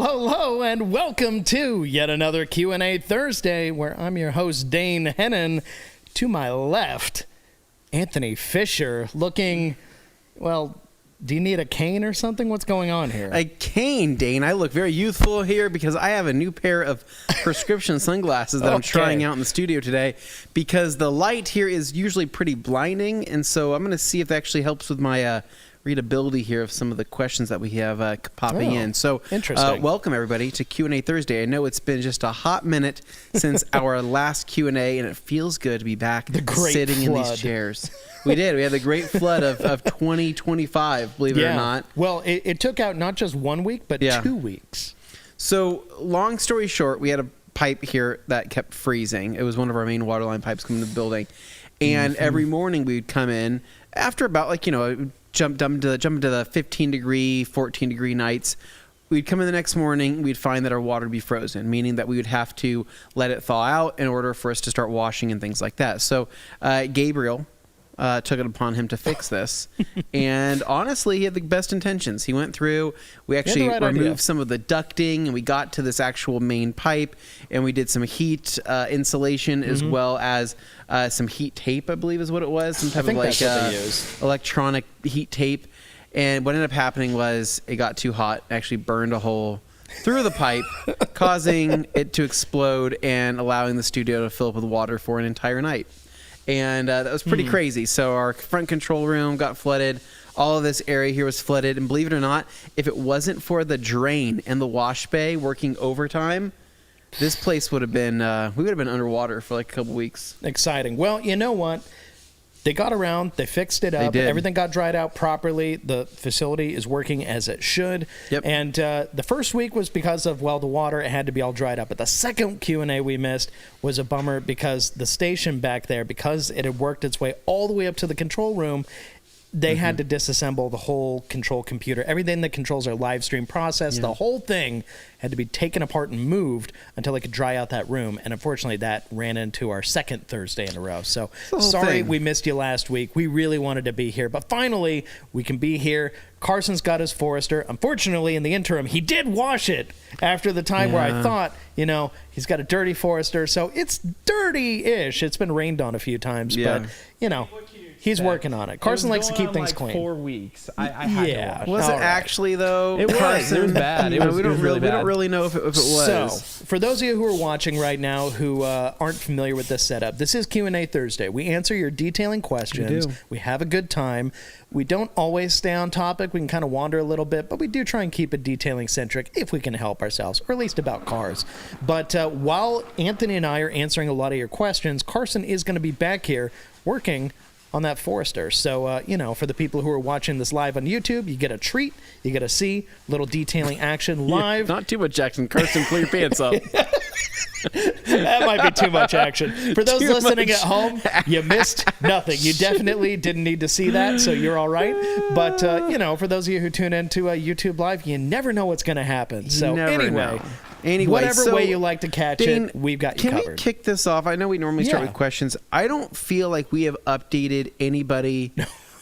Hello, and welcome to yet another Q&A Thursday, where I'm your host, Dane Anthony. To my left, Anthony Fisher, looking, well, do you need a cane or something? What's going on here? A cane, Dane. I look very youthful here because I have a new pair of prescription sunglasses that I'm trying out in the studio today, because the light here is usually pretty blinding, and so I'm going to see if that actually helps with my readability here of some of the questions that we have popping in. So, interesting. Welcome everybody to Q&A Thursday. I know it's been just a hot minute since our last Q&A, and it feels good to be back sitting in these chairs. We did. We had the great flood of 2025, believe it or not. Well, it took out not just 1 week, but 2 weeks. So, long story short, we had a pipe here that kept freezing. It was one of our main water line pipes coming to the building. And every morning we'd come in after about, jump into the 15 degree, 14 degree nights. We'd come in the next morning, we'd find that our water would be frozen, meaning that we would have to let it thaw out in order for us to start washing and things like that. So Gabriel took it upon him to fix this. And honestly, he had the best intentions. He went through, we actually removed some of the ducting, and we got to this actual main pipe, and we did some heat insulation as well as some heat tape, I believe is what it was. Some type of electronic heat tape. And what ended up happening was it got too hot, actually burned a hole through the pipe, causing it to explode and allowing the studio to fill up with water for an entire night. And that was pretty crazy. So our front control room got flooded. All of this area here was flooded. And believe it or not, if it wasn't for the drain and the wash bay working overtime, this place would have been, we would have been underwater for like a couple weeks. Exciting. Well, you know what? They got around, they fixed it up, everything got dried out properly, the facility is working as it should, and the first week was because of, well, the water, it had to be all dried up, but the second Q&A we missed was a bummer because the station back there, because it had worked its way all the way up to the control room, they had to disassemble the whole control computer. Everything that controls our live stream process, the whole thing had to be taken apart and moved until they could dry out that room. And unfortunately, that ran into our second Thursday in a row. So sorry we missed you last week. We really wanted to be here. But finally, we can be here. Carson's got his Forester. Unfortunately, in the interim, he did wash it after the time where I thought, he's got a dirty Forester. So it's dirty-ish. It's been rained on a few times. But, he's working on it. Carson likes to keep things clean. 4 weeks. I had to wash. Was it actually, though? It was. It was bad. We don't really know if it was. So, for those of you who are watching right now who aren't familiar with this setup, this is Q&A Thursday. We answer your detailing questions. We have a good time. We don't always stay on topic. We can kind of wander a little bit, but we do try and keep it detailing-centric if we can help ourselves, or at least about cars. But while Anthony and I are answering a lot of your questions, Carson is going to be back here working on that Forester. So, for the people who are watching this live on YouTube, you get a treat. You get to see little detailing action live. Not too much action. Carson, pull your pants up. That might be too much action. For those listening at home, you missed nothing. You definitely didn't need to see that, so you're all right. But, for those of you who tune into YouTube Live, you never know what's going to happen. So, Anyway, whatever way you like to catch it, we've got you covered. Can we kick this off? I know we normally start with questions. I don't feel like we have updated anybody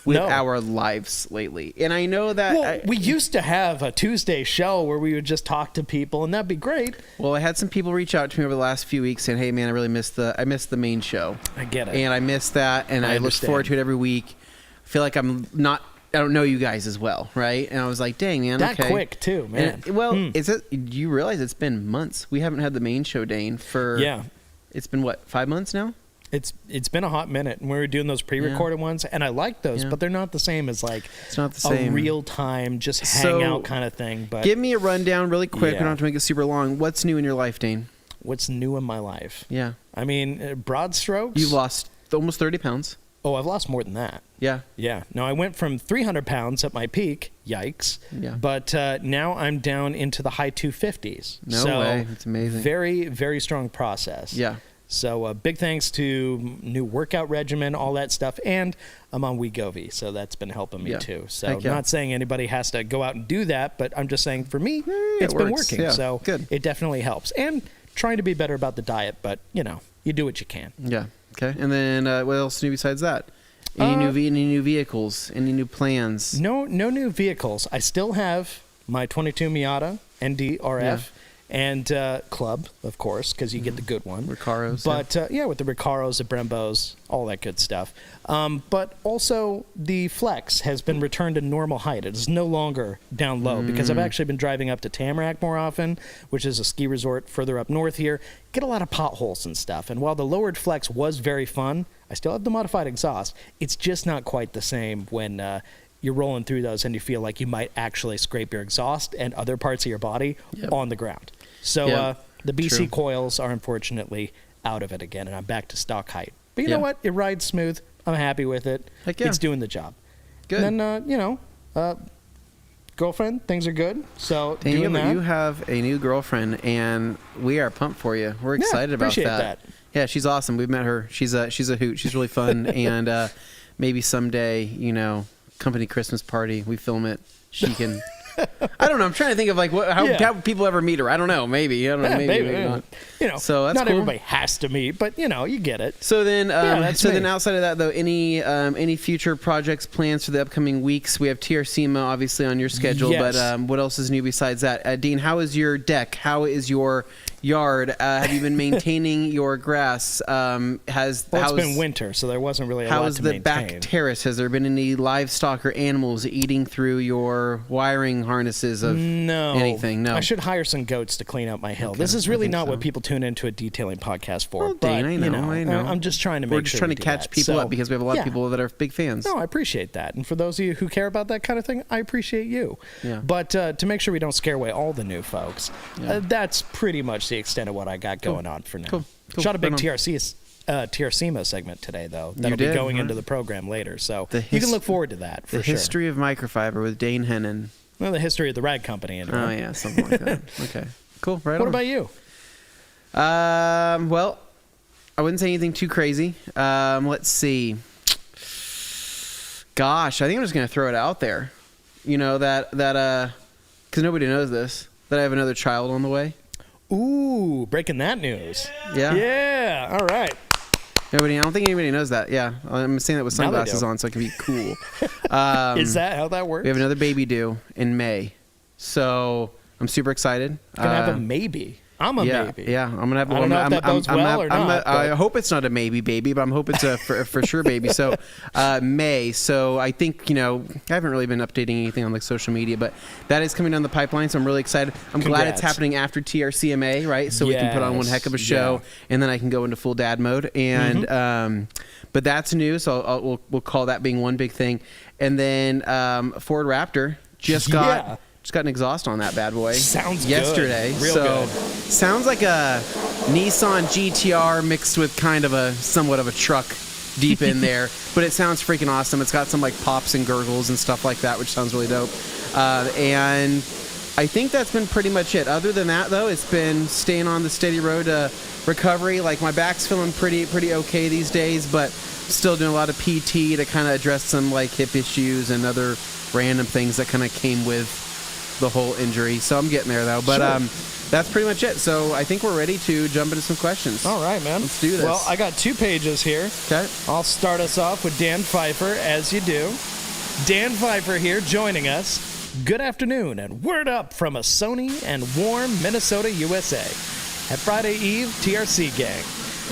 with our lives lately. And I know that... we used to have a Tuesday show where we would just talk to people, and that'd be great. Well, I had some people reach out to me over the last few weeks saying, hey, man, I really missed the main show. I get it. And I missed that, and I look forward to it every week. I feel like I don't know you guys as well, right? And I was like, dang, man, that quick, too, man. Do you realize it's been months? We haven't had the main show, Dane, for... Yeah. It's been, 5 months now? It's been a hot minute. And we were doing those pre-recorded ones, and I like those, but they're not the same as, it's not the same. A real-time, just hang out kind of thing. But give me a rundown really quick. We don't have to make it super long. What's new in your life, Dane? What's new in my life? Yeah. I mean, broad strokes. You've lost almost 30 pounds. Oh, I've lost more than that. Yeah. Yeah. No, I went from 300 pounds at my peak. Yikes. Yeah. But now I'm down into the high 250s. No way. It's amazing. Very, very strong process. Yeah. So big thanks to new workout regimen, all that stuff. And I'm on Wegovy, so that's been helping me too. So not saying anybody has to go out and do that, but I'm just saying for me, it's been working. Yeah. So it definitely helps. And trying to be better about the diet, but, you do what you can. Yeah. Okay, and then what else new besides that? Any new vehicles? Any new plans? No new vehicles. I still have my 22 Miata NDRF. And Club, of course, because you get the good one. Recaros. But, with the Recaros, the Brembos, all that good stuff. But also, the Flex has been returned to normal height. It is no longer down low because I've actually been driving up to Tamarack more often, which is a ski resort further up north here. Get a lot of potholes and stuff. And while the lowered Flex was very fun, I still have the modified exhaust. It's just not quite the same when you're rolling through those and you feel like you might actually scrape your exhaust and other parts of your body on the ground. So the BC coils are unfortunately out of it again, and I'm back to stock height. But you know what? It rides smooth. I'm happy with it. It's doing the job. Good. And then, girlfriend, things are good. So Daniel, doing that. You have a new girlfriend, and we are pumped for you. We're excited about that. Yeah, she's awesome. We've met her. She's a hoot. She's really fun. And maybe someday, company Christmas party, we film it. She can... I don't know. I'm trying to think of how people ever meet her. I don't know. Maybe. I don't know. Maybe not. So that's not cool. Everybody has to meet, but you get it. So then, then outside of that, though, any future projects, plans for the upcoming weeks? We have TRCMA obviously on your schedule, but what else is new besides that? Dean, how is your deck? How is your yard? Have you been maintaining your grass? It's been winter, so there wasn't really a lot to maintain. How's the back terrace? Has there been any livestock or animals eating through your wiring harnesses of anything? No. I should hire some goats to clean up my hill. Okay, this is really not what people tune into a detailing podcast for. Well, Dane, I know. I'm just trying to make sure we're just trying to catch people up because we have a lot of people that are big fans. No, I appreciate that. And for those of you who care about that kind of thing, I appreciate you. Yeah. But to make sure we don't scare away all the new folks, that's pretty much the extent of what I got going on for now. Cool. Shot a big TRCMA segment today, though. That'll be going into the program later. So you can look forward to that, for sure. The history of microfiber with Dane Hennon. Well, the history of the rag company. Anyway. Oh, yeah, something like that. Okay. Cool. Right. What about you? Well, I wouldn't say anything too crazy. Let's see. Gosh, I think I'm just going to throw it out there. That because nobody knows this, that I have another child on the way. Ooh, breaking that news. Yeah. Yeah. All right. I don't think anybody knows that. Yeah. I'm saying that with sunglasses on so I can be cool. Is that how that works? We have another baby due in May. So I'm super excited. Gonna have a maybe. I'm a maybe. Yeah, I'm gonna have. I don't know if that bodes well or not. I hope it's not a maybe baby, but I'm hoping it's a for sure baby. So May. So I think I haven't really been updating anything on social media, but that is coming down the pipeline. So I'm really excited. I'm glad it's happening after TRCMA, right? So we can put on one heck of a show, and then I can go into full dad mode. And but that's new. So we'll call that being one big thing. And then Ford Raptor just got. Just got an exhaust on that bad boy. Sounds yesterday. Good. Real good. Sounds like a Nissan GTR mixed with kind of somewhat of a truck deep in there, but it sounds freaking awesome. It's got some pops and gurgles and stuff like that, which sounds really dope. And I think that's been pretty much it. Other than that, though, it's been staying on the steady road to recovery. My back's feeling pretty okay these days, but still doing a lot of PT to kind of address some hip issues and other random things that kind of came with the whole injury. So I'm getting there, though. But that's pretty much it. So I think we're ready to jump into some questions. All right, man. Let's do this. Well, I got 2 pages here. Okay. I'll start us off with Dan Pfeiffer, as you do. Dan Pfeiffer here joining us. Good afternoon, and word up from a sunny and warm Minnesota, USA. At Friday Eve, TRC gang.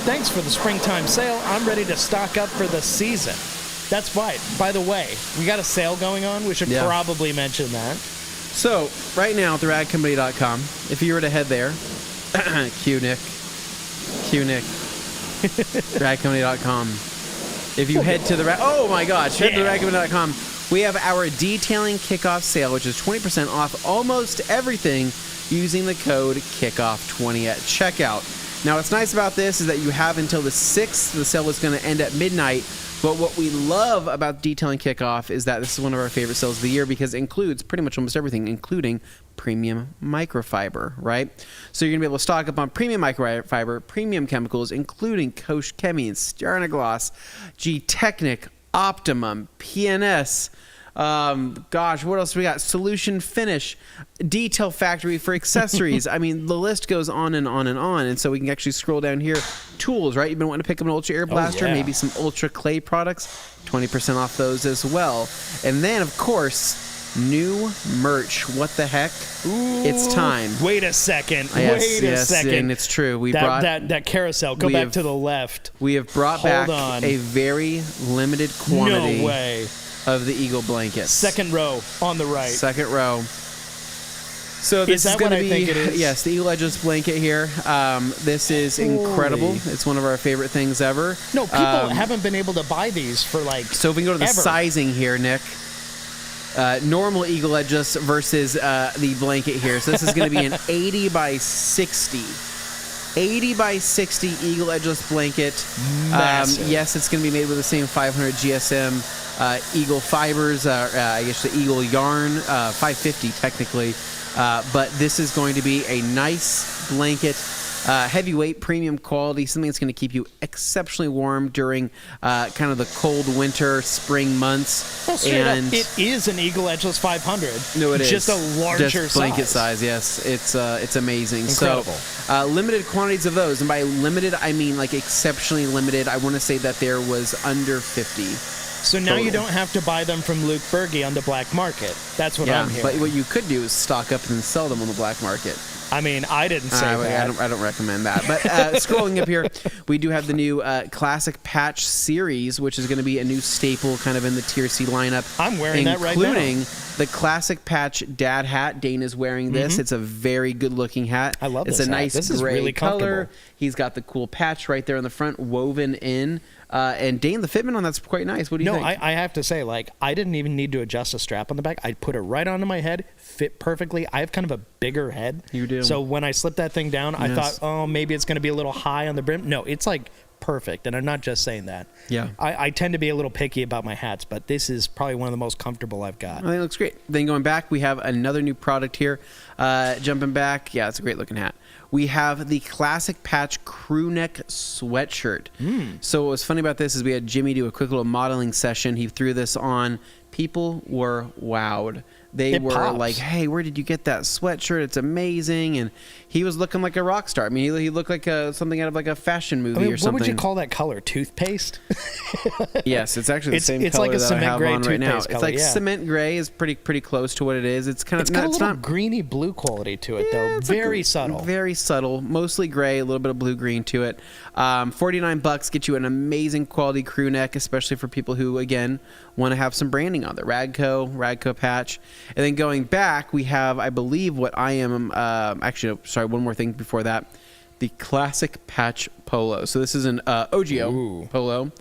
Thanks for the springtime sale. I'm ready to stock up for the season. That's right. By the way, we got a sale going on. We should probably mention that. So, right now at theragcompany.com, if you were to head there, Q Nick, theragcompany.com. If you head to head to theragcompany.com, we have our detailing kickoff sale, which is 20% off almost everything using the code KICKOFF20 at checkout. Now, what's nice about this is that you have until the 6th. The sale is going to end at midnight. But what we love about Detailing Kickoff is that this is one of our favorite sales of the year because it includes pretty much almost everything, including premium microfiber, right? So you're going to be able to stock up on premium microfiber, premium chemicals, including Koch Chemie, Sternagloss, G-Technic, Optimum, PNS, what else we got? Solution Finish, Detail Factory for accessories. I mean, the list goes on and on and on. And so we can actually scroll down here. Tools, right? You've been wanting to pick up an Ultra Air Blaster, maybe some Ultra Clay products. 20% off those as well. And then, of course, new merch. What the heck? Ooh, it's time. Wait a second. Yes, wait a second. And it's true. We brought that carousel. Go back to the left. We have brought back a very limited quantity. No way. Of the Eagle blankets. Second row on the right. Second row. So this is going to be, think it is? Yes, the Eagle Edgeless blanket here. This is incredible. It's one of our favorite things ever. No, people haven't been able to buy these for like. So if we can go to the sizing here, Nick. Normal Eagle Edgeless versus the blanket here. So this is going to be an 80 by 60. 80 by 60 Eagle Edgeless blanket. Yes, it's going to be made with the same 500 GSM Eagle fibers. I guess the Eagle yarn, 550 technically. But this is going to be a nice blanket, heavyweight, premium quality, something that's going to keep you exceptionally warm during kind of the cold winter, spring months. Well, and it is an Eagle Edgeless 500. No, it is just a larger blanket size. Yes, it's amazing. Incredible. So, limited quantities of those, and by limited, I mean like exceptionally limited. I want to say that there was under 50. So now you don't have to buy them from Luke Berge on the black market. That's what I'm hearing. But what you could do is stock up and sell them on the black market. I mean, I didn't say that. I don't recommend that. But scrolling up here, we do have the new Classic Patch series, which is going to be a new staple kind of in the Tier C lineup. I'm wearing that right now. Including the Classic Patch dad hat. Dane is wearing this. Mm-hmm. It's a very good-looking hat. I love this It's a hat. nice this gray is really color. He's got the cool patch right there in the front, woven in. And Dane, the fitment on that's quite nice. What do you think? No, I have to say, like, I didn't even need to adjust a strap on the back. I put it right onto my head, fit perfectly. I have kind of a bigger head. You do. So when I slipped that thing down, I thought, oh, maybe it's going to be a little high on the brim. No, it's like perfect, and I'm not just saying that. Yeah. I tend to be a little picky about my hats, but this is probably one of the most comfortable I've got. I think it looks great. Then going back, we have another new product here. Jumping back, yeah, it's a great looking hat. We have the Classic Patch crew neck sweatshirt. So what was funny about this is we had Jimmy do a quick little modeling session. He threw this on. People were wowed. They were like, hey, where did you get that sweatshirt? It's amazing. And he was looking like a rock star. I mean, he looked like something out of like a fashion movie or something. What would you call that color? Toothpaste? Yes, it's actually the same it's color like a that cement I have gray on right now. toothpaste It's color, like cement gray is pretty close to what it is. It's kind of got a little greeny blue quality to it, though. Very subtle. Very subtle. Mostly gray, a little bit of blue green to it. $49 gets you an amazing quality crew neck, especially for people who, again, want to have some branding on there. Radco patch. And then going back, we have, I believe, what I am, actually, sorry, one more thing before that. The Classic Patch Polo. So this is an OGO polo.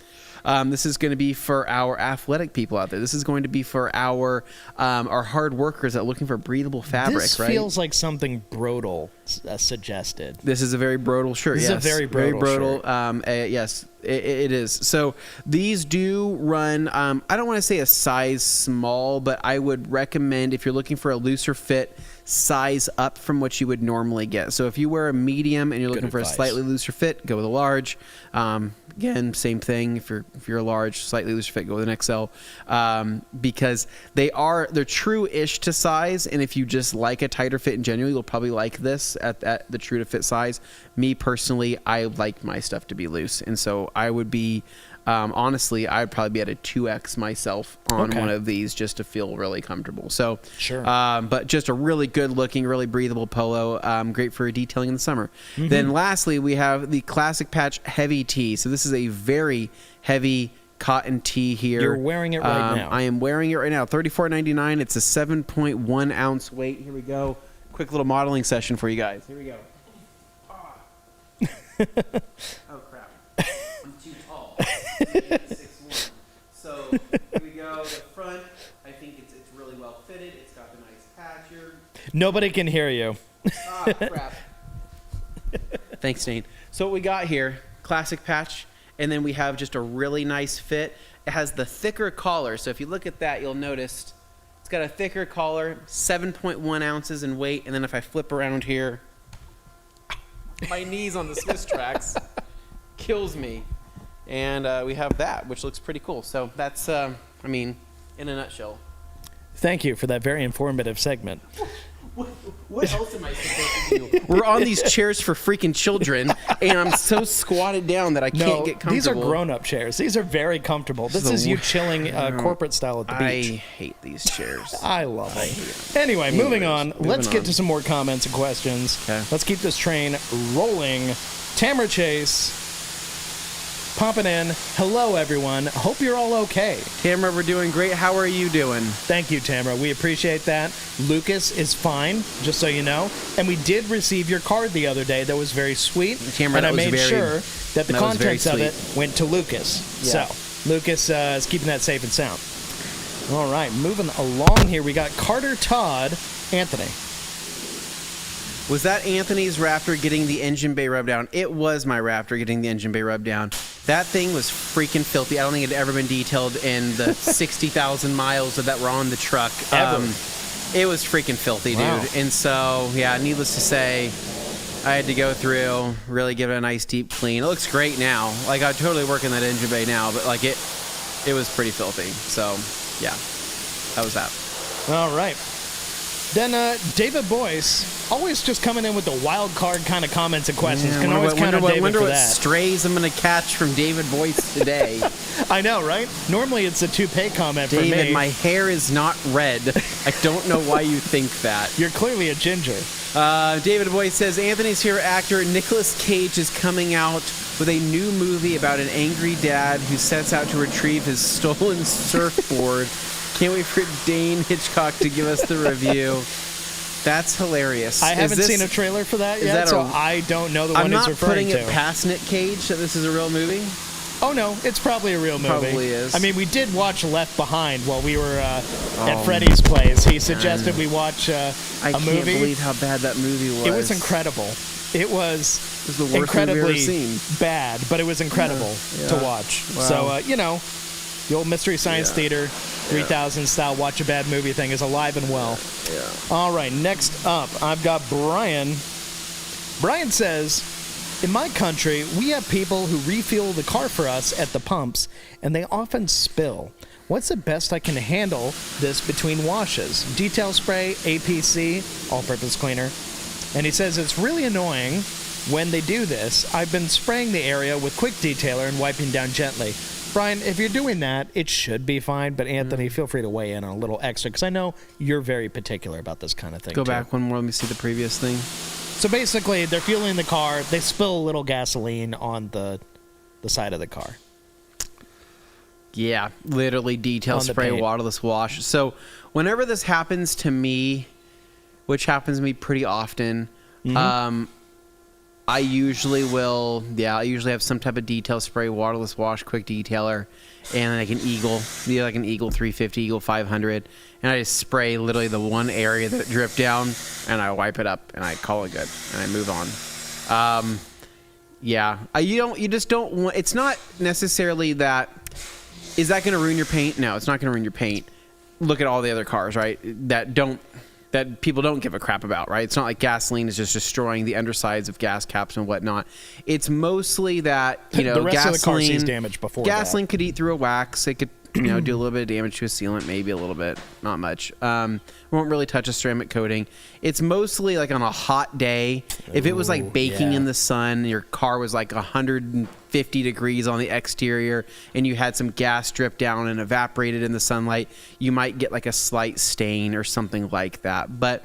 This is going to be for our athletic people out there. This is going to be for our hard workers that are looking for breathable fabric, this right? This feels like something Brodel suggested. This is a very Brodel shirt, This is a very Brodel shirt. Yes, it is. So these do run, I don't want to say a size small, but I would recommend if you're looking for a looser fit, size up from what you would normally get. So if you wear a medium and you're looking for a slightly looser fit, go with a large. Again, same thing. If you're a large, slightly looser fit, go with an XL, because they're true-ish to size. And if you just like a tighter fit in general, you'll probably like this at the true to fit size. Me personally, I like my stuff to be loose, and so I would be. Honestly, I'd probably be at a 2X myself on one of these just to feel really comfortable. So, sure. But just a really good looking, really breathable polo. Great for detailing in the summer. Mm-hmm. Then lastly, we have the Classic Patch Heavy Tee. So this is a very heavy cotton tee here. You're wearing it right now. I am wearing it right now. $34.99. It's a 7.1 ounce weight. Here we go. Quick little modeling session for you guys. Here we go. Oh, crap. I'm too tall. 6'1". So here we go. The front, I think it's really well fitted. It's got the nice patch here. Nobody can hear you. Ah, crap. Thanks, Dane. So what we got here, Classic Patch, and then we have just a really nice fit. It has the thicker collar. So if you look at that, you'll notice it's got a thicker collar, 7.1 ounces in weight. And then if I flip around here, my knees on the Swiss tracks kills me. And we have that, which looks pretty cool. So that's, in a nutshell. Thank you for that very informative segment. What else am I supposed to do? We're on these chairs for freaking children, and I'm so squatted down that I can't get comfortable. These are grown-up chairs. These are very comfortable. This is you chilling corporate style at the beach. I hate these chairs. I love them. Anyway, moving on. Let's get to some more comments and questions. Okay. Let's keep this train rolling. Tamara Chase popping in. Hello, everyone. Hope you're all okay. Tamara, we're doing great. How are you doing? Thank you, Tamara. We appreciate that. Lucas is fine, just so you know. And we did receive your card the other day. That was very sweet. Tamara, and I made sure that the contents of it went to Lucas. Yeah. So, Lucas is keeping that safe and sound. All right, moving along here. We got Carter Todd Anthony. Was that Anthony's Raptor getting the engine bay rubbed down? It was my Raptor getting the engine bay rubbed down. That thing was freaking filthy. I don't think it had ever been detailed in the 60,000 miles that were on the truck. Ever. It was freaking filthy, Wow. dude. And so, yeah, needless to say, I had to go through, really give it a nice deep clean. It looks great now. Like, I'd totally work in that engine bay now, but like it was pretty filthy. So, yeah, that was that. All right. Then David Boyce, always just coming in with the wild card kind of comments and questions. Yeah, Can always count on David wonder for what that. strays I'm going to catch from David Boyce today. I know, right? Normally it's a toupee comment for me. David, my hair is not red. I don't know why you think that. You're clearly a ginger. David Boyce says, Anthony's favorite actor Nicolas Cage is coming out with a new movie about an angry dad who sets out to retrieve his stolen surfboard. Can't wait for Dane Hitchcock to give us the review. That's hilarious. I haven't seen a trailer for that yet, so I don't know the one he's referring to. I'm not putting it past Nick Cage that this is a real movie. Oh, no, it's probably a real movie. Probably is. I mean, we did watch Left Behind while we were at Freddie's place. He suggested we watch a movie. I can't believe how bad that movie was. It was incredible. It was the worst incredibly movie I've ever seen. Bad, but it was incredible to watch. Wow. So, you know, the old Mystery Science Theater 3000 style watch a bad movie thing is alive and well. Yeah. All right, next up, I've got Brian. Brian says, in my country, we have people who refuel the car for us at the pumps, and they often spill. What's the best I can handle this between washes? Detail spray, APC, all-purpose cleaner. And he says it's really annoying when they do this. I've been spraying the area with quick detailer and wiping down gently. Brian, if you're doing that, it should be fine. But Anthony, feel free to weigh in on a little extra, because I know you're very particular about this kind of thing. Go back one more. Let me see the previous thing. So basically, they're fueling the car. They spill a little gasoline on the side of the car. Yeah, literally detail spray, paint. waterless wash. So whenever this happens to me, which happens to me pretty often, I usually have some type of detail spray, waterless wash, quick detailer, and like an Eagle, like an Eagle 350, Eagle 500, and I just spray literally the one area that dripped down, and I wipe it up, and I call it good, and I move on. You just don't want. It's not necessarily that. Is that going to ruin your paint? No, it's not going to ruin your paint. Look at all the other cars, right? That people don't give a crap about, right? It's not like gasoline is just destroying the undersides of gas caps and whatnot. It's mostly that, the rest of the car sees damage before gasoline could eat through a wax. It could, do a little bit of damage to a sealant, maybe a little bit, not much. Won't really touch a ceramic coating. It's mostly like on a hot day. If it was like baking in the sun, your car was like 150 degrees on the exterior, and you had some gas drip down and evaporated in the sunlight, you might get like a slight stain or something like that. But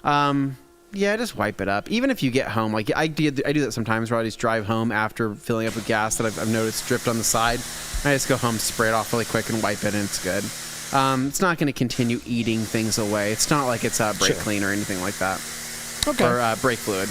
just wipe it up. Even if you get home, like I do that sometimes, where I just drive home after filling up with gas that I've noticed dripped on the side. I just go home, spray it off really quick, and wipe it, and it's good. It's not going to continue eating things away. It's not like it's a brake clean or anything like that. Okay. Or brake fluid.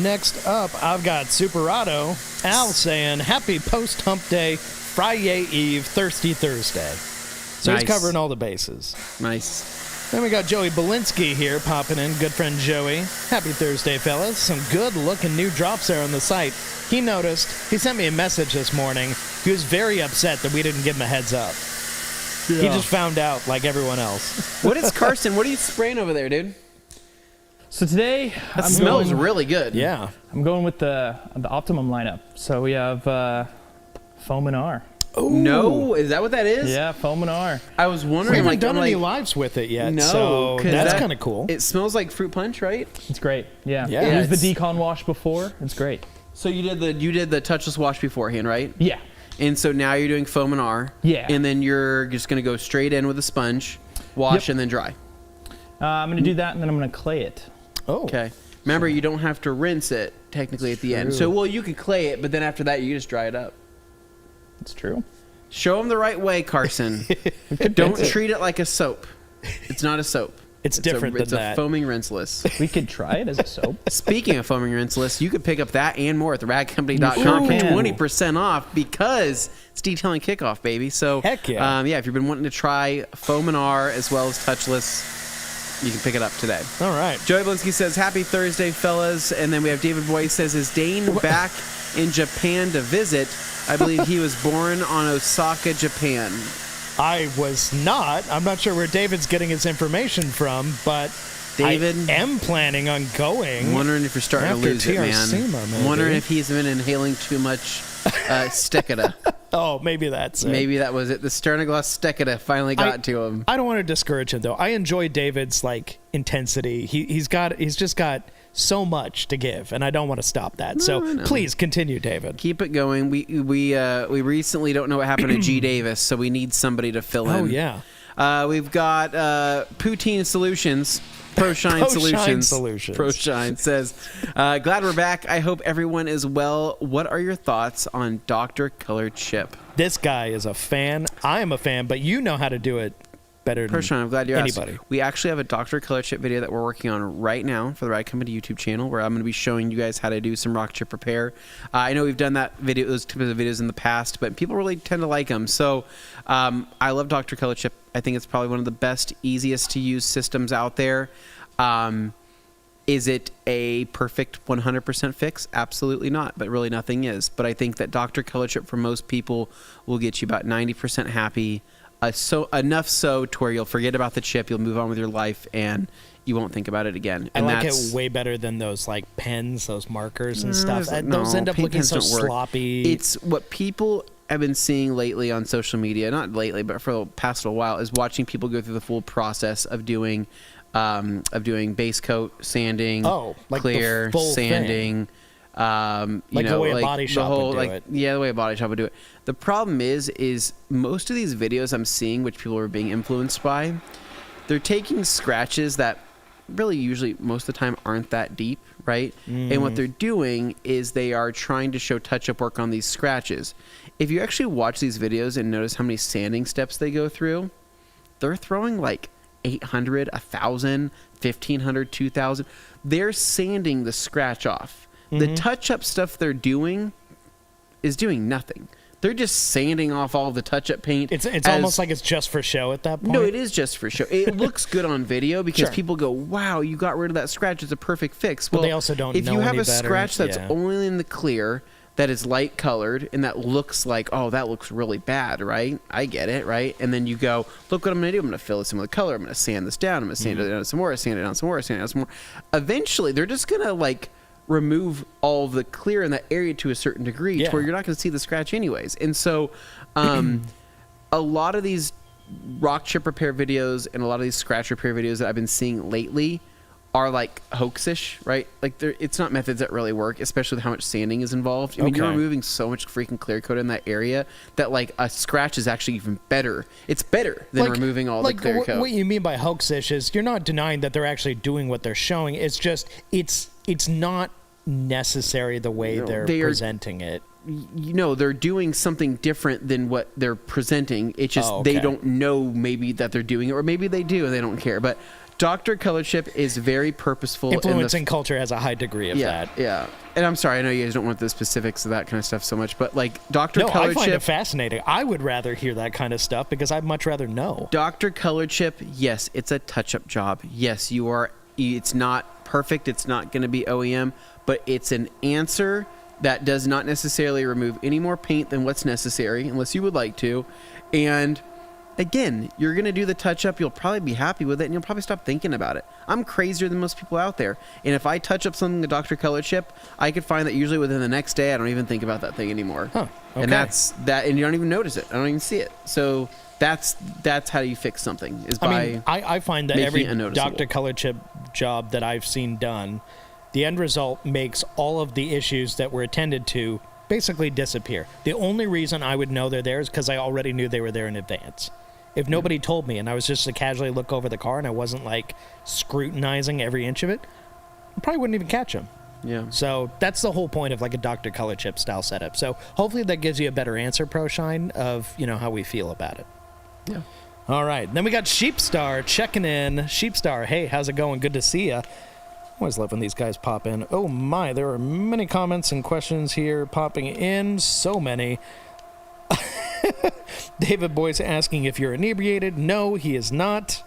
Next up, I've got Superado Al saying, happy post-hump day, Friday Eve, Thirsty Thursday. So he's covering all the bases. Nice. Then we got Joey Belinsky here popping in. Good friend Joey. Happy Thursday, fellas. Some good-looking new drops there on the site. He noticed. He sent me a message this morning. He was very upset that we didn't give him a heads up. Yeah. He just found out like everyone else. What is Carson? What are you spraying over there, dude? So today, that smells really good. Yeah. I'm going with the Optimum lineup. So we have Foam and R. Ooh. No, is that what that is? Yeah, foam and R. I was We wondering. haven't like, done I'm any like, lives with it yet, no, so 'cause that's that- kind of cool. It smells like fruit punch, right? It's great. Yeah. Yeah, We used it's- the decon wash before. It's great. So you did the touchless wash beforehand, right? Yeah. And so now you're doing foam and R. Yeah. And then you're just gonna go straight in with a sponge, wash, Yep. and then dry. I'm going to do that, and then I'm going to clay it. Oh, Okay. Remember, you don't have to rinse it technically at the end. True. So, well, you could clay it, but then after that, you just dry it up. It's true. Show them the right way, Carson. Don't treat it like a soap. It's not a soap. It's different than It's that. a foaming rinseless. We could try it as a soap. Speaking of foaming rinseless, you could pick up that and more at theradcompany.com Ooh. for 20% off because it's detailing kickoff, baby. So, Heck yeah. if you've been wanting to try foam and R as well as touchless, you can pick it up today. all right. Joey Blinsky says, happy Thursday, fellas. And then we have David Boyce says, is Dane back in Japan to visit? I believe he was born on Osaka, Japan. I was not. I'm not sure where David's getting his information from, but David? I am planning on going. I'm wondering if you're starting to After lose it, TRC, man. maybe. I'm wondering if he's been inhaling too much Stekita. Oh, maybe that's it. Maybe that was it. The Sternagloss Stekita finally got to him. I don't want to discourage him though. I enjoy David's like intensity. He's just got so much to give, and I don't want to stop that. So please continue, David. Keep it going. We recently don't know what happened to G. Davis, so we need somebody to fill in. Oh yeah. We've got Poutine Solutions. ProShine ProShine Solutions. Solutions. ProShine says, glad we're back. I hope everyone is well. What are your thoughts on Dr. Color Chip? This guy is a fan. I am a fan, but you know how to do it better than ProShine, I'm glad you asked. anybody. We actually have a Dr. Color Chip video that we're working on right now for the Ride Company YouTube channel where I'm going to be showing you guys how to do some rock chip repair. I know we've done those types of videos in the past, but people really tend to like them. So I love Dr. Color Chip. I think it's probably one of the best, easiest to use systems out there. Is it a perfect 100% fix? Absolutely not, but really nothing is. But I think that Dr. Color Chip for most people will get you about 90% happy, enough so to where you'll forget about the chip, you'll move on with your life, and you won't think about it again. I And like it way better than those like pens, those markers and stuff. No, Those end up paint looking pens so don't work. sloppy. It's what people have been seeing lately on social media, not lately, but for the past little while, is watching people go through the full process of doing base coat, sanding, like the clear, full sanding. Like the way a body shop would do it. Yeah, the way a body shop would do it. The problem is most of these videos I'm seeing, which people are being influenced by, they're taking scratches that really usually most of the time aren't that deep, right? And what they're doing is they are trying to show touch-up work on these scratches. If you actually watch these videos and notice how many sanding steps they go through, they're throwing like 800, 1,000, 1,500, 2,000. They're sanding the scratch off. The touch-up stuff they're doing is doing nothing. They're just sanding off all the touch-up paint. It's almost like it's just for show at that point. No, it is just for show. It looks good on video because Sure. people go, wow, you got rid of that scratch. It's a perfect fix. But Well, they also don't if know you have any a better. scratch that's Yeah. only in the clear, that is light colored, and that looks like, oh, that looks really bad, right? I get it, right? And then you go, look what I'm going to do. I'm going to fill this in with color. I'm going to sand this down. I'm going to sand it down some more, sand it down some more, sand it down some more. Eventually, they're just going to like remove all the clear in that area to a certain degree to where you're not going to see the scratch anyways. And so a lot of these rock chip repair videos and a lot of these scratch repair videos that I've been seeing lately are like hoaxish, right? Like it's not methods that really work, especially with how much sanding is involved. I mean, you're removing so much freaking clear coat in that area that like a scratch is actually even better. It's better than removing all the clear coat. What you mean by hoaxish is you're not denying that they're actually doing what they're showing. It's just it's not necessary the way they're presenting it. You know, they're doing something different than what they're presenting. It's just they don't know maybe that they're doing it, or maybe they do and they don't care. But Dr. Color Chip is very purposeful. Influencing culture has a high degree of that. Yeah. And I'm sorry, I know you guys don't want the specifics of that kind of stuff so much, but like Dr. No, Color I find Chip, it fascinating. I would rather hear that kind of stuff because I'd much rather know. Dr. Color Chip, yes, it's a touch-up job. Yes, it's not perfect. It's not going to be OEM, but it's an answer that does not necessarily remove any more paint than what's necessary, unless you would like to. And again, you're going to do the touch-up. You'll probably be happy with it, and you'll probably stop thinking about it. I'm crazier than most people out there. And if I touch up something with Dr. Color Chip, I could find that usually within the next day, I don't even think about that thing anymore. Huh. Okay. And that's that, and you don't even notice it. I don't even see it. So that's how you fix something, is by I find that making every it noticeable. Dr. Color Chip job that I've seen done, the end result makes all of the issues that were attended to basically disappear. The only reason I would know they're there is because I already knew they were there in advance. If nobody told me and I was just to casually look over the car and I wasn't like scrutinizing every inch of it, I probably wouldn't even catch them. Yeah. So that's the whole point of like a Dr. Color Chip style setup. So hopefully that gives you a better answer, Pro Shine, of how we feel about it. Yeah. All right. Then we got Sheepstar checking in. Sheepstar, hey, how's it going? Good to see ya. Always love when these guys pop in. Oh my, there are many comments and questions here popping in. So many. David Boyce asking if you're inebriated. No, he is not.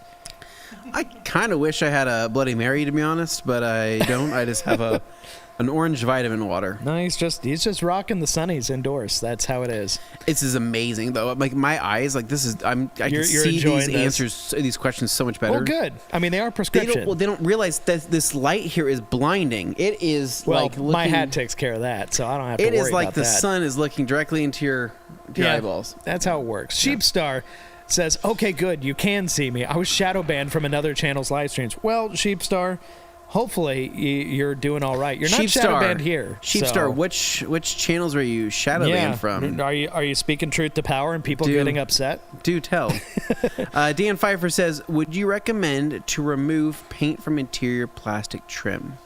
I kind of wish I had a Bloody Mary, to be honest, but I don't. I just have an orange vitamin water. No, he's just rocking the sunnies indoors. That's how it is. This is amazing, though. Like my eyes, like this is. I can see these answers, these questions so much better. Well, good. I mean, they are prescription. They don't realize that this light here is blinding. It is my hat takes care of that, so I don't have to worry about that. It is like the sun is looking directly into your eyeballs. That's how it works. Sheepstar says, okay, good, you can see me. I was shadow banned from another channel's live streams. Well, Sheepstar, hopefully you're doing all right. You're not shadow banned here. Sheepstar, which channels are you shadow banned from? Are you speaking truth to power and people getting upset? Do tell. Dan Pfeiffer says, would you recommend to remove paint from interior plastic trim?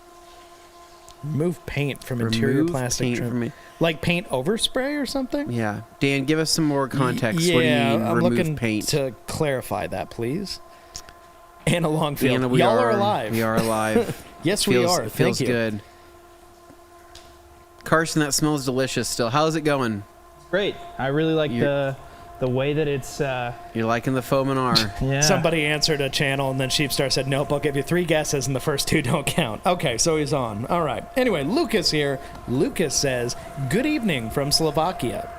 Remove paint from interior plastic trim. Like paint overspray or something? Yeah. Dan, give us some more context. Yeah, what do you mean, I'm remove looking paint? to clarify that, please. Anna Longfield, Anna, y'all are alive. We are alive. Yes, we are. It feels good. Carson, that smells delicious still. How's it going? Great. I really like the way that it's... You're liking the Fominar. Yeah. Somebody answered a channel, and then Sheepstar said, nope, I'll give you 3 guesses, and the first 2 don't count. Okay, so he's on. All right. Anyway, Lucas here. Lucas says, good evening from Slovakia.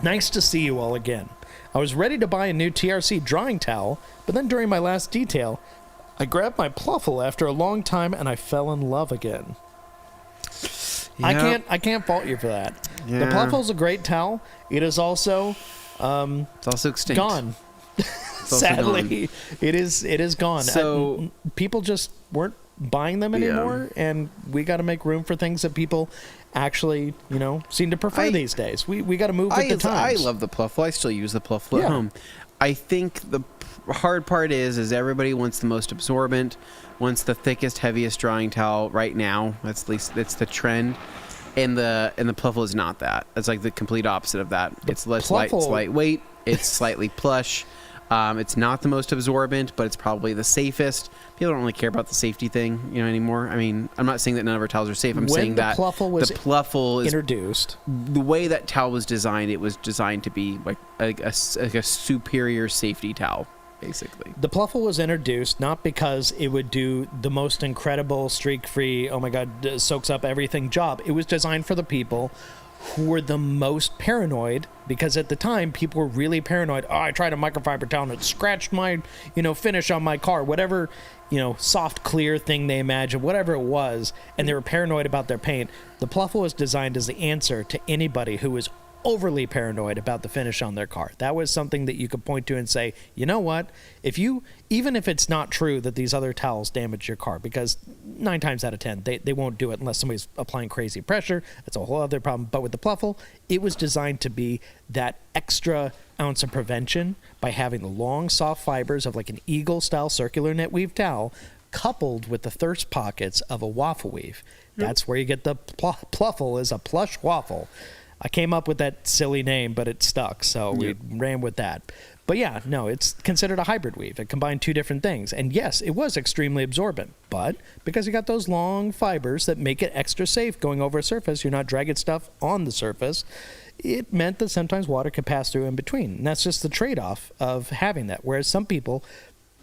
Nice to see you all again. I was ready to buy a new TRC drying towel, but then during my last detail, I grabbed my Pluffle after a long time, and I fell in love again. Yep. I can't fault you for that. Yeah. The Pluffle's a great towel. It is also... it's also extinct. Gone. Sadly, gone. It is gone. So people just weren't buying them anymore, and we got to make room for things that people actually, seem to prefer these days. We got to move with the times. I love the Pluffle. I still use the Pluffle at home. I think the hard part is everybody wants the most absorbent, wants the thickest, heaviest drying towel right now. That's at least it's the trend. And the Pluffle is not that. It's like the complete opposite of that. It's less light, it's lightweight. It's slightly plush. It's not the most absorbent, but it's probably the safest. People don't really care about the safety thing, anymore. I mean, I'm not saying that none of our towels are safe. I'm saying that the Pluffle is introduced. The way that towel was designed, it was designed to be like a superior safety towel. Basically, the Pluffle was introduced not because it would do the most incredible streak-free, oh my god, soaks up everything job. It was designed for the people who were the most paranoid, because at the time people were really paranoid. Oh, I tried a microfiber towel and it scratched my finish on my car, whatever soft clear thing they imagined, whatever it was, and they were paranoid about their paint. The Pluffle was designed as the answer to anybody who was overly paranoid about the finish on their car. That was something that you could point to and say, you know what, even if it's not true that these other towels damage your car, because 9 times out of 10 they won't do it unless somebody's applying crazy pressure. That's a whole other problem. But with the Pluffle, it was designed to be that extra ounce of prevention by having the long soft fibers of like an eagle style circular net weave towel coupled with the thirst pockets of a waffle weave. That's where you get the Pluffle is a plush waffle. I came up with that silly name, but it stuck, so we ran with that. But yeah, no, it's considered a hybrid weave. It combined 2 different things. And yes, it was extremely absorbent, but because you got those long fibers that make it extra safe going over a surface, you're not dragging stuff on the surface, it meant that sometimes water could pass through in between. And that's just the trade-off of having that. Whereas some people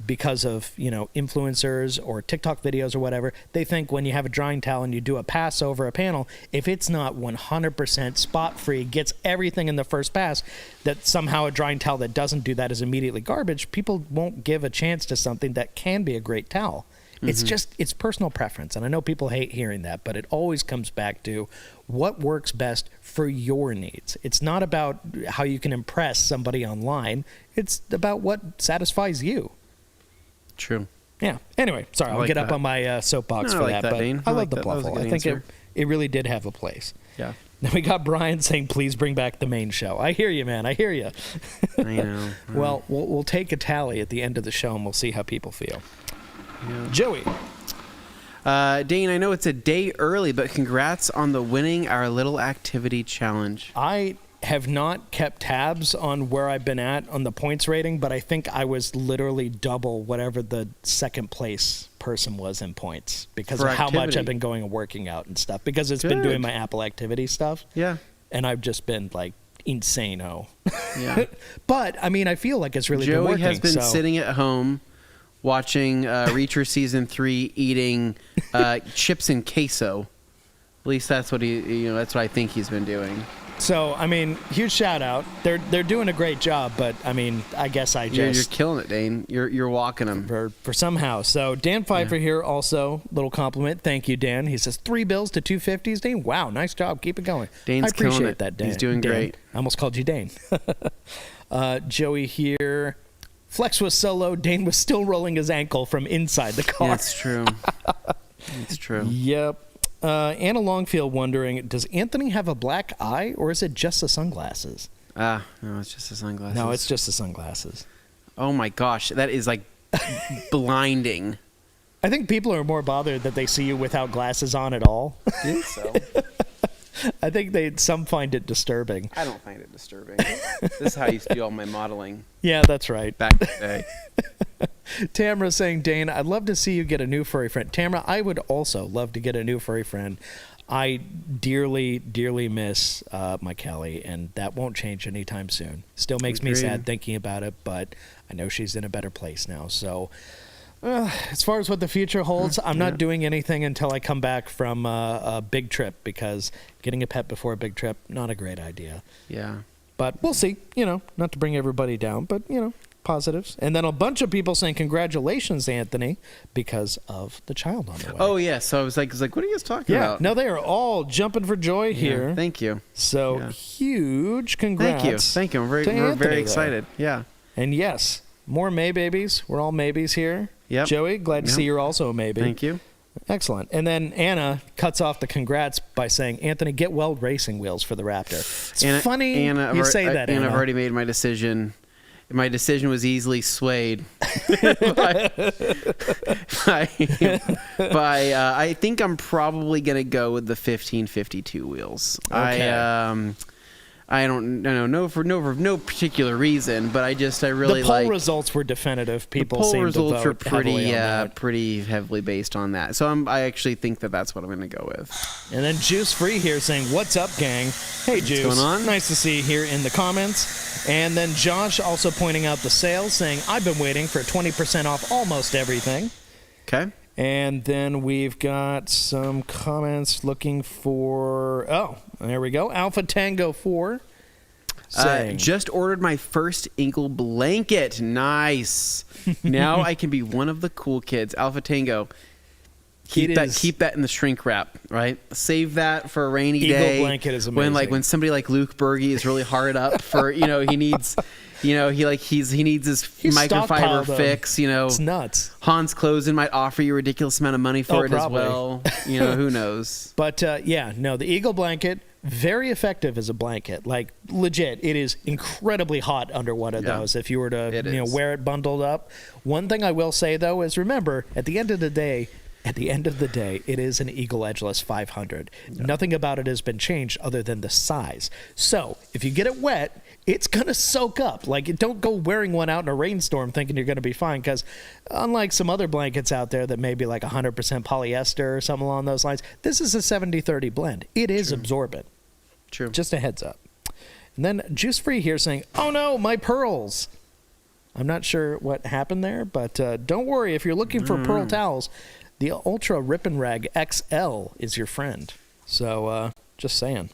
because of, influencers or TikTok videos or whatever, they think when you have a drying towel and you do a pass over a panel, if it's not 100% spot free, gets everything in the first pass, that somehow a drying towel that doesn't do that is immediately garbage. People won't give a chance to something that can be a great towel. It's personal preference. And I know people hate hearing that, but it always comes back to what works best for your needs. It's not about how you can impress somebody online. It's about what satisfies you. True. Yeah. Anyway, sorry, I'll get up on my soapbox for that. But Dane. I love the that. Bluffle. I think it really did have a place. Yeah. Then we got Brian saying, please bring back the main show. I hear you, man. I hear you. I know. Well, we'll take a tally at the end of the show, and we'll see how people feel. Yeah. Joey. Dane, I know it's a day early, but congrats on the winning our little activity challenge. I have not kept tabs on where I've been at on the points rating, but I think I was literally double whatever the second place person was in points because of how much I've been going and working out and stuff, because it's been doing my Apple activity stuff. Yeah. And I've just been like insane-o. Yeah. But, I mean, I feel like it's really been Joey working. has been sitting at home watching Reacher Season 3 eating chips and queso. At least that's what that's what I think he's been doing. So, I mean, huge shout out. They're doing a great job, but I mean, I guess you're killing it, Dane. You're walking them for somehow. So Dan Pfeiffer here also, little compliment. Thank you, Dan. He says 3 bills to 250s. Dane, wow, nice job. Keep it going. Dane's I appreciate killing it. That, Dan. He's doing great. I almost called you Dane. Joey here. Flex was solo. Dane was still rolling his ankle from inside the car. That's true. It's true. Yep. Anna Longfield wondering, does Anthony have a black eye, or is it just the sunglasses? No, it's just the sunglasses. No, it's just the sunglasses. Oh my gosh, that is like blinding. I think people are more bothered that they see you without glasses on at all. I think so. I think some find it disturbing. I don't find it disturbing. This is how I used to do all my modeling. Yeah, that's right. Back in the day. Tamara saying, Dane, I'd love to see you get a new furry friend. Tamara, I would also love to get a new furry friend. I dearly, dearly miss my Kelly, and that won't change anytime soon. Still makes me sad thinking about it, but I know she's in a better place now. So as far as what the future holds, I'm not doing anything until I come back from a big trip, because getting a pet before a big trip, not a great idea. Yeah. But we'll see, not to bring everybody down, but, positives. And then a bunch of people saying, congratulations, Anthony, because of the child on the way. Oh, yeah. So I was like, what are you guys talking about? No, they are all jumping for joy here. Thank you. So huge congrats. Thank you. We're very excited. Yeah. And yes, more May babies. We're all maybes here. Yep. Joey, glad to see you're also a maybe. Thank you. Excellent. And then Anna cuts off the congrats by saying, Anthony, get Weld racing wheels for the Raptor. It's funny you say that, Anna. I've already made my decision. My decision was easily swayed by I think I'm probably going to go with the 1552 wheels. Okay. I don't know for no particular reason, but I really the poll results were definitive. People the poll results were pretty heavily based on that. So I actually think that's what I'm going to go with. And then Juice Free here saying, "What's up, gang? Hey, Juice. What's going on? Nice to see you here in the comments." And then Josh also pointing out the sales, saying, "I've been waiting for 20% off almost everything." Okay. And then we've got some comments looking for... Oh, there we go. Alpha Tango 4 saying... just ordered my first Eagle blanket. Nice. Now I can be one of the cool kids. Alpha Tango. Keep that in the shrink wrap, right? Save that for a rainy day. Eagle blanket is amazing. When somebody like Luke Berge is really hard up for, he needs... he needs his microfiber fix. It's nuts. Hans Closen might offer you a ridiculous amount of money for it probably. as well. Who knows? But the Eagle blanket, very effective as a blanket. Like legit, it is incredibly hot under one of those. If you were to wear it bundled up. One thing I will say though is remember at the end of the day, it is an Eagle Edgeless 500. Yeah. Nothing about it has been changed other than the size. So if you get it wet, it's going to soak up. Like, don't go wearing one out in a rainstorm thinking you're going to be fine, because unlike some other blankets out there that may be like 100% polyester or something along those lines, this is a 70-30 blend. It is absorbent. True. Just a heads up. And then Juice Free here saying, "Oh no, my pearls." I'm not sure what happened there, but don't worry. If you're looking for pearl towels, the Ultra Rip and Rag XL is your friend. So just saying.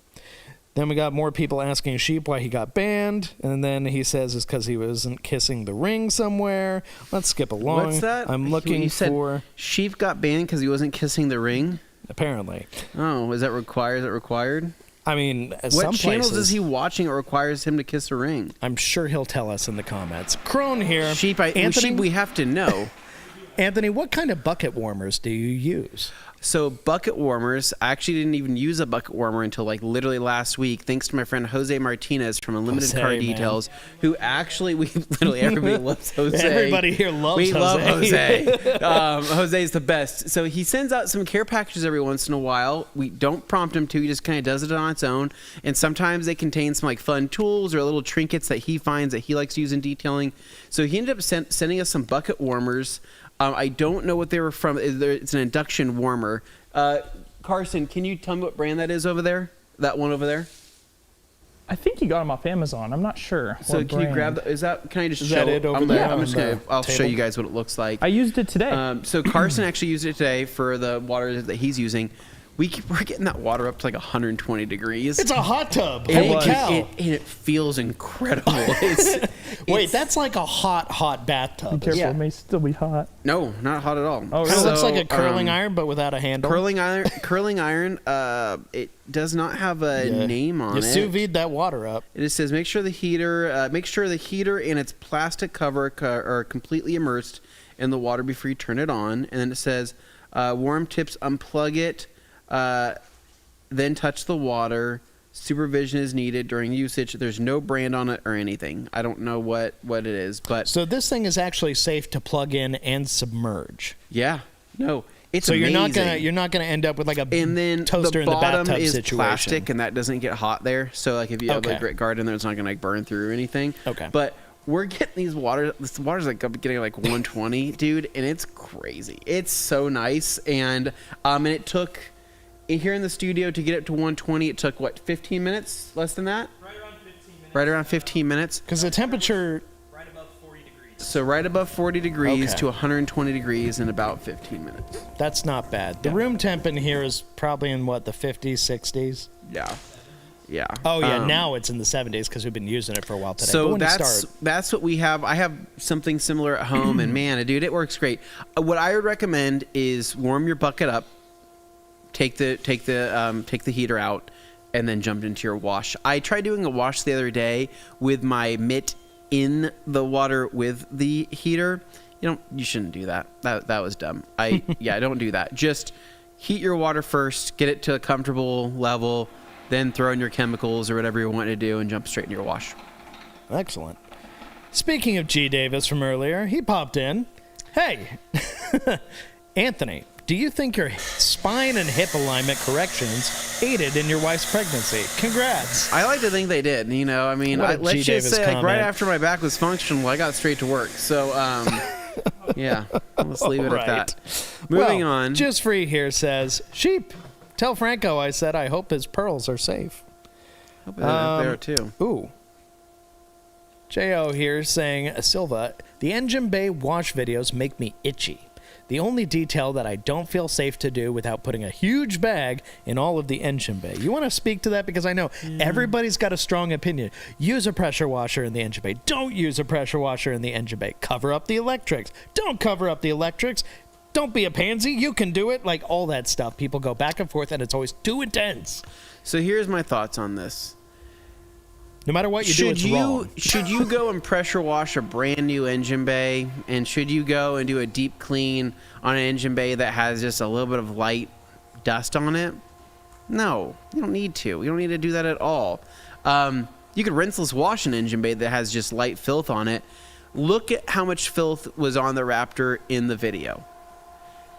Then we got more people asking Sheep why he got banned, and then he says it's because he wasn't kissing the ring somewhere. Let's skip along. What's that? I'm looking for... Sheep got banned because he wasn't kissing the ring? Apparently. Oh, is that required? Is that required? I mean, what some channels places, is he watching that requires him to kiss a ring? I'm sure he'll tell us in the comments. Crone here. Sheep, Anthony, we have to know. Anthony, what kind of bucket warmers do you use? So bucket warmers, I actually didn't even use a bucket warmer until like literally last week, thanks to my friend Jose Martinez from Unlimited Car Details, who actually, everybody loves Jose. Everybody here loves we Jose. Love Jose. Jose's the best. So he sends out some care packages every once in a while. We don't prompt him to, he just kind of does it on its own. And sometimes they contain some like fun tools or little trinkets that he finds that he likes to use in detailing. So he ended up sending us some bucket warmers. I don't know what they were from. It's an induction warmer. Carson, can you tell me what brand that is over there? That one over there? I think you got them off Amazon. I'm not sure. So can you grab that? Can I just show that it over there? I'll show you guys what it looks like. I used it today. So Carson actually used it today for the water that he's using. We're getting that water up to like 120 degrees. It's a hot tub. And Holy cow. And it feels incredible. Wait, that's like a hot bathtub. Be careful, it may still be hot. No, not hot at all. Oh, Kind of looks like a curling iron, but without a handle. Curling iron. It does not have a name on it. You sous vide that water up. It just says make sure the heater and its plastic cover are completely immersed in the water before you turn it on. And then it says warm tips, unplug it. Then touch the water. Supervision is needed during usage. There's no brand on it or anything. I don't know what it is, but so this thing is actually safe to plug in and submerge. Yeah, no, it's so amazing. you're not gonna end up with like a and then toaster in the bathtub is situation. Plastic, and that doesn't get hot there. So like if you have a grit guard in there, it's not gonna like burn through or anything. Okay, but we're getting these water. This water's like getting like 120, dude, and it's crazy. It's so nice, and it took. Here in the studio to get it to 120, it took what, 15 minutes? Less than that? Right around 15 minutes. Right around 15 minutes. Because the temperature. Right above 40 degrees. So right above 40 degrees to 120 degrees in about 15 minutes. That's not bad. The room temp in here is probably in what, the 50s, 60s? Yeah. Yeah. Oh yeah, now it's in the 70s because we've been using it for a while today. So that's what we have. I have something similar at home, and man, dude, it works great. What I would recommend is warm your bucket up. Take the heater out, and then jump into your wash. I tried doing a wash the other day with my mitt in the water with the heater. You shouldn't do that. That was dumb. Don't do that. Just heat your water first, get it to a comfortable level, then throw in your chemicals or whatever you want to do, and jump straight into your wash. Excellent. Speaking of G. Davis from earlier, he popped in. Hey, Anthony. Do you think your spine and hip alignment corrections aided in your wife's pregnancy? Congrats. I like to think they did. Let's just say, like, right after my back was functional, I got straight to work. So, yeah, let's leave it at that. Moving on. Just Free here says, Sheep, tell Franco I said I hope his pearls are safe. Hope they're there, too. Ooh. J.O. here saying, Silva, the engine bay wash videos make me itchy. The only detail that I don't feel safe to do without putting a huge bag in all of the engine bay. You want to speak to that? Because I know everybody's got a strong opinion. Use a pressure washer in the engine bay. Don't use a pressure washer in the engine bay. Cover up the electrics. Don't cover up the electrics. Don't be a pansy. You can do it. Like all that stuff. People go back and forth, and it's always too intense. So here's my thoughts on this. No matter what you do, it's wrong. Should you go and pressure wash a brand new engine bay? And should you go and do a deep clean on an engine bay that has just a little bit of light dust on it? No, you don't need to. You don't need to do that at all. You could rinseless wash an engine bay that has just light filth on it. Look at how much filth was on the Raptor in the video.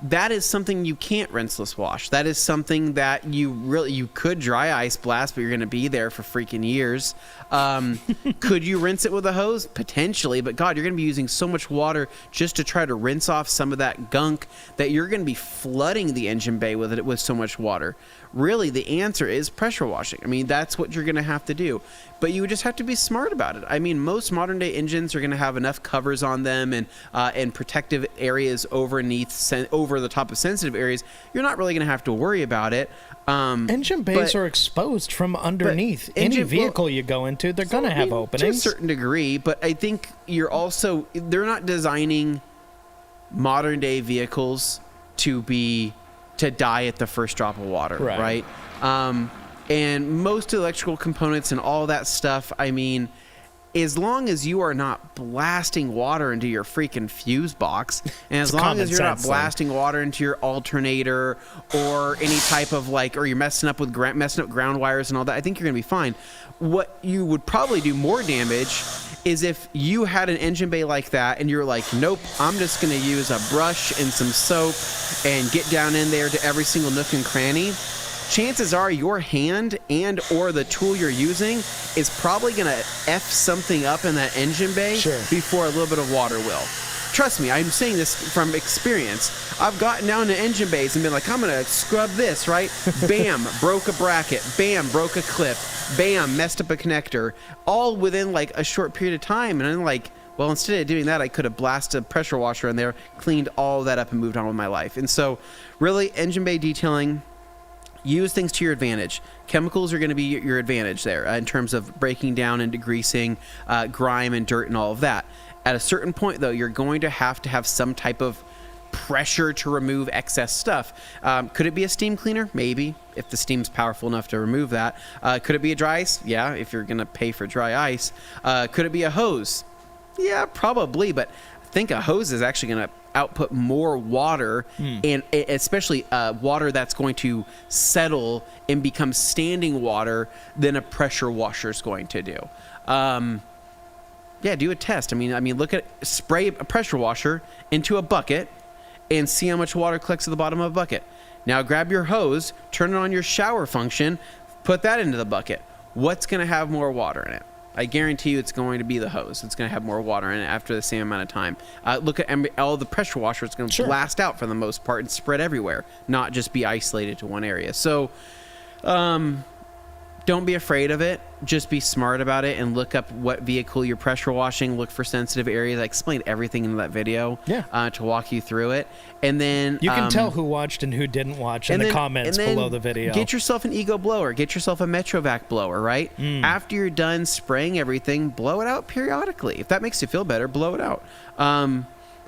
that is something you can't rinseless wash. That is something that you could dry ice blast, but you're going to be there for freaking years. Could you rinse it with a hose? Potentially, but God, you're going to be using so much water just to try to rinse off some of that gunk that you're going to be flooding the engine bay with it with so much water. Really, the answer is pressure washing. I mean, that's what you're going to have to do. But you would just have to be smart about it. I mean, most modern day engines are going to have enough covers on them and protective areas over the top of sensitive areas. You're not really going to have to worry about it. Engine bays are exposed from underneath. Any vehicle you go into, they're going to have openings. To a certain degree, but I think they're not designing modern day vehicles to die at the first drop of water, right? And most electrical components and all that stuff, I mean, as long as you are not blasting water into your freaking fuse box, and as long as you're not blasting water into your alternator or any type of or you're messing up ground wires and all that, I think you're going to be fine. What you would probably do more damage is if you had an engine bay like that and you're like, nope, I'm just going to use a brush and some soap and get down in there to every single nook and cranny. Chances are your hand and or the tool you're using is probably going to F something up in that engine bay before a little bit of water will. Trust me, I'm saying this from experience. I've gotten down to engine bays and been like, I'm going to scrub this, right? Bam, broke a bracket. Bam, broke a clip. Bam, messed up a connector. All within a short period of time. And I'm like, well, instead of doing that, I could have blasted a pressure washer in there, cleaned all that up and moved on with my life. And so really, engine bay detailing, use things to your advantage. Chemicals are going to be your advantage there in terms of breaking down and degreasing grime and dirt and all of that. At a certain point, though, you're going to have some type of pressure to remove excess stuff. Could it be a steam cleaner? Maybe, if the steam's powerful enough to remove that. Could it be a dry ice? Yeah, if you're going to pay for dry ice. Could it be a hose? Yeah, probably, but I think a hose is actually going to output more water, and especially water that's going to settle and become standing water than a pressure washer is going to do. Yeah, do a test. I mean, spray a pressure washer into a bucket and see how much water collects at the bottom of a bucket. Now grab your hose, turn it on your shower function, put that into the bucket. What's going to have more water in it? I guarantee you it's going to be the hose. It's going to have more water in it after the same amount of time. Look at all the pressure washer. It's going to blast out for the most part and spread everywhere, not just be isolated to one area. So don't be afraid of it. Just be smart about it and look up what vehicle you're pressure washing. Look for sensitive areas. I explained everything in that video to walk you through it. And then you can tell who watched and who didn't watch in the comments below the video. Get yourself an Ego blower. Get yourself a Metrovac blower, right? After you're done spraying everything, blow it out periodically. If that makes you feel better, blow it out.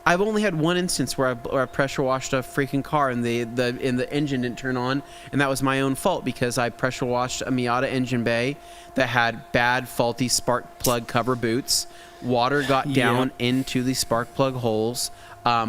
I've only had one instance where I pressure washed a freaking car and the engine didn't turn on, and that was my own fault because I pressure washed a Miata engine bay that had bad, faulty spark plug cover boots. Water got down into the spark plug holes,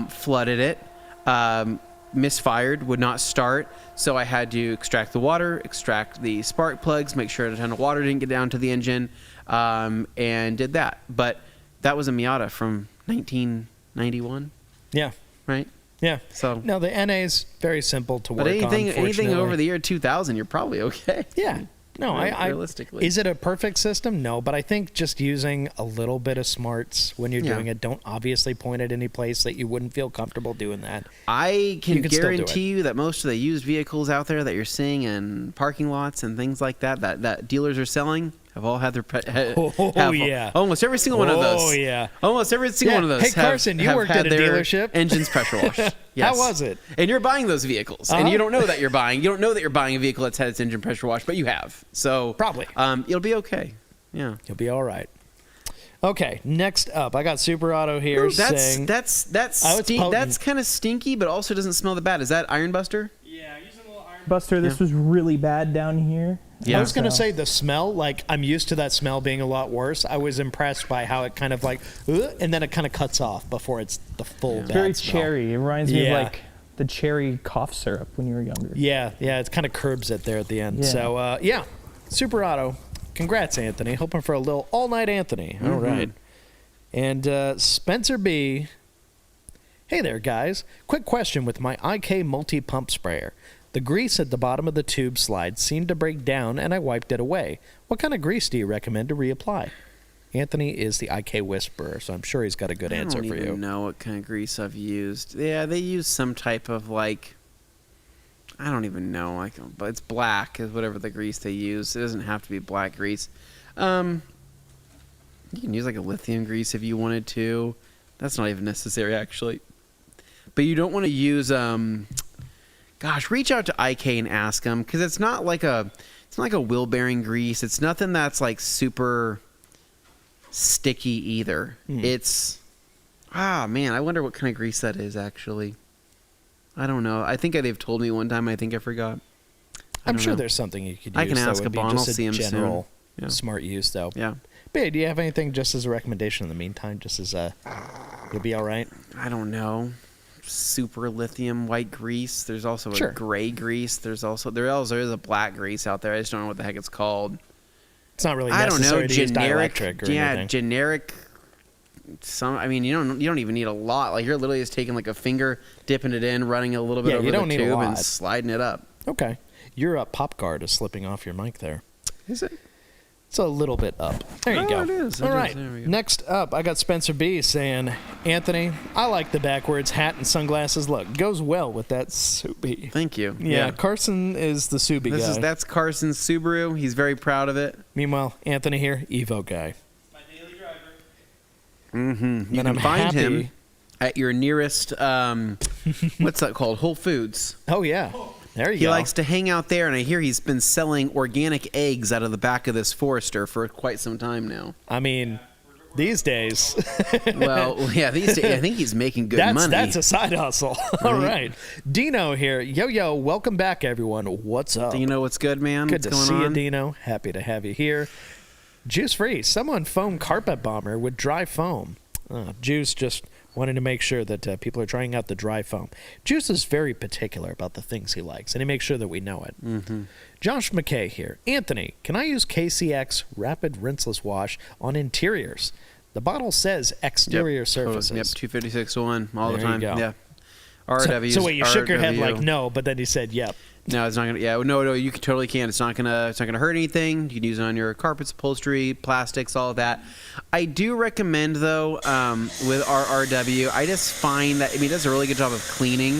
flooded it, misfired, would not start. So I had to extract the water, extract the spark plugs, make sure a ton of water didn't get down to the engine, and did that. But that was a Miata from 1991. Yeah. Right? Yeah. So no, the NA is very simple to work on. Anything over the year 2000, you're probably okay. Yeah. No, realistically. Is it a perfect system? No, but I think just using a little bit of smarts when you're doing it, don't obviously point at any place that you wouldn't feel comfortable doing that. I can guarantee you that most of the used vehicles out there that you're seeing in parking lots and things like that dealers are selling have all had their almost every single one of those. Oh yeah, almost every single one of those. Hey Carson, you worked at a dealership. Engines pressure washed. Yes. How was it? And you're buying those vehicles, and you don't know that you're buying. You don't know that you're buying a vehicle that's had its engine pressure washed, but you have. So probably you'll be okay. Yeah, you'll be all right. Okay, next up, I got Super Auto here saying that's kind of stinky, but also doesn't smell that bad. Is that Iron Buster? Yeah, using a little Iron Buster. This was really bad down here. Yeah. I was going to say the smell, I'm used to that smell being a lot worse. I was impressed by how it kind of and then it kind of cuts off before it's the full bad very smell. Cherry. It reminds me of the cherry cough syrup when you were younger. Yeah, it kind of curbs it there at the end. Yeah. So, Super Auto. Congrats, Anthony. Hoping for a little all-night Anthony. All right. And Spencer B., Hey there, guys. Quick question with my IK multi-pump sprayer. The grease at the bottom of the tube slide seemed to break down, and I wiped it away. What kind of grease do you recommend to reapply? Anthony is the IK whisperer, so I'm sure he's got a good answer for you. I don't even know what kind of grease I've used. Yeah, they use some type of, like, I don't even know. But it's black is whatever the grease they use. It doesn't have to be black grease. You can use, like, a lithium grease if you wanted to. That's not even necessary, actually. But you don't want to use, reach out to IK and ask them, because it's not like a wheel bearing grease. It's nothing that's like super sticky either. It's, I wonder what kind of grease that is actually. I don't know. I think they've told me one time. I think I forgot. I'm sure there's something you could use. I can ask a Bon. I'll see him general soon. smart use, though. Yeah. But hey, do you have anything just as a recommendation in the meantime? Just as you'll be all right? I don't know. Super lithium white grease. There's also a gray grease. There is a black grease out there. I just don't know what the heck it's called. It's not really necessary to use dielectric or anything. Generic. You don't even need a lot. Like, you're literally just taking like a finger, dipping it in, running a little bit over the tube, and sliding it up. Okay. Your pop guard is slipping off your mic there. Is it? It's a little bit up. There you go. It is. All right. Next up, I got Spencer B saying, Anthony, I like the backwards hat and sunglasses look. Goes well with that Subi. Thank you. Yeah, Carson is the Subi guy. That's Carson's Subaru. He's very proud of it. Meanwhile, Anthony here, Evo guy. My daily driver. Mm-hmm. You can find him at your nearest, what's that called? Whole Foods. Oh, yeah. There you go. He likes to hang out there, and I hear he's been selling organic eggs out of the back of this Forester for quite some time now. I mean, these days. Well, yeah, these days, I think he's making good money. That's a side hustle. All right. Dino here. Yo, welcome back, everyone. What's up? Dino, what's good, man? Good what's to going see on? you, Dino. Happy to have you here. Juice Free. Someone foam carpet bomber with dry foam. Juice just wanted to make sure that people are trying out the dry foam. Juice is very particular about the things he likes, and he makes sure that we know it. Mm-hmm. Josh McKay here. Anthony, can I use KCX Rapid Rinseless Wash on interiors? The bottle says exterior surfaces. Yep, 256-1 all there the time. You go. Yeah. RW. So wait, you shook your head like no, but then you said yep. No, it's not gonna. Yeah, no, you totally can. It's not gonna hurt anything. You can use it on your carpets, upholstery, plastics, all of that. I do recommend though, with RRW, I just find that it does a really good job of cleaning.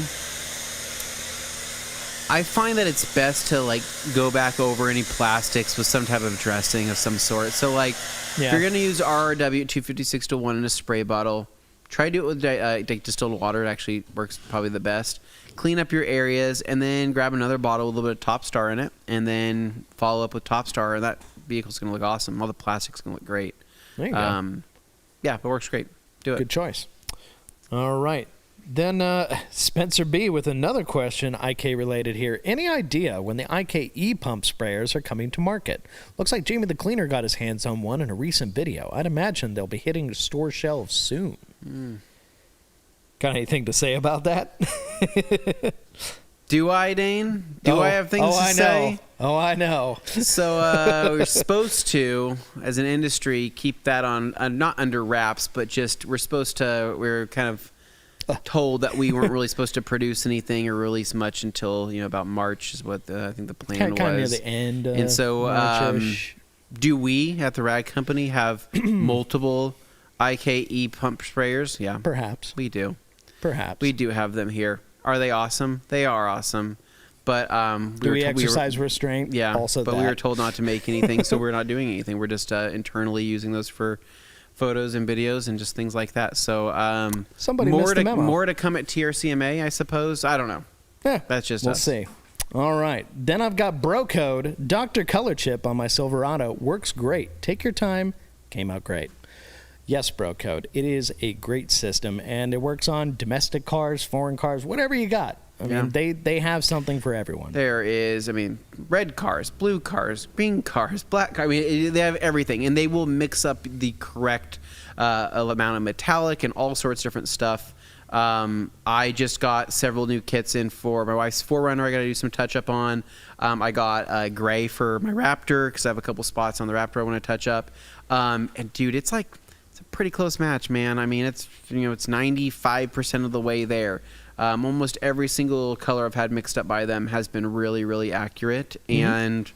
I find that it's best to like go back over any plastics with some type of dressing of some sort. So like, if you're gonna use RRW at 256-1 in a spray bottle, try to do it with distilled water. It actually works probably the best. Clean up your areas, and then grab another bottle with a little bit of Top Star in it, and then follow up with Top Star, and that vehicle's going to look awesome. All the plastic's going to look great. There you go. Yeah, it works great. Do it. Good choice. All right. Then Spencer B with another question, IK related here. Any idea when the IK e-pump sprayers are coming to market? Looks like Jamie the Cleaner got his hands on one in a recent video. I'd imagine they'll be hitting the store shelves soon. Got anything to say about that? Do I, Dane? Do I have things to say? Oh, I know. So we're supposed to, as an industry, keep that on, not under wraps, but just we're kind of told that we weren't really supposed to produce anything or release much until about March is what I think the plan was. Kind of near the end. And so, do we at the Rag Company have multiple IKE pump sprayers? Yeah, perhaps we do. Perhaps we do have them here. Are they awesome? They are awesome. But do we exercise restraint? Yeah. Also, but we were told not to make anything, so we're not doing anything. We're just internally using those for photos and videos and just things like that. So somebody missed the memo. More to come at TRCMA, I suppose. I don't know. Yeah, that's just we'll us. See. All right. Then I've got Bro Code. Dr. Color Chip on my Silverado works great. Take your time. Came out great. Yes, Bro Code. It is a great system, and it works on domestic cars, foreign cars, whatever you got. I mean, they have something for everyone. There is, red cars, blue cars, green cars, black cars. They have everything, and they will mix up the correct amount of metallic and all sorts of different stuff. I just got several new kits in for my wife's 4Runner. I got to do some touch up on. I got gray for my Raptor because I have a couple spots on the Raptor I want to touch up. And dude, it's like It's a pretty close match, man. I mean, it's 95% of the way there. Almost every single color I've had mixed up by them has been really, really accurate. And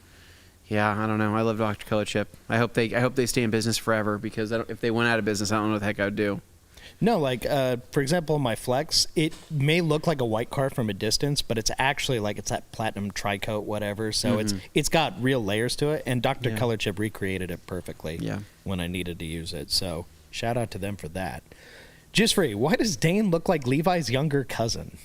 yeah, I don't know. I love Dr. Color Chip. I hope they stay in business forever, because if they went out of business, I don't know what the heck I would do. No, like, for example, my Flex, it may look like a white car from a distance, but it's actually like it's that platinum tri-coat, whatever. So it's got real layers to it, and Dr. Color Chip recreated it perfectly when I needed to use it. So shout out to them for that. Just free, why does Dane look like Levi's younger cousin?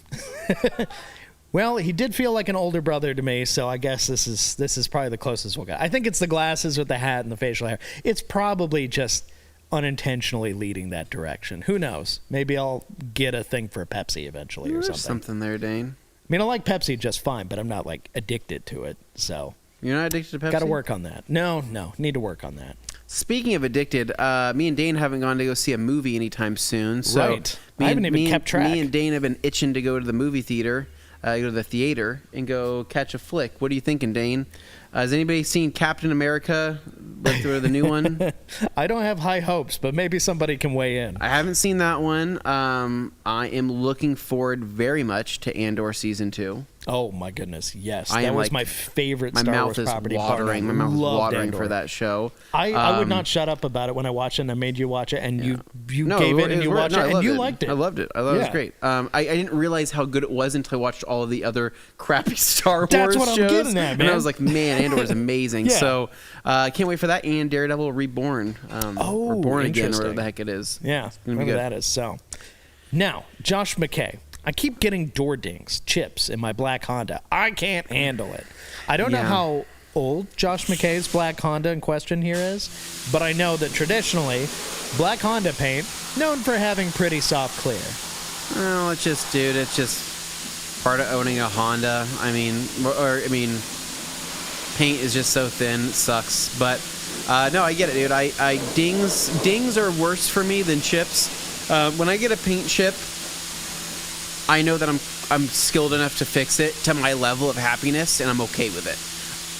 Well, he did feel like an older brother to me, so I guess this is probably the closest we'll get. I think it's the glasses with the hat and the facial hair. It's probably just unintentionally leading that direction. Who knows? Maybe I'll get a thing for Pepsi eventually or something. There's something there, Dane. I mean, I like Pepsi just fine, but I'm not like addicted to it. So you're not addicted to Pepsi? Got to work on that. No, need to work on that. Speaking of addicted, me and Dane haven't gone to go see a movie anytime soon. So right. I haven't even kept track. Me and Dane have been itching to go to the movie theater, go to the theater, and go catch a flick. What are you thinking, Dane? Has anybody seen Captain America, the new one? I don't have high hopes, but maybe somebody can weigh in. I haven't seen that one. I am looking forward very much to Andor Season 2. Oh, my goodness, yes. That was my favorite Star Wars property. My mouth is watering for that show. I would not shut up about it when I watched it, and I made you watch it, and you gave it, and you watched it, and you liked it. I loved it. I thought it was great. I didn't realize how good it was until I watched all of the other crappy Star Wars shows. That's what I'm getting at, man. And I was like, man, Andor is amazing. So I can't wait for that, and Daredevil Reborn. Or Born Again, or whatever the heck it is. Yeah, whatever that is. So now, Josh McKay. I keep getting door dings, chips in my black Honda. I can't handle it. I don't know how old Josh McKay's black Honda in question here is, but I know that traditionally, black Honda paint, known for having pretty soft clear. Well, it's just part of owning a Honda. I mean, paint is just so thin, it sucks. But no, I get it, dude. Dings are worse for me than chips. When I get a paint chip, I know that I'm skilled enough to fix it to my level of happiness, and I'm okay with it.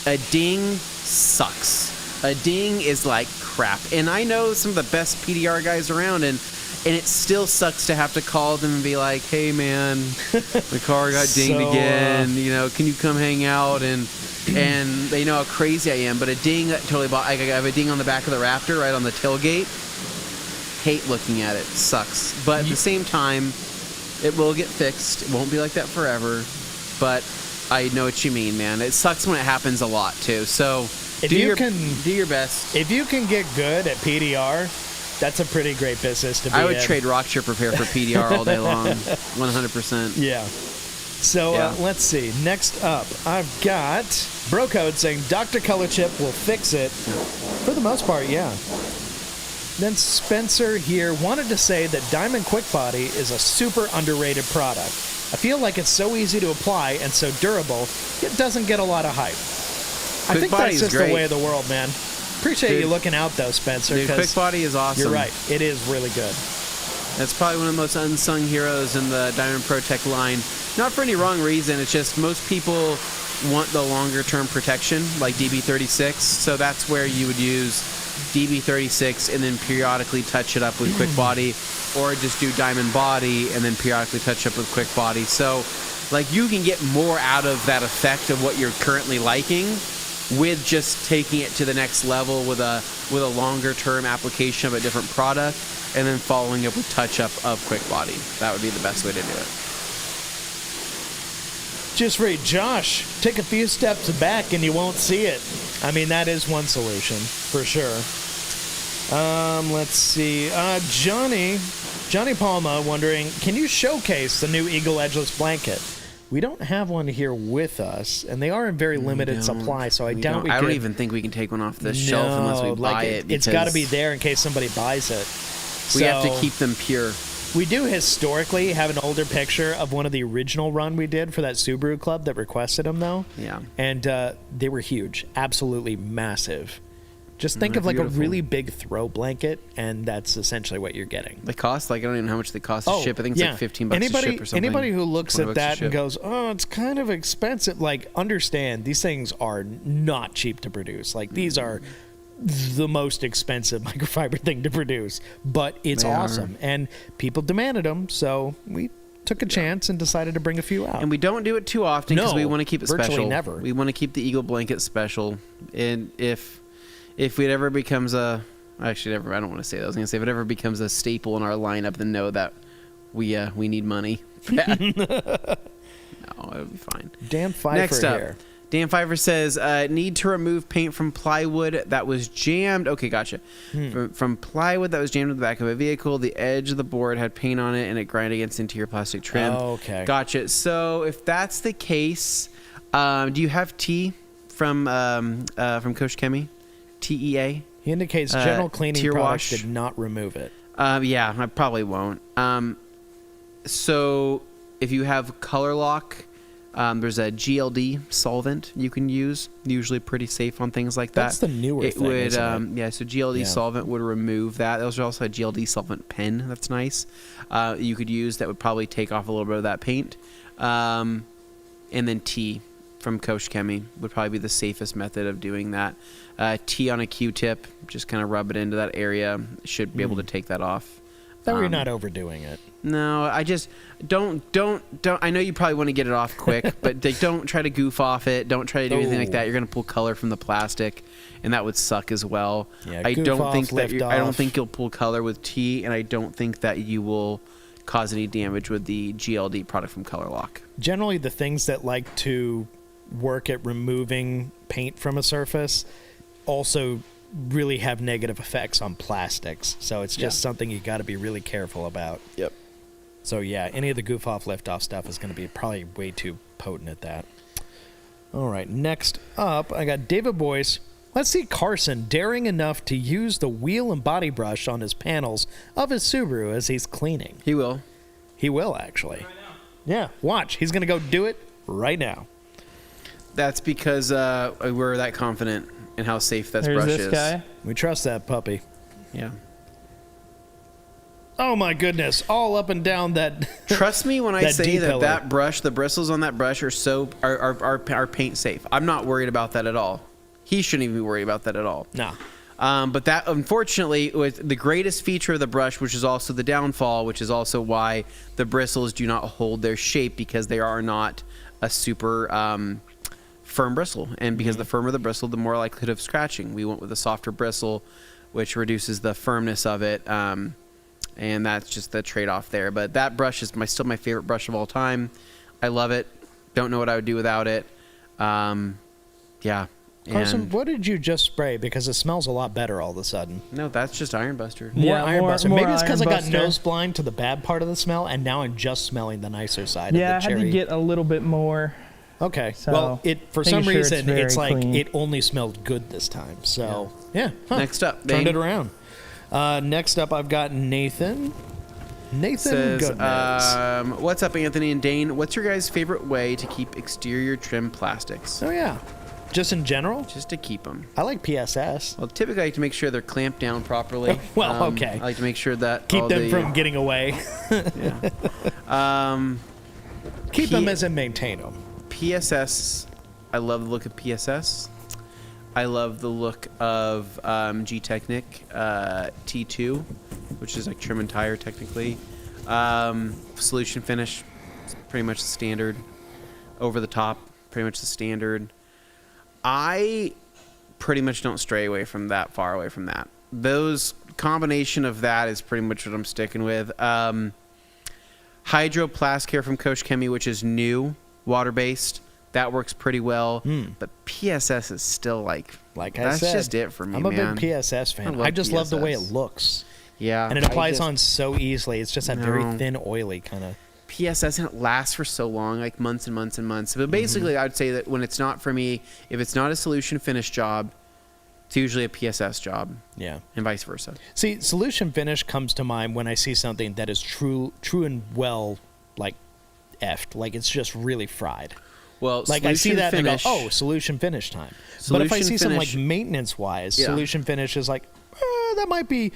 A ding sucks. A ding is like crap. And I know some of the best PDR guys around, and it still sucks to have to call them and be like, hey, man, the car got dinged again. Can you come hang out? And they know how crazy I am. But a ding, totally. I have a ding on the back of the Raptor, right on the tailgate. Hate looking at it. Sucks. But at the same time, it will get fixed. It won't be like that forever. But I know what you mean, man. It sucks when it happens a lot, too. So do your best. If you can get good at PDR, that's a pretty great business to be in. I would trade Rock Chip Repair for PDR all day long. 100%. Yeah. So let's see. Next up, I've got Brocode saying Dr. Color Chip will fix it. For the most part, yeah. Then Spencer here wanted to say that Diamond Quick Body is a super underrated product. I feel like it's so easy to apply and so durable, it doesn't get a lot of hype. I think that's just the way of the world, man. Appreciate you looking out, though, Spencer. Dude, Quick Body is awesome. You're right. It is really good. That's probably one of the most unsung heroes in the Diamond Protect line. Not for any wrong reason. It's just most people want the longer-term protection, like DB36. So that's where you would use DB36 and then periodically touch it up with Quick Body, or just do Diamond Body and then periodically touch up with Quick Body. So like you can get more out of that effect of what you're currently liking with just taking it to the next level with a longer term application of a different product and then following up with touch up of Quick Body. That would be the best way to do it. Just read, Josh, take a few steps back and you won't see it. I mean, that is one solution, for sure. Let's see. Johnny Palma wondering, can you showcase the new Eagle Edgeless blanket? We don't have one here with us, and they are in very limited supply, so I doubt we could. I don't even think we can take one off the shelf unless we buy it. It's got to be there in case somebody buys it. We have to keep them pure. We do historically have an older picture of one of the original run we did for that Subaru club that requested them, though. Yeah. And they were huge, absolutely massive. Just think of like a really big throw blanket, and that's essentially what you're getting. They cost, like, I don't even know how much they cost to ship. I think it's like $15 to ship or something. Anybody who looks at that and goes, oh, it's kind of expensive, like, understand, these things are not cheap to produce. Like, these are the most expensive microfiber thing to produce, but it's awesome. And people demanded them, so we took a chance and decided to bring a few out. And we don't do it too often because we want to keep it virtually special. Never. We want to keep the Eagle blanket special. And if it ever becomes I don't want to say that. I was going to say if it ever becomes a staple in our lineup, then know that we need money. No, it'll be fine. Dan Pfeiffer Next up, here. Dan Pfeiffer says, need to remove paint from plywood that was jammed. Okay, gotcha. From plywood that was jammed in the back of a vehicle. The edge of the board had paint on it, and it grinded against interior plastic trim. Oh, okay. Gotcha. So if that's the case, do you have T from Coach Kemi? TEA? He indicates general cleaning tear products wash. did not remove it. Yeah, I probably won't. So if you have Color Lock, there's a GLD solvent you can use. Usually pretty safe on things like that. That's the newer thing, isn't it? Yeah, so GLD solvent would remove that. There's also a GLD solvent pen that's nice. You could use that would probably take off a little bit of that paint. And then T from Coach Kemi would probably be the safest method of doing that. T on a Q-tip, just kind of rub it into that area. Should be able to take that off. That we're not overdoing it. No, I just don't. I know you probably want to get it off quick, but don't try to goof off it. Don't try to do anything like that. You're going to pull color from the plastic, and that would suck as well. Yeah, I goof don't off, think that lift I don't off. think you'll pull color with T, and I don't think that you will cause any damage with the GLD product from Color Lock. Generally, the things that like to work at removing paint from a surface also really have negative effects on plastics. So it's just something you got to be really careful about. Yep. So yeah, any of the goof off, lift off stuff is going to be probably way too potent at that. All right, next up, I got David Boyce. Let's see Carson daring enough to use the wheel and body brush on his panels of his Subaru as he's cleaning. He will. He will, actually. Yeah, watch. He's going to go do it right now. That's because we're that confident in how safe that There's brush this is. guy. We trust that puppy. Yeah. Oh my goodness! All up and down that. Trust me when I That say D-pillar. that brush, the bristles on that brush are paint safe. I'm not worried about that at all. He shouldn't even be worried about that at all. No. But that, unfortunately, with the greatest feature of the brush, which is also the downfall, which is also why the bristles do not hold their shape, because they are not a super firm bristle. And because the firmer the bristle, the more likelihood of scratching. We went with a softer bristle, which reduces the firmness of it. And that's just the trade-off there. But that brush is still my favorite brush of all time. I love it. Don't know what I would do without it. Yeah. Carson, what did you just spray? Because it smells a lot better all of a sudden. No, that's just Iron Buster. More Yeah, Iron more- Buster. more Maybe it's because I Iron got Buster. nose blind to the bad part of the smell, and now I'm just smelling the nicer side Yeah, I of the had cherry. to get a little bit more. Okay. So, well, for making some sure it's reason, very it's like clean. it only smelled good this time. So, yeah. Huh. Next up, Turned Dane. it around. Next up, I've got Nathan. Nathan Says, Goodness. what's up, Anthony and Dane? What's your guys' favorite way to keep exterior trim plastics? Oh, yeah. Just in general? Just to keep them. I like PSS. Well, typically I like to make sure they're clamped down properly. Well, okay. I like to make sure that Keep all them the- from getting away. Yeah. Keep them as in maintain them. PSS. I love the look of PSS. I love the look of G-Technic T2, which is like trim and tire technically. Solution finish, it's pretty much the standard. Over the top, pretty much the standard. I pretty much don't stray away from that, far away from that. Those combination of that is pretty much what I'm sticking with. Hydro Care from Coach Kemi, which is new, water-based. That works pretty well. But PSS is still like I that's said, just it for me, I'm a man. big PSS fan. love I just love the way it PSS. looks. Yeah. And it I applies just- on so easily. It's just that very No. thin, oily kind of. PSS, and it lasts for so long, like months and months and months. But basically, I'd say that when it's not for me, if it's not a solution finish job, it's usually a PSS job, Yeah. and vice versa. See, solution finish comes to mind when I see something that is true and well, like, effed. Like, it's just really fried. Well, Like, I see solution that finish, and I go, oh, solution finish time. But if I Solution see something like finish- maintenance-wise, Yeah. solution finish is like, that might be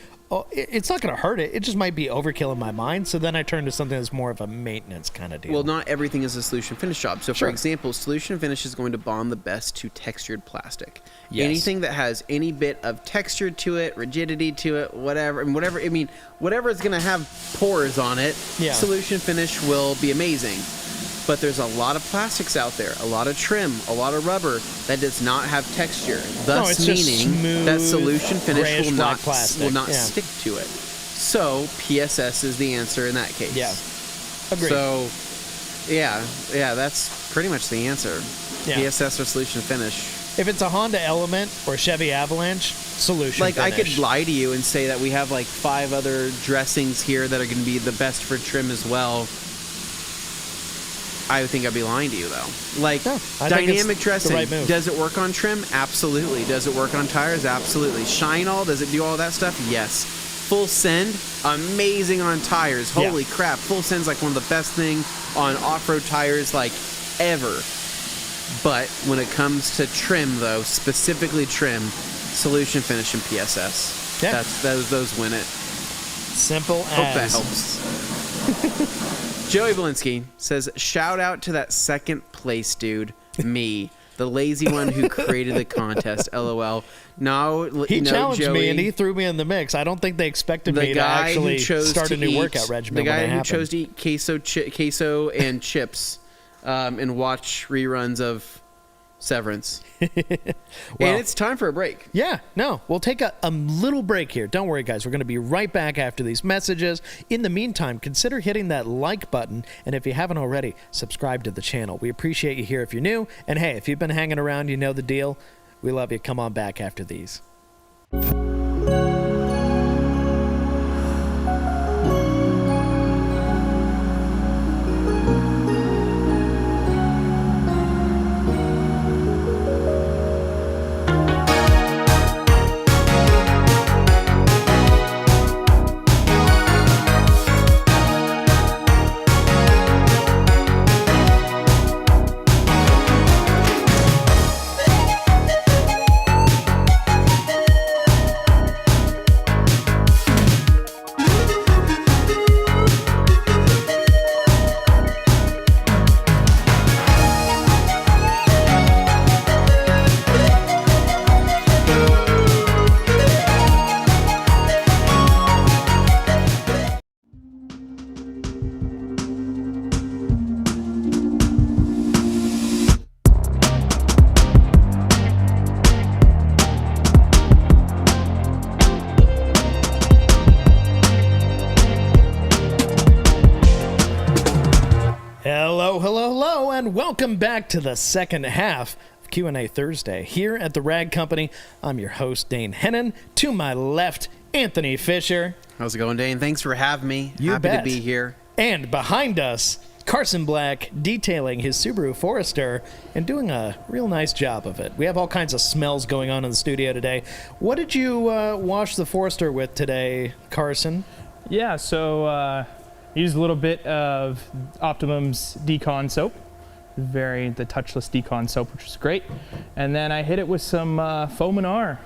it's not going to hurt it. It just might be overkill in my mind. So then I turn to something that's more of a maintenance kind of deal. Well, not everything is a solution finish job. So, Sure. for example, solution finish is going to bond the best to textured plastic. Yes. Anything that has any bit of texture to it, rigidity to it, whatever is going to have pores on it, Yeah. solution finish will be amazing. But there's a lot of plastics out there, a lot of trim, a lot of rubber that does not have texture, thus it's just meaning smooth, that solution finish grayish will black not plastic. Yeah. stick to it. So PSS is the answer in that case. Yeah. Agreed. So, yeah, that's pretty much the answer. Yeah. PSS or solution finish. If it's a Honda Element or Chevy Avalanche, solution Like, finish. I could lie to you and say that we have like 5 other dressings here that are going to be the best for trim as well. I would think I'd be lying to you, though. Like, No, I think dynamic it's dressing, the right move. does it work on trim? Absolutely. Does it work on tires? Absolutely. Shine all, does it do all that stuff? Yes. Full send, amazing on tires. Yeah. Holy crap. Full send's like one of the best things on off-road tires, like, ever. But when it comes to trim, though, specifically trim, solution finish and PSS. Yeah. Those win it. Simple Hope that as. helps. Joey Valinsky says, shout out to that second place dude, me, the lazy one who created the contest, LOL. No, He challenged Joey, me and he threw me in the mix. I don't think they expected the me to guy actually who chose start to a new eat, workout regimen. the guy when it who happened. chose to eat queso and chips and watch reruns of Severance. Well, And it's time for a break. Yeah, no, we'll take a little break here. Don't worry, guys. We're going to be right back after these messages. In the meantime, consider hitting that like button. And if you haven't already, subscribe to the channel. We appreciate you here if you're new. And hey, if you've been hanging around, you know the deal. We love you. Come on back after these. Hello, and welcome back to the second half of Q&A Thursday here at the Rag Company. I'm your host, Dane Hennon. To my left, Anthony Fisher. How's it going, Dane? Thanks for having me. You Happy bet. to be here. And behind us, Carson Black detailing his Subaru Forester and doing a real nice job of it. We have all kinds of smells going on in the studio today. What did you wash the Forester with today, Carson? Yeah, so used a little bit of Optimum's Decon soap, the touchless Decon soap, which is great. And then I hit it with some Foam and R.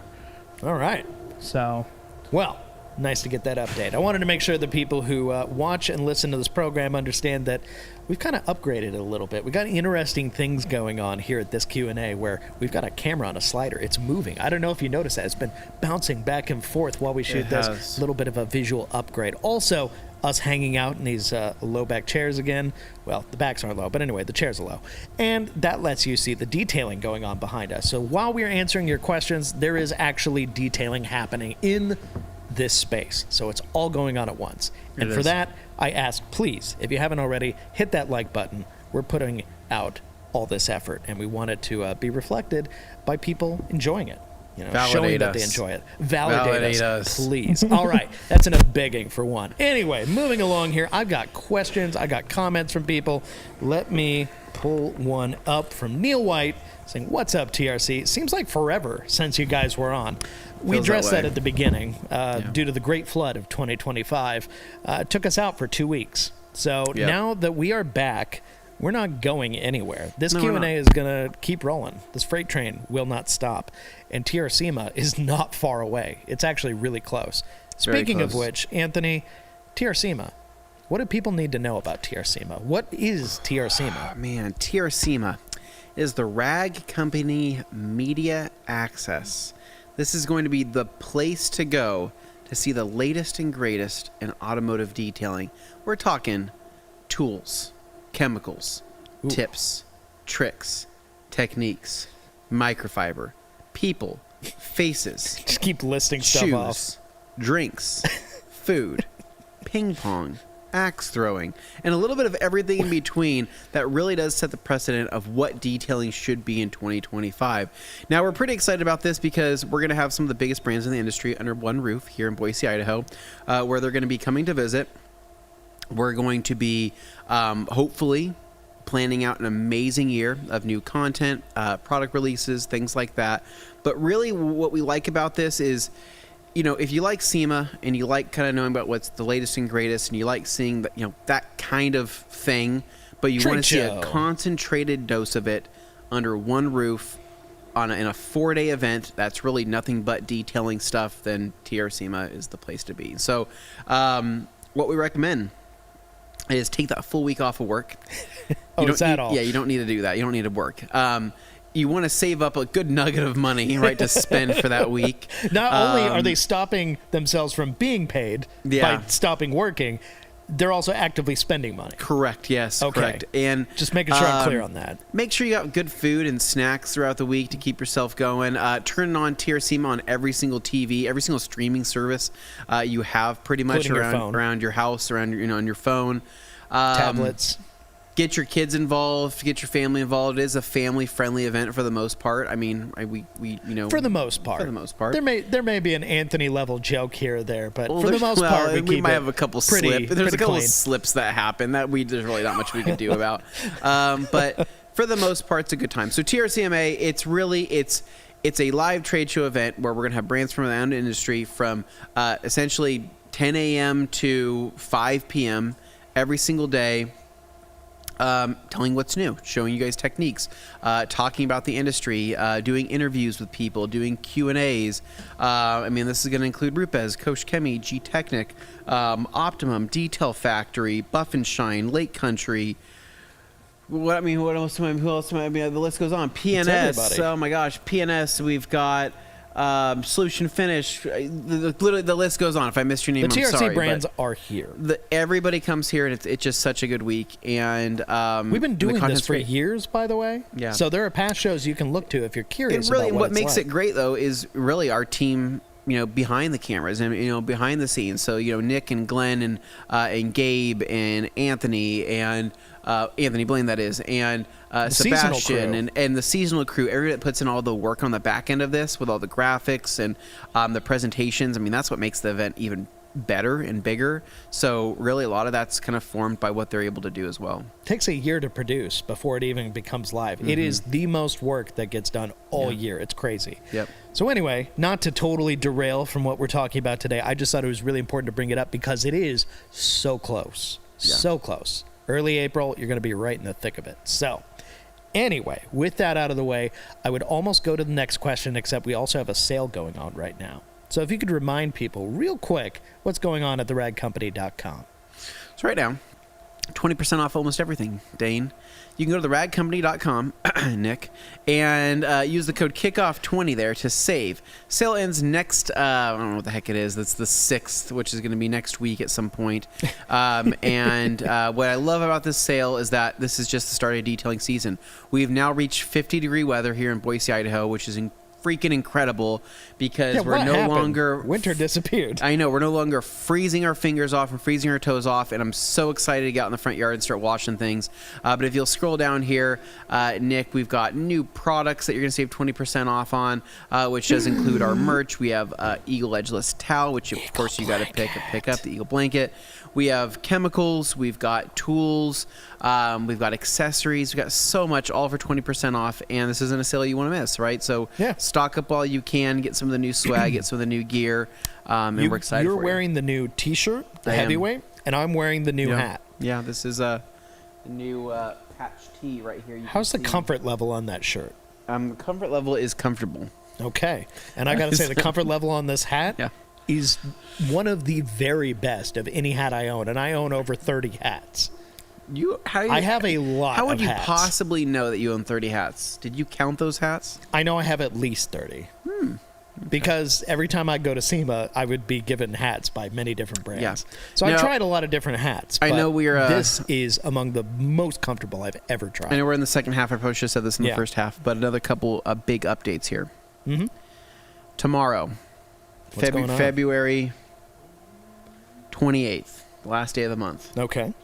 All right. So, well, nice to get that update. I wanted to make sure the people who watch and listen to this program understand that we've kind of upgraded it a little bit. We've got interesting things going on here at this Q&A where we've got a camera on a slider. It's moving. I don't know if you noticed that. It's been bouncing back and forth while we shoot this. A little bit of a visual upgrade. Also, us hanging out in these low back chairs again. Well, the backs aren't low, but anyway, the chairs are low. And that lets you see the detailing going on behind us. So while we're answering your questions, there is actually detailing happening in this space. So it's all going on at once. And for that, I ask, please, if you haven't already, hit that like button. We're putting out all this effort, and we want it to be reflected by people enjoying it. You know, showing that they enjoy it. Validate us, please. All right, that's enough begging for one. Anyway, moving along here, I've got questions, I got comments from people. Let me pull one up from Neil White saying, "What's up, TRC? Seems like forever since you guys were on." We addressed that at the beginning due to the great flood of 2025. It took us out for 2 weeks. So now that we are back, we're not going anywhere. This Q&A is going to keep rolling. This freight train will not stop. And TRCMA is not far away. It's actually really close. Speaking of which, Anthony, TRCMA. What do people need to know about TRCMA? What is TRCMA? Oh, man, TRCMA is the Rag Company Media Access. This is going to be the place to go to see the latest and greatest in automotive detailing. We're talking tools, chemicals, tips, tricks, techniques, microfiber, people, faces. Just keep listing stuff shoes, off. drinks, food, ping pong, axe throwing, and a little bit of everything in between that really does set the precedent of what detailing should be in 2025. Now, we're pretty excited about this because we're going to have some of the biggest brands in the industry under one roof here in Boise, Idaho, where they're going to be coming to visit. We're going to be hopefully planning out an amazing year of new content, product releases, things like that. But really what we like about this is, you know, if you like SEMA and you like kind of knowing about what's the latest and greatest, and you like seeing that, you know, that kind of thing, but you want to see a concentrated dose of it under one roof in a 4-day event that's really nothing but detailing stuff, then TRCMA is the place to be. So what we recommend is take that full week off of work. Is that all? Yeah, you don't need to do that. You don't need to work. You want to save up a good nugget of money, right, to spend for that week. Not only are they stopping themselves from being paid by stopping working, they're also actively spending money. Correct. Yes. Okay. Correct. And just making sure I'm clear on that. Make sure you got good food and snacks throughout the week to keep yourself going. Turn on TRCMA on every single TV, every single streaming service you have, pretty much around your house, around on your phone, tablets. Get your kids involved, get your family involved. It is a family-friendly event for the most part. I mean, we for the most part. There may be an Anthony level joke here or there, but for the most part, we might have a couple slips. There's a couple slips that happen that there's really not much we can do about. But for the most part, it's a good time. So TRCMA, it's a live trade show event where we're gonna have brands from around the industry from essentially 10 a.m. to 5 p.m. every single day. Telling what's new, showing you guys techniques, talking about the industry, doing interviews with people, doing Q&As. I mean, this is going to include Rupes, Coach Chemi, G-Technic, Optimum, Detail Factory, Buff and Shine, Lake Country. Who else? The list goes on. PNS. Oh my gosh, PNS. We've got Solution Finish. Literally, the list goes on. If I missed your name, the I'm sorry. TRC brands are here. Everybody comes here, and it's just such a good week. And we've been doing this for years, by the way. Yeah. So there are past shows you can look to if you're curious. And really, about what makes it great though is really our team. You know, behind the cameras and behind the scenes. So Nick and Glenn and Gabe and Anthony and Anthony Blaine, that is, and Sebastian and the seasonal crew, everybody that puts in all the work on the back end of this with all the graphics and the presentations. I mean, that's what makes the event even better and bigger. So really a lot of that's kind of formed by what they're able to do as well. It takes a year to produce before it even becomes live. Mm-hmm. It is the most work that gets done all year. It's crazy. Yep. So anyway, not to totally derail from what we're talking about today, I just thought it was really important to bring it up because it is so close. Yeah. So close. Early April, you're going to be right in the thick of it. So anyway, with that out of the way, I would almost go to the next question, except we also have a sale going on right now. So if you could remind people real quick what's going on at theragcompany.com. So right now, 20% off almost everything, Dane. You can go to theragcompany.com, Nick, and use the code KICKOFF20 there to save. Sale ends next, I don't know what the heck it is. That's the 6th, which is going to be next week at some point. And what I love about this sale is that this is just the start of detailing season. We've now reached 50-degree weather here in Boise, Idaho, which is freaking incredible because we're no longer winter disappeared. I know, we're no longer freezing our fingers off and freezing our toes off, and I'm so excited to get out in the front yard and start washing things. But if you'll scroll down here, Nick, we've got new products that you're going to save 20% off on, which does include our merch. We have Eagle Edgeless Towel, which of course you got to pick up, the Eagle Blanket. We have chemicals, we've got tools, we've got accessories, we've got so much, all for 20% off, and this isn't a sale you want to miss, right? So stock up while you can, get some of the new swag, get some of the new gear, and we're excited for you. You're wearing the new t-shirt, the heavyweight, and I'm wearing the new hat. Yeah, this is a new patch tee right here. How's the comfort level on that shirt? The comfort level is comfortable. Okay. And I got to say, the comfort level on this hat, is one of the very best of any hat I own, and I own over 30 hats. I have a lot of hats. How would you possibly know that you own 30 hats? Did you count those hats? I know I have at least 30. Okay. Because every time I go to SEMA, I would be given hats by many different brands. Yeah. So I've tried a lot of different hats. I know this is among the most comfortable I've ever tried. I know we're in the second half. I probably should have said this in the first half, but another couple of big updates here. Mm-hmm. Tomorrow, February 28th, the last day of the month. Okay.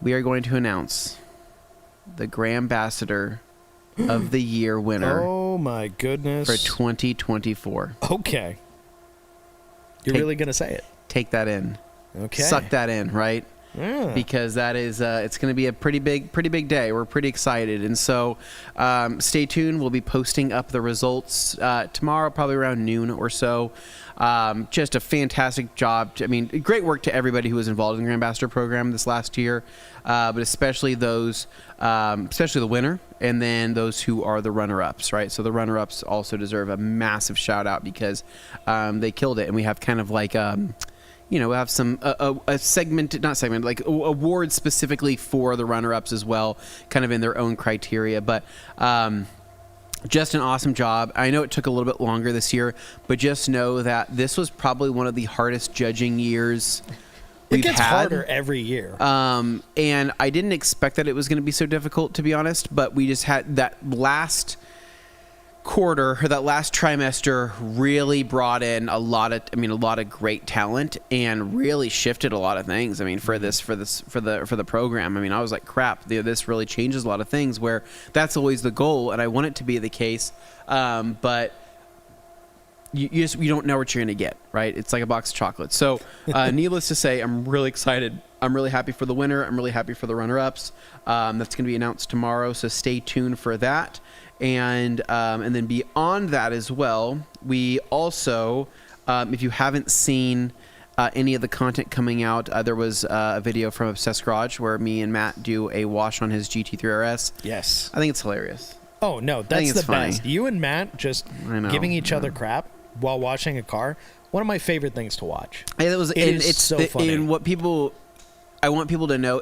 We are going to announce the Grand Ambassador of the Year winner. Oh my goodness. For 2024. Okay. You're really going to say it. Take that in. Okay. Suck that in, right? Yeah. Because that is it's going to be a pretty big day. We're pretty excited. And so stay tuned. We'll be posting up the results tomorrow, probably around noon or so. Just a fantastic job. I mean, great work to everybody who was involved in the Grand Ambassador program this last year, but especially those, especially the winner, and then those who are the runner-ups, right? So the runner-ups also deserve a massive shout-out because they killed it. And we have kind of like... we have some a segment, not segment, like awards specifically for the runner-ups as well, kind of in their own criteria. But just an awesome job. I know it took a little bit longer this year, but just know that this was probably one of the hardest judging years we've had. It gets harder every year. And I didn't expect that it was going to be so difficult, to be honest, but we just had that last quarter, or that last trimester, really brought in a lot of great talent and really shifted a lot of things. I mean, for the program, I mean, I was like, crap, this really changes a lot of things, where that's always the goal, and I want it to be the case, but you don't know what you're going to get, right? It's like a box of chocolates. So needless to say, I'm really excited. I'm really happy for the winner. I'm really happy for the runner-ups. That's going to be announced tomorrow, so stay tuned for that. And then beyond that as well, we also, if you haven't seen any of the content coming out, there was a video from Obsessed Garage where me and Matt do a wash on his GT3 RS. Yes. I think it's hilarious. Oh, no, that's the funny. best. You and Matt just giving each other crap while washing a car, one of my favorite things to watch. It's so funny. And what I want people to know,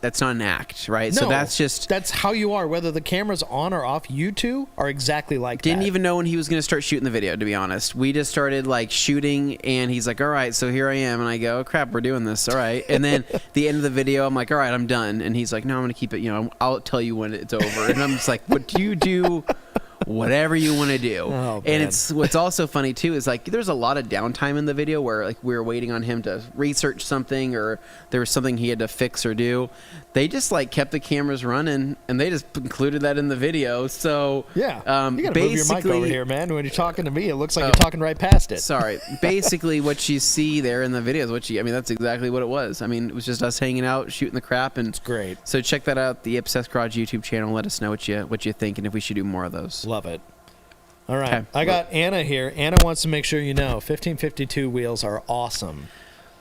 that's not an act, right? No, so that's how you are. Whether the camera's on or off, you two are exactly like that. Didn't even know when he was going to start shooting the video, to be honest. We just started like shooting, and he's like, all right, so here I am. And I go, oh, crap, we're doing this. All right. And then the end of the video, I'm like, all right, I'm done. And he's like, no, I'm going to keep it. I'll tell you when it's over. And I'm just like, what do you do? Whatever you want to do. Oh, and it's what's also funny too is like there's a lot of downtime in the video where like we were waiting on him to research something, or there was something he had to fix or do. They just like kept the cameras running, and they just included that in the video. So yeah, you gotta move your mic over here, man. When you're talking to me, it looks like you're talking right past it. Sorry. Basically, what you see there in the video is that's exactly what it was. I mean, it was just us hanging out, shooting the crap, and it's great. So check that out, the Obsessed Garage YouTube channel. Let us know what you think, and if we should do more of those. Love it. All right. Okay. I got Anna here. Anna wants to make sure you know 1552 wheels are awesome.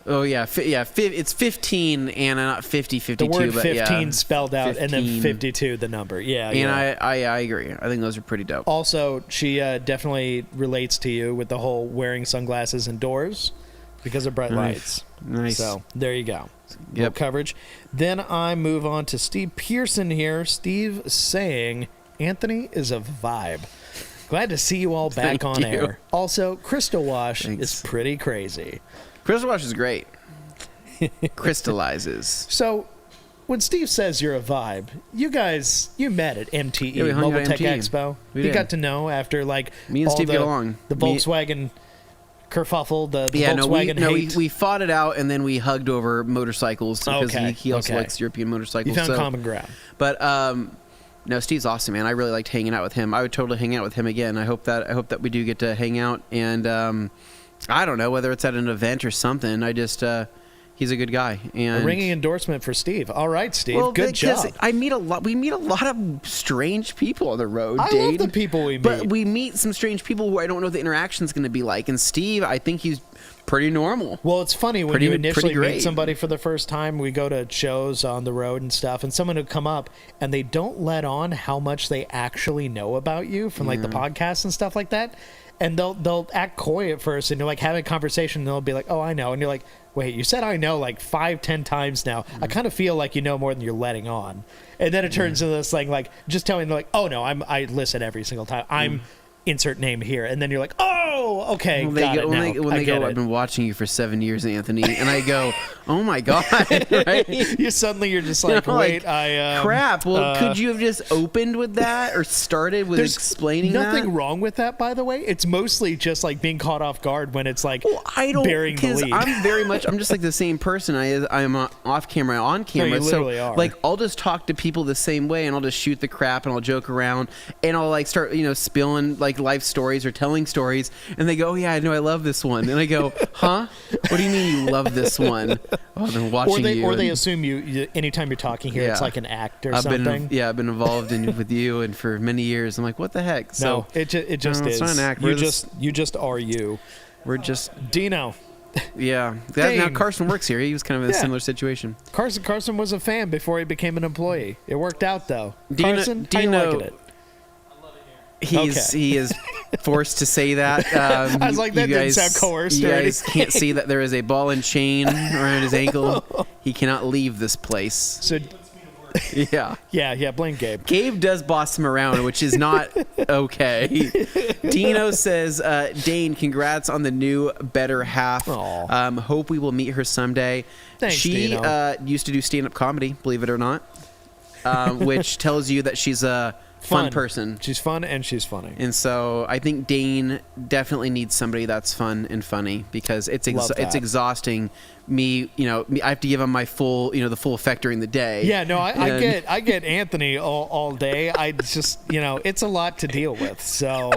Oh, yeah. It's 15, Anna, not 5052. The word 15 yeah, spelled out, 15. and then 52, the number. Yeah. And yeah. I agree. I think those are pretty dope. Also, she definitely relates to you with the whole wearing sunglasses indoors because of bright lights. Nice. So there you go. Yep. Coverage. Then I move on to Steve Pearson here. Steve saying, Anthony is a vibe. Glad to see you all back on air. Also, Crystal Wash is pretty crazy. Crystal Wash is great. Crystallizes. So, when Steve says you're a vibe, you met at MTE, Mobile Tech Expo. You got to know after like me and Steve get along. The Volkswagen kerfuffle, the Volkswagen hate. We fought it out, and then we hugged over motorcycles because he also likes European motorcycles. You found common ground. But no, Steve's awesome, man. I really liked hanging out with him. I would totally hang out with him again. I hope that we do get to hang out, and I don't know whether it's at an event or something. I just He's a good guy. And a ringing endorsement for Steve. All right, Steve. well, good job. We meet a lot of strange people on the road, I Dane. love the people we meet. But we meet some strange people who I don't know what the interaction's going to be like. And Steve, I think he's pretty normal. Well, it's funny when you initially meet great. somebody for the first time. We go to shows on the road and stuff, and someone would come up and they don't let on how much they actually know about you from like the podcast and stuff like that. And they'll act coy at first, and you're like having a conversation, and they'll be like, "Oh, I know," and you're like, "Wait, you said I know like 5-10 times now. I kind of feel like you know more than you're letting on." And then it turns into this thing like just telling them like, "Oh no, I listen every single time. I'm insert name here," and then you're like, "Oh, okay, When got it now. when they go, I've been watching you for 7 years, Anthony, and I go, "Oh my god!" Right? You're just like, "Wait, crap." Well, could you have just opened with that or started with explaining nothing that? wrong with that, by the way. It's mostly just like being caught off guard when it's like I don't, bearing the lead. I'm just like the same person I'm off camera, on camera. you literally are. Like I'll just talk to people the same way, and I'll just shoot the crap, and I'll joke around, and I'll like start spilling like life stories or telling stories, and they go, "Oh yeah, I know, I love this one," and I go, "Huh? What do you mean you love this one?" Oh, I've been watching or they assume you anytime you're talking here, it's like an act or something. I've been involved with you and for many years. I'm like, what the heck? So no, it just is. It's not an act. You just are you. We're just Dino. Yeah. Now Carson works here. He was kind of in a similar situation. Carson was a fan before he became an employee. It worked out though. Dino, Carson, how you liking it? He is forced to say that. I was like, that didn't sound coerced. You guys can't see that there is a ball and chain around his ankle. He cannot leave this place. So, yeah. Blame Gabe. Gabe does boss him around, which is not okay. Dino says, Dane, congrats on the new better half. Hope we will meet her someday. Thanks, she Dino. Used to do stand-up comedy, believe it or not, which tells you that she's a fun person. She's fun and she's funny. And so I think Dane definitely needs somebody that's fun and funny, because it's exhausting. I have to give him my full, the full effect during the day. Yeah, no, I get Anthony all day. I just, it's a lot to deal with. So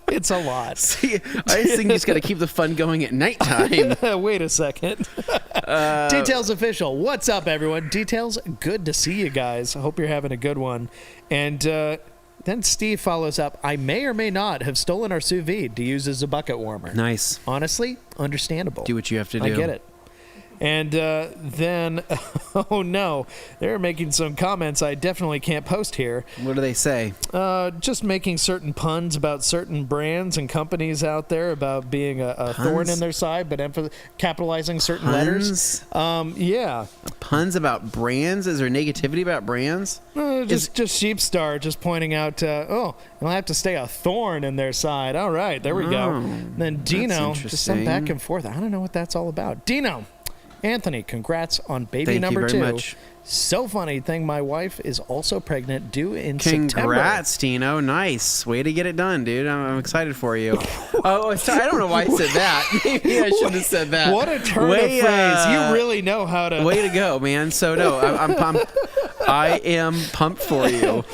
it's a lot. See, I just think you just got to keep the fun going at nighttime. Wait a second. Details Official. What's up, everyone? Details, good to see you guys. I hope you're having a good one. And then Steve follows up, I may or may not have stolen our sous vide to use as a bucket warmer. Nice. Honestly, understandable. Do what you have to do. I get it. And then, oh no, they're making some comments I definitely can't post here. What do they say? Just making certain puns about certain brands and companies out there about being a thorn in their side, but capitalizing certain letters. Yeah. Puns about brands? Is there negativity about brands? Just Sheepstar, just pointing out, you'll have to stay a thorn in their side. All right, there we go. And then Dino, just some back and forth. I don't know what that's all about. Dino. Anthony, congrats on baby number 2. Thank you very much. So funny thing, my wife is also pregnant, due in September. Congrats, Dino. Nice. Way to get it done, dude. I'm excited for you. Sorry, I don't know why I said that. Maybe I shouldn't have said that. What a turn of phrase. You really know how to... Way to go, man. So, no, I'm pumped. I am pumped for you.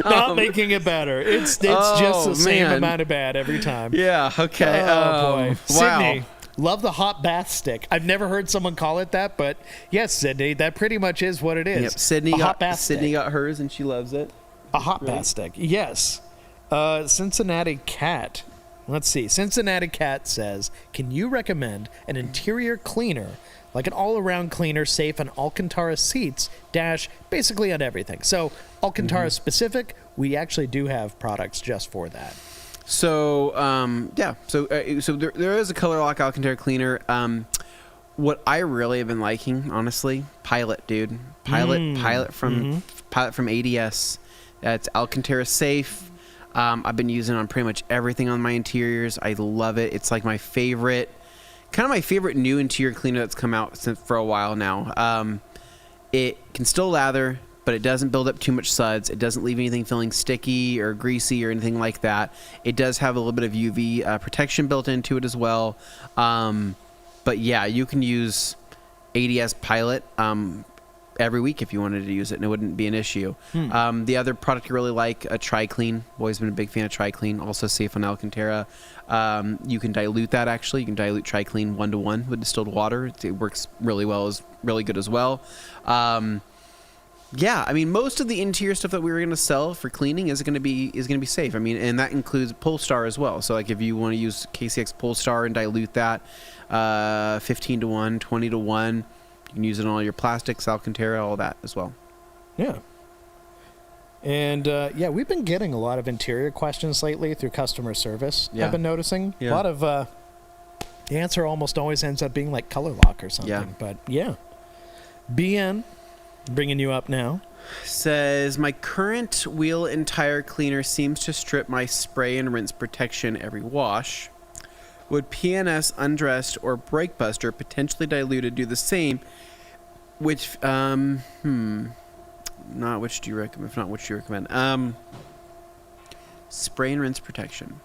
Not making it better. It's just the same amount of bad every time. Yeah, okay. Oh, boy. Wow. Sydney, love the hot bath stick. I've never heard someone call it that, but yes, Sydney, that pretty much is what it is. Yep, Sydney got hers, and she loves it. A hot bath stick, yes. Cincinnati Cat. Let's see. Cincinnati Cat says, can you recommend an interior cleaner, like an all-around cleaner, safe on Alcantara seats, basically on everything? So Alcantara specific, we actually do have products just for that. So, So there is a Color Lock Alcantara cleaner. What I really have been liking, honestly, Pilot, dude. Pilot from ADS. It's Alcantara safe. I've been using it on pretty much everything on my interiors. I love it. It's like my favorite new interior cleaner that's come out for a while now. It can still lather, but it doesn't build up too much suds. It doesn't leave anything feeling sticky or greasy or anything like that. It does have a little bit of UV protection built into it as well. But yeah, you can use ADS Pilot. every week if you wanted to use it, and it wouldn't be an issue. The other product you really like, a Tri-Clean. Always been a big fan of Tri-Clean. Also safe on Alcantara. You can dilute that, actually. You can dilute Tri-Clean 1-to-1 with distilled water. It works really well, is really good as well. Yeah, I mean, most of the interior stuff that we were going to sell for cleaning is going to be safe. I mean, and that includes Polestar as well. So, like, if you want to use KCX Polestar and dilute that 15-to-1, 20-to-1, you can use it on all your plastics, Alcantara, all that as well. Yeah. And, we've been getting a lot of interior questions lately through customer service. Yeah. I've been noticing. Yeah. A lot of the answer almost always ends up being, like, color lock or something. Yeah. But, yeah. BN... bringing you up now. Says, my current wheel and tire cleaner seems to strip my spray and rinse protection every wash. Would PNS undressed or brake buster potentially diluted do the same? Which, not which do you recommend? If not, which do you recommend? Spray and rinse protection.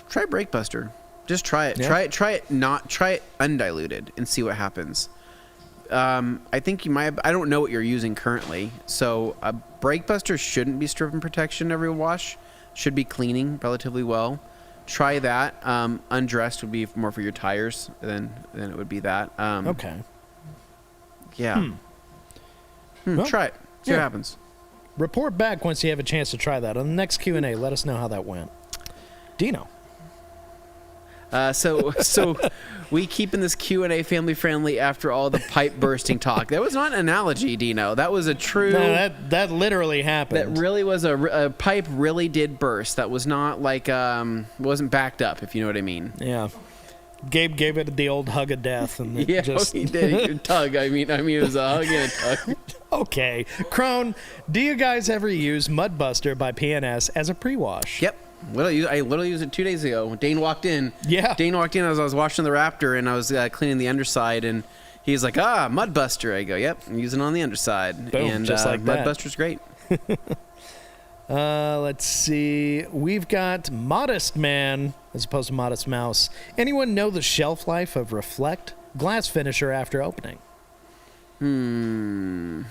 Try brake buster. Just try it. Yeah. Try it undiluted and see what happens. I think you might have, I don't know what you're using currently. So a brake buster shouldn't be stripping protection every wash. Should be cleaning relatively well. Try that. Undressed would be more for your tires than it would be that. Okay. Yeah. Well, try it. See what happens. Report back once you have a chance to try that. On the next Q&A, let us know how that went. Dino. So we keeping this Q&A family friendly after all the pipe bursting talk. That was not an analogy, Dino. That was a true. No, that literally happened. That really was a pipe really did burst. That was not like wasn't backed up, if you know what I mean. Yeah. Gabe gave it the old hug of death, and he did. He tug. I mean, it was a hug and a tug. Okay, Crone, do you guys ever use Mudbuster by PNS as a pre-wash? Yep. I literally used it 2 days ago. Dane walked in. Yeah. Dane walked in as I was washing the Raptor, and I was cleaning the underside, and he's like, Mudbuster. I go, yep, I'm using it on the underside. Boom, and just like that. Mudbuster's great. Let's see. We've got Modest Man as opposed to Modest Mouse. Anyone know the shelf life of Reflect glass finisher after opening? I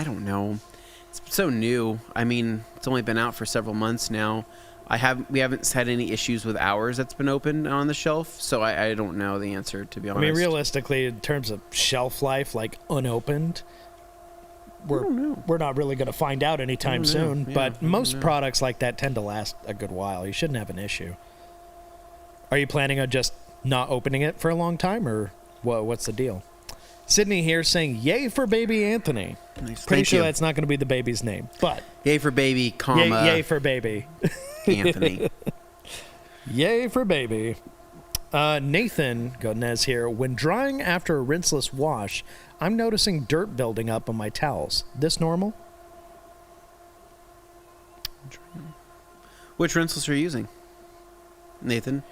don't know. It's so new. I mean, it's only been out for several months now. We haven't had any issues with ours that's been open on the shelf, so I don't know the answer, to be honest. I mean, realistically, in terms of shelf life, like unopened, we're not really going to find out anytime soon. Yeah, but most products like that tend to last a good while. You shouldn't have an issue. Are you planning on just not opening it for a long time, or what's the deal? Sydney here saying, yay for baby Anthony. Nice. Pretty sure that's not going to be the baby's name, but... Yay for baby, comma... Yay for baby. Anthony. Yay for baby. Nathan Godinez here. When drying after a rinseless wash, I'm noticing dirt building up on my towels. This normal? Which rinseless are you using, Nathan?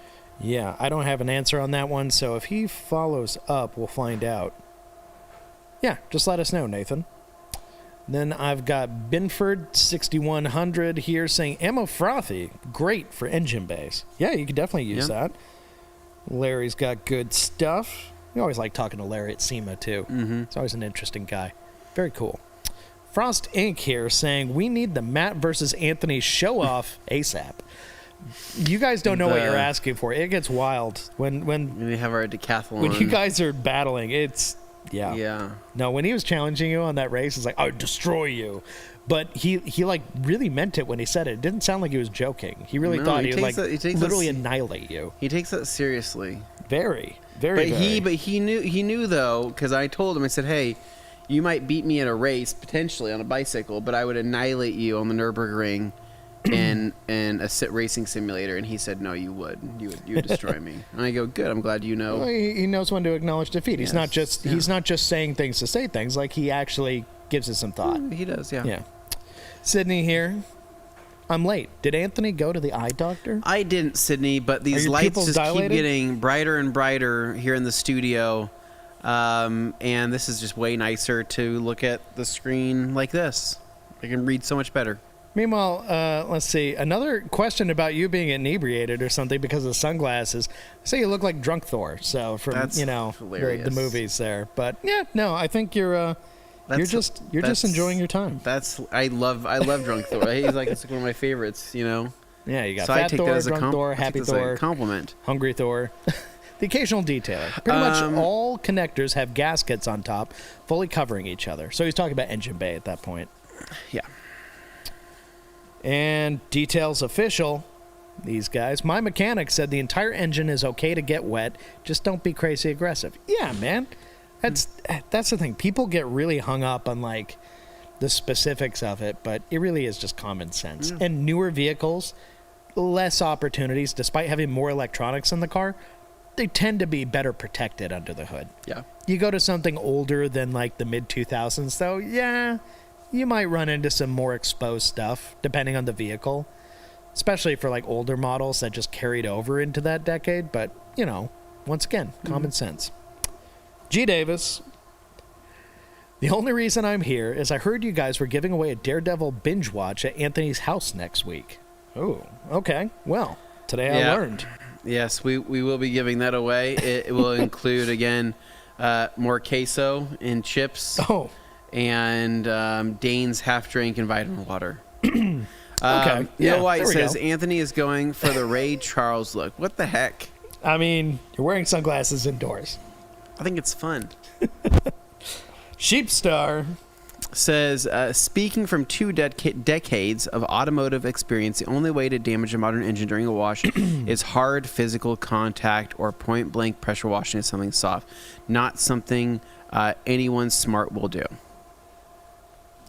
Yeah, I don't have an answer on that one, so if he follows up, we'll find out. Yeah, just let us know, Nathan. Then I've got Binford 6100 here saying Ammo Frothy, great for engine bays. Yeah, you can definitely use that. Larry's got good stuff. We always like talking to Larry at SEMA too. Mm-hmm. He's always an interesting guy. Very cool. Frost Inc. here saying we need the Matt versus Anthony show off ASAP. You guys don't know what you're asking for. It gets wild when we have our decathlon. When you guys are battling, it's. Yeah. No, when he was challenging you on that race, it's like, I'll destroy you. But he like really meant it when he said it. It didn't sound like he was joking. He really thought he would like literally annihilate you. He takes that seriously. Very, very. But he knew though, because I told him, I said, hey, you might beat me at a race potentially on a bicycle, but I would annihilate you on the Nürburgring and a racing simulator. And he said, no, you would destroy me. And I go, good, I'm glad you know. Well, he knows when to acknowledge defeat. He's not just saying things to say things. Like, he actually gives it some thought. He does. Yeah. Sydney here. I'm late. Did Anthony go to the eye doctor? I didn't, Sydney, but these lights just keep getting brighter and brighter here in the studio. And this is just way nicer to look at the screen like this. I can read so much better. Meanwhile, let's see. Another question about you being inebriated or something because of sunglasses. Say you look like Drunk Thor. So from That's the movies there. But yeah, no, I think you're just enjoying your time. I love Drunk Thor. He's like it's one of my favorites. Yeah, you got so Fat Thor, Drunk Thor, Happy Thor, compliment, Hungry Thor. The occasional detailer. Pretty much all connectors have gaskets on top, fully covering each other. So he's talking about engine bay at that point. Yeah. And details official. These guys. My mechanic said the entire engine is okay to get wet. Just don't be crazy aggressive. Yeah, man. That's the thing. People get really hung up on like the specifics of it, but it really is just common sense. Yeah. And newer vehicles, less opportunities, despite having more electronics in the car. They tend to be better protected under the hood. Yeah. You go to something older than like the mid-2000s, though, yeah, you might run into some more exposed stuff, depending on the vehicle. Especially for like older models that just carried over into that decade. But, once again, common sense. G. Davis. The only reason I'm here is I heard you guys were giving away a Daredevil binge watch at Anthony's house next week. Oh, okay. Well, today I learned. Yes, we will be giving that away. It will include, again, more queso and chips. Oh. And Dane's half-drink and vitamin water. Okay. Neil White says Anthony is going for the Ray Charles look. What the heck? I mean, you're wearing sunglasses indoors. I think it's fun. Sheepstar says, speaking from 2 decades of automotive experience, the only way to damage a modern engine during a wash is hard physical contact or point-blank pressure washing of something soft, not something anyone smart will do.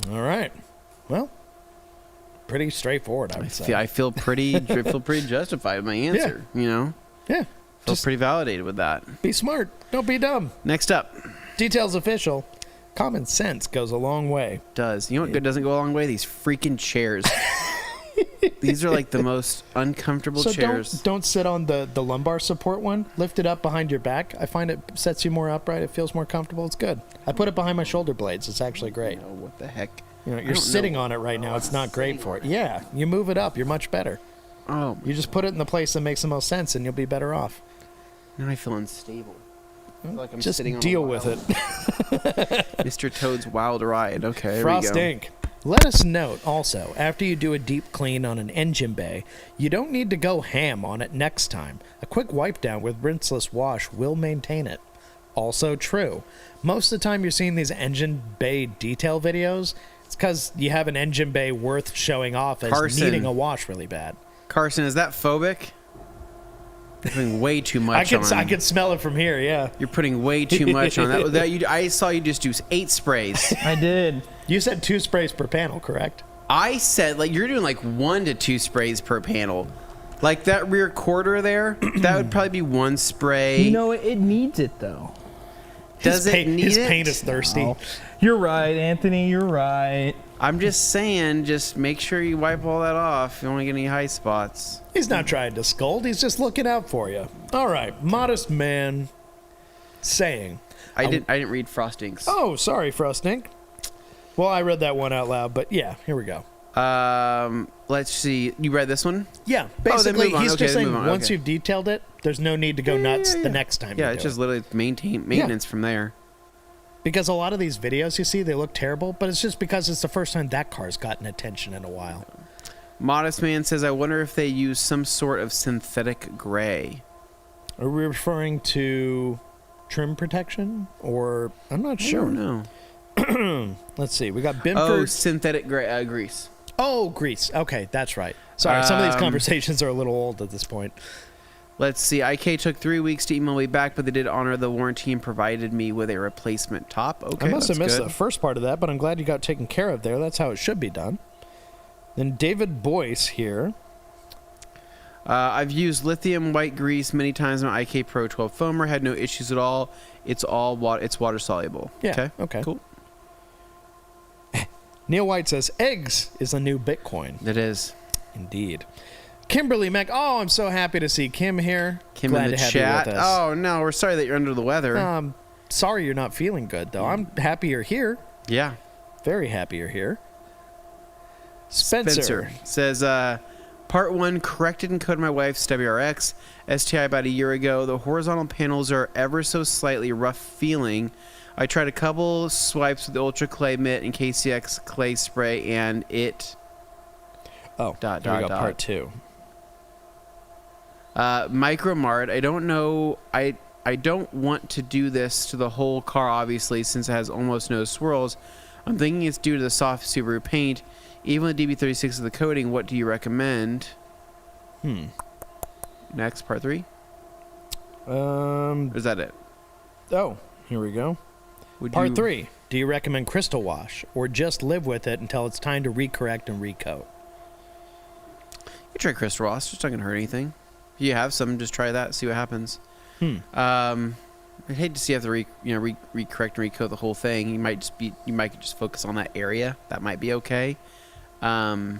All right. Well, pretty straightforward, I would say. I feel pretty justified with my answer, Yeah. Feel pretty validated with that. Be smart. Don't be dumb. Next up. Details official. Common sense goes a long way. Does. You know what doesn't go a long way? These freaking chairs. These are like the most uncomfortable chairs. Don't sit on the lumbar support one. Lift it up behind your back. I find it sets you more upright. It feels more comfortable. It's good. I put it behind my shoulder blades. It's actually great. Oh, what the heck? You're sitting on it right now. It's not great for it. Yeah, you move it up. You're much better. Oh. You just put it in the place that makes the most sense, and you'll be better off. Now I feel unstable. I feel like I'm just sitting on deal with it. Mr. Toad's wild ride. Okay, Frost Inc. Let us note also, after you do a deep clean on an engine bay, you don't need to go ham on it next time. A quick wipe down with rinseless wash will maintain it. Also true. Most of the time you're seeing these engine bay detail videos, it's because you have an engine bay worth showing off as needing a wash really bad. Carson, is that phobic? You're putting way too much on. I could smell it from here, yeah. You're putting way too much on that. I saw you just do 8 sprays. I did. You said 2 sprays per panel, correct? I said, you're doing 1 to 2 sprays per panel. Like that rear quarter there, that would probably be 1 spray. It needs it, though. Does it need it? His paint is thirsty. Oh, you're right, Anthony. You're right. I'm just saying, just make sure you wipe all that off. You don't want to get any high spots. He's not trying to scold. He's just looking out for you. All right. Modest man saying. I didn't read Frosting's. Oh, sorry, Frostink. Well, I read that one out loud, but yeah, here we go. Let's see. You read this one? Yeah. Basically, he's just saying once okay. you've detailed it, there's no need to go nuts the next time. Yeah, it's just literally maintenance from there. Because a lot of these videos you see, they look terrible, but it's just because it's the first time that car's gotten attention in a while. Modest Man says, I wonder if they use some sort of synthetic gray. Are we referring to trim protection? Or, I'm not sure. I don't know. Let's see. We got Binford. Oh, synthetic grease. Oh, grease. Okay, that's right. Sorry, some of these conversations are a little old at this point. Let's see. IK took 3 weeks to email me back, but they did honor the warranty and provided me with a replacement top. Okay, I must have missed the first part of that, but I'm glad you got taken care of there. That's how it should be done. Then David Boyce here. I've used lithium white grease many times on my IK Pro 12 foamer. Had no issues at all. It's water soluble. Yeah. Okay. Cool. Neil White says eggs is a new Bitcoin. It is. Indeed. Kimberly Mac. Oh, I'm so happy to see Kim here. Kim Glad in the to have chat. you with us. Oh no, we're sorry that you're under the weather. Sorry you're not feeling good though. I'm happy you're here. Yeah. Very happy you're here. Spencer. Says, part 1, corrected and coded my wife's WRX STI about a year ago. The horizontal panels are ever so slightly rough feeling. I tried a couple swipes with the Ultra Clay Mitt and KCX clay spray, and it... Oh, here we go, part 2. Micromart. I don't know. I don't want to do this to the whole car, obviously, since it has almost no swirls. I'm thinking it's due to the soft Subaru paint. Even with DB36 of the coating, what do you recommend? Next, part 3? Or is that it? Oh, here we go. Part 3. Do you recommend crystal wash or just live with it until it's time to recorrect and recoat? You try crystal wash. It's not going to hurt anything. If you have some, just try that. See what happens. I'd hate to see you have to recorrect and recoat the whole thing. You might just focus on that area. That might be okay. Yeah.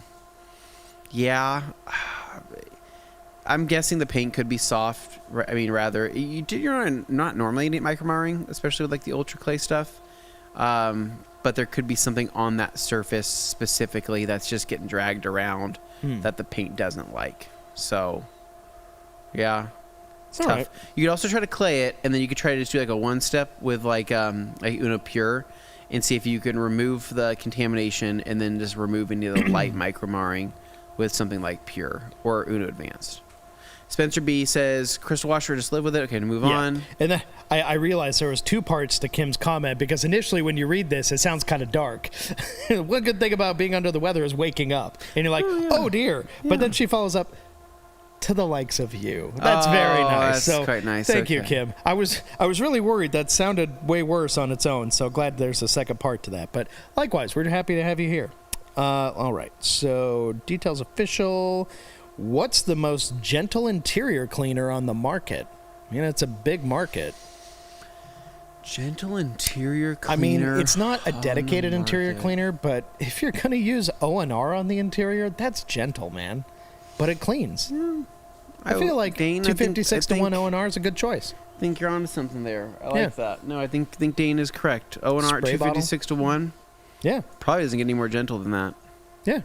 I'm guessing the paint could be soft. I mean, rather, you're not normally need micromarring, especially with like the ultra clay stuff. But there could be something on that surface specifically that's just getting dragged around that the paint doesn't like. So, yeah, it's tough. Right. You could also try to clay it, and then you could try to just do like a one step with like Uno Pure, and see if you can remove the contamination, and then just remove any of the light micromarring with something like Pure or Uno Advanced. Spencer B says, crystal washer, just live with it. Okay, to move on. And then I realized there was 2 parts to Kim's comment, because initially when you read this, it sounds kind of dark. One good thing about being under the weather is waking up. And you're like, oh dear. Yeah. But then she follows up, to the likes of you. That's very nice. That's quite nice. Thank you, Kim. I was really worried. That sounded way worse on its own, so glad there's a second part to that. But likewise, we're happy to have you here. All right, so details official. What's the most gentle interior cleaner on the market? I mean, it's a big market. Gentle interior cleaner. I mean, it's not a dedicated interior cleaner, but if you're going to use O&R on the interior, that's gentle, man. But it cleans. I feel like Dane, 256 to 1 O&R is a good choice. I think you're onto something there. I like that. No, I think Dane is correct. O&R 256 to 1. Yeah. Probably doesn't get any more gentle than that. Yeah.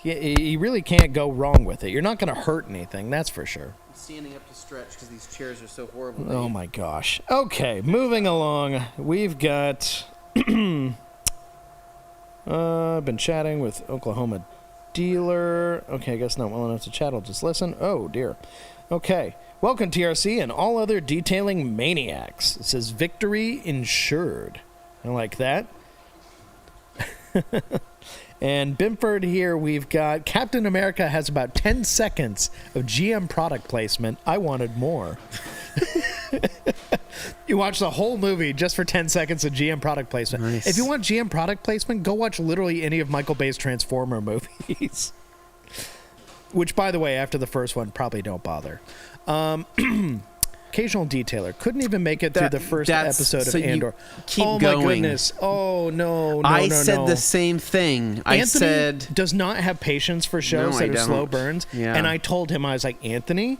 You really can't go wrong with it. You're not going to hurt anything, that's for sure. I'm standing up to stretch because these chairs are so horrible. Oh, my gosh. Okay, moving along. We've got... I've been chatting with Oklahoma dealer. Okay, I guess not well enough to chat. I'll just listen. Oh, dear. Okay. Welcome, TRC and all other detailing maniacs. It says victory insured. I like that. And Bimford here, we've got Captain America has about 10 seconds of GM product placement. I wanted more. You watch the whole movie just for 10 seconds of GM product placement. Nice. If you want GM product placement, go watch literally any of Michael Bay's Transformer movies. Which, by the way, after the first one, probably don't bother. Occasional detailer. Couldn't even make it through the first episode of Andor. Keep going. My goodness. Oh, no. I said the same thing. Anthony does not have patience for shows that are slow burns. Yeah. And I told him, I was like, Anthony,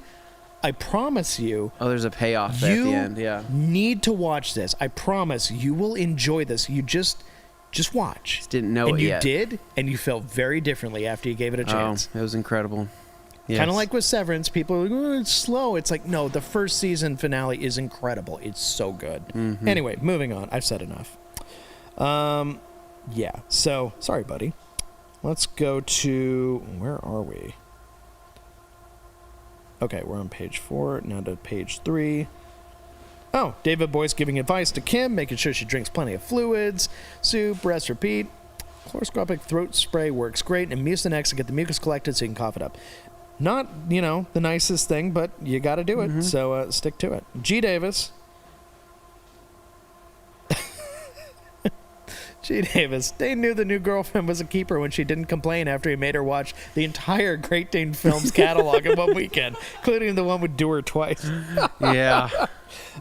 I promise you. Oh, there's a payoff at the end. Yeah. You need to watch this. I promise you will enjoy this. You just watch. Just didn't know it yet. And you did, and you felt very differently after you gave it a chance. Oh, it was incredible. Yes. Kind of like with Severance, people are like, oh, it's slow. It's like, no, the first season finale is incredible. It's so good. Mm-hmm. Anyway, moving on. I've said enough. Yeah. So, sorry, buddy. Let's go to, where are we? Okay, we're on page 4. Now to page 3. Oh, David Boyce giving advice to Kim, making sure she drinks plenty of fluids. Soup, rest, repeat. Chloroscopic throat spray works great, and Mucinex to get the mucus collected so you can cough it up. Not, the nicest thing, but you got to do it, so stick to it. G. Davis. G. Davis. Dane knew the new girlfriend was a keeper when she didn't complain after he made her watch the entire Great Dane Films catalog in one weekend, including the one with Do Her Twice. Yeah.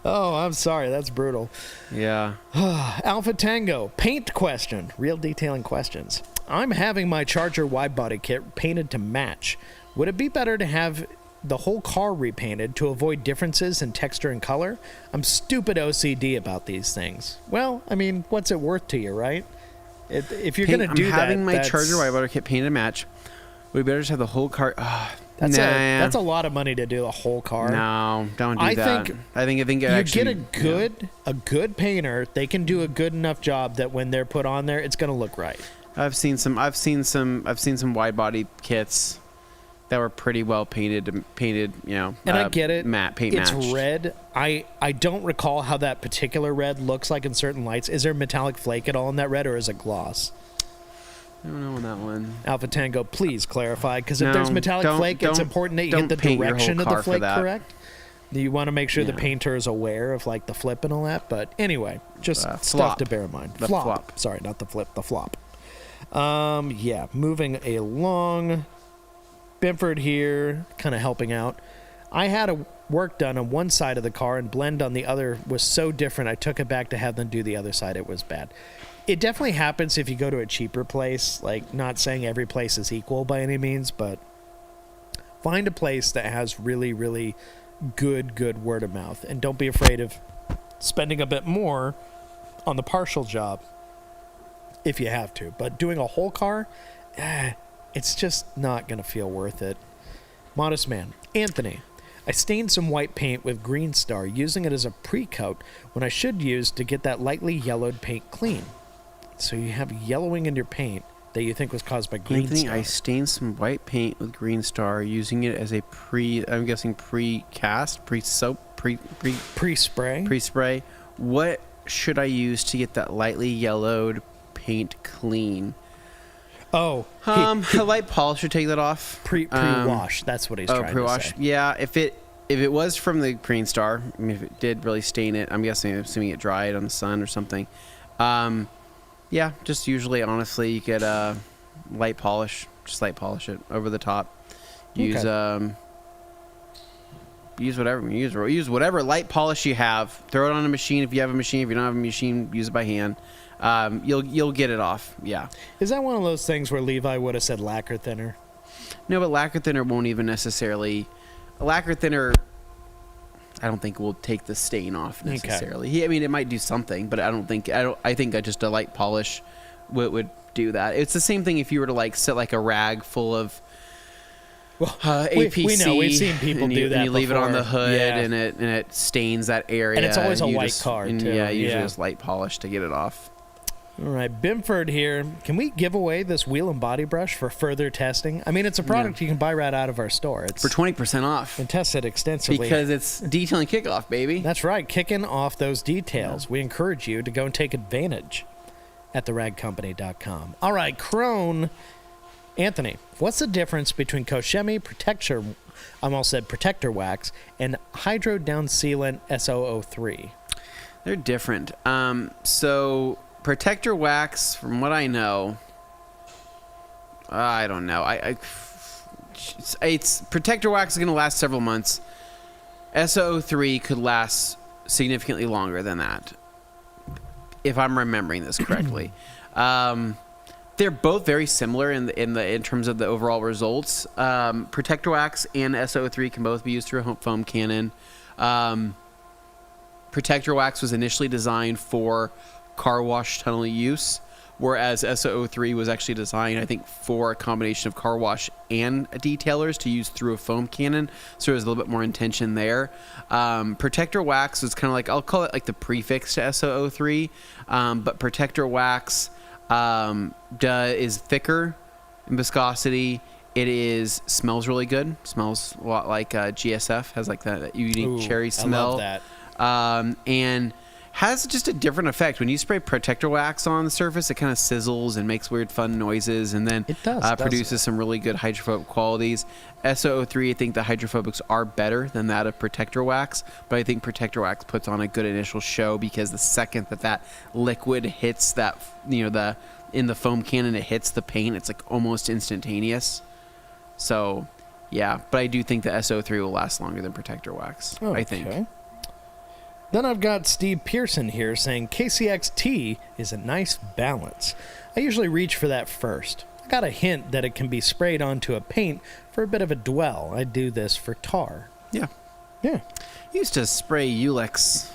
Oh, I'm sorry. That's brutal. Yeah. Alpha Tango. Paint question. Real detailing questions. I'm having my Charger wide body kit painted to match. Would it be better to have the whole car repainted to avoid differences in texture and color? I'm stupid OCD about these things. Well, I mean, what's it worth to you, right? If you're going to do that, having my Charger white water kit painted to match. We better just have the whole car. That's a lot of money to do the whole car. No, don't do that. I think you actually, get a good painter. They can do a good enough job that when they're put on there, it's going to look right. I've seen some wide body kits that were pretty well painted. And I get it. Paint it's matched. Red. I don't recall how that particular red looks like in certain lights. Is there metallic flake at all in that red, or is it gloss? I don't know on that one. Alpha Tango, please clarify, because if there's metallic flake, it's important that you get the direction of the flake correct. You want to make sure the painter is aware of like the flip and all that. But anyway, just stuff to bear in mind. Flop. Sorry, not the flip, the flop. Moving along. Binford here, kind of helping out. I had a work done on one side of the car and blend on the other was so different. I took it back to have them do the other side. It was bad. It definitely happens if you go to a cheaper place. Like, not saying every place is equal by any means, but find a place that has really, really good word of mouth. And don't be afraid of spending a bit more on the partial job if you have to. But doing a whole car, it's just not going to feel worth it. Modest Man. Anthony. I stained some white paint with Green Star, using it as a pre-coat when I should use to get that lightly yellowed paint clean. So you have yellowing in your paint that you think was caused by Green Star. I stained some white paint with Green Star, using it as a pre-cast, pre-soap, pre-spray. Pre-spray. What should I use to get that lightly yellowed paint clean? A light polish should take that off. Pre-wash. That's what he's trying to say. Yeah, if it was from the Green Star, I mean, if it did really stain it, assuming it dried on the sun or something. Yeah, just usually, honestly, you get light polish. Just light polish it over the top. Use whatever light polish you have. Throw it on a machine if you have a machine. If you don't have a machine, use it by hand. You'll get it off. Yeah. Is that one of those things where Levi would have said lacquer thinner? No, but lacquer thinner won't even necessarily. Lacquer thinner, I don't think will take the stain off necessarily. Okay. I mean, it might do something, but I think just a light polish would do that. It's the same thing if you were to like set like a rag full of APC. We know, we've seen people do that. And you leave it on the hood, and it stains that area. And it's always a white car, too. Yeah, usually just light polish to get it off. All right, Binford here. Can we give away this wheel and body brush for further testing? I mean, it's a product you can buy right out of our store. It's for 20% off. And tested extensively. Because it's detailing kickoff, baby. That's right, kicking off those details. Yeah. We encourage you to go and take advantage at theragcompany.com. All right, Crone. Anthony, what's the difference between Koshemi Protector Wax and Hydro Down Sealant SO03? They're different. So Protector Wax, from what I know, I don't know. It's Protector Wax is going to last several months. SO03 could last significantly longer than that, if I'm remembering this correctly. They're both very similar in terms of the overall results. Protector Wax and SO3 can both be used through a foam cannon. Protector Wax was initially designed for car wash tunnel use, whereas SO03 was actually designed, I think, for a combination of car wash and detailers to use through a foam cannon. So there's a little bit more intention there. Protector Wax is kind of like, I'll call it like the prefix to SO03, but Protector Wax is thicker in viscosity. It smells really good. Smells a lot like GSF. Has like that unique cherry smell. I love that. And has just a different effect. When you spray Protector Wax on the surface, it kind of sizzles and makes weird fun noises, and then it does, produces some really good hydrophobic qualities. SO03, I think the hydrophobics are better than that of Protector Wax, but I think Protector Wax puts on a good initial show because the second that liquid hits that, in the foam cannon, it hits the paint, it's like almost instantaneous. So, yeah, but I do think the SO3 will last longer than Protector Wax, I think. Then I've got Steve Pearson here saying KCXT is a nice balance. I usually reach for that first. I got a hint that it can be sprayed onto a paint for a bit of a dwell. I do this for tar. Yeah. I used to spray Ulex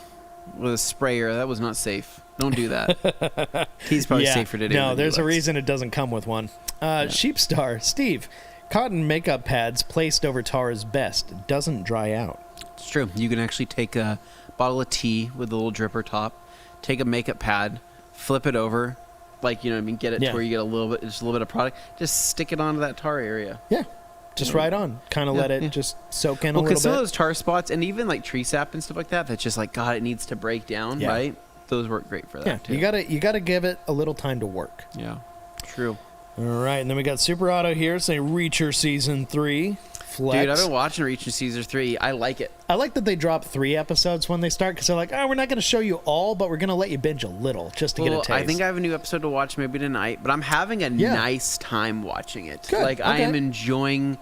with a sprayer. That was not safe. Don't do that. He's probably safer today. No, there's a reason it doesn't come with one. Sheepstar, Steve, cotton makeup pads placed over tar is best. Doesn't dry out. It's true. You can actually take a bottle of tea with a little dripper top, take a makeup pad, flip it over, like, you know what I mean, get it to where you get just a little bit of product, just stick it onto that tar area. Yeah. Just right on. Kind of let it just soak in a little bit. Because some of those tar spots, and even like tree sap and stuff like that, that's just like, God, it needs to break down, right? Those work great for that too. You gotta give it a little time to work. Yeah. True. All right, and then we got Super Auto here saying Reacher Season 3. Flex. Dude, I've been watching Reacher Season 3. I like it. I like that they drop 3 episodes when they start, because they're like, we're not going to show you all, but we're going to let you binge a little just to get a taste. I think I have a new episode to watch maybe tonight, but I'm having a nice time watching it. Good. Like, okay. I'm enjoying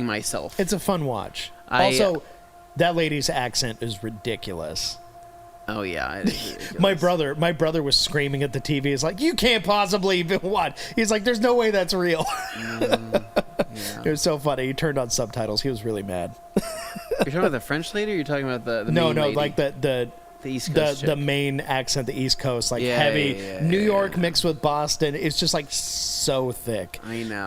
myself. It's a fun watch. Also, that lady's accent is ridiculous. Oh yeah, it is ridiculous. My brother was screaming at the TV. He's like, "You can't possibly even what?" He's like, "There's no way that's real." It was so funny. He turned on subtitles. He was really mad. You're talking about the French lady, or you're talking about the main lady? Like the East Coast the main accent, the East Coast, like heavy New York mixed with Boston. It's just like so thick. I know.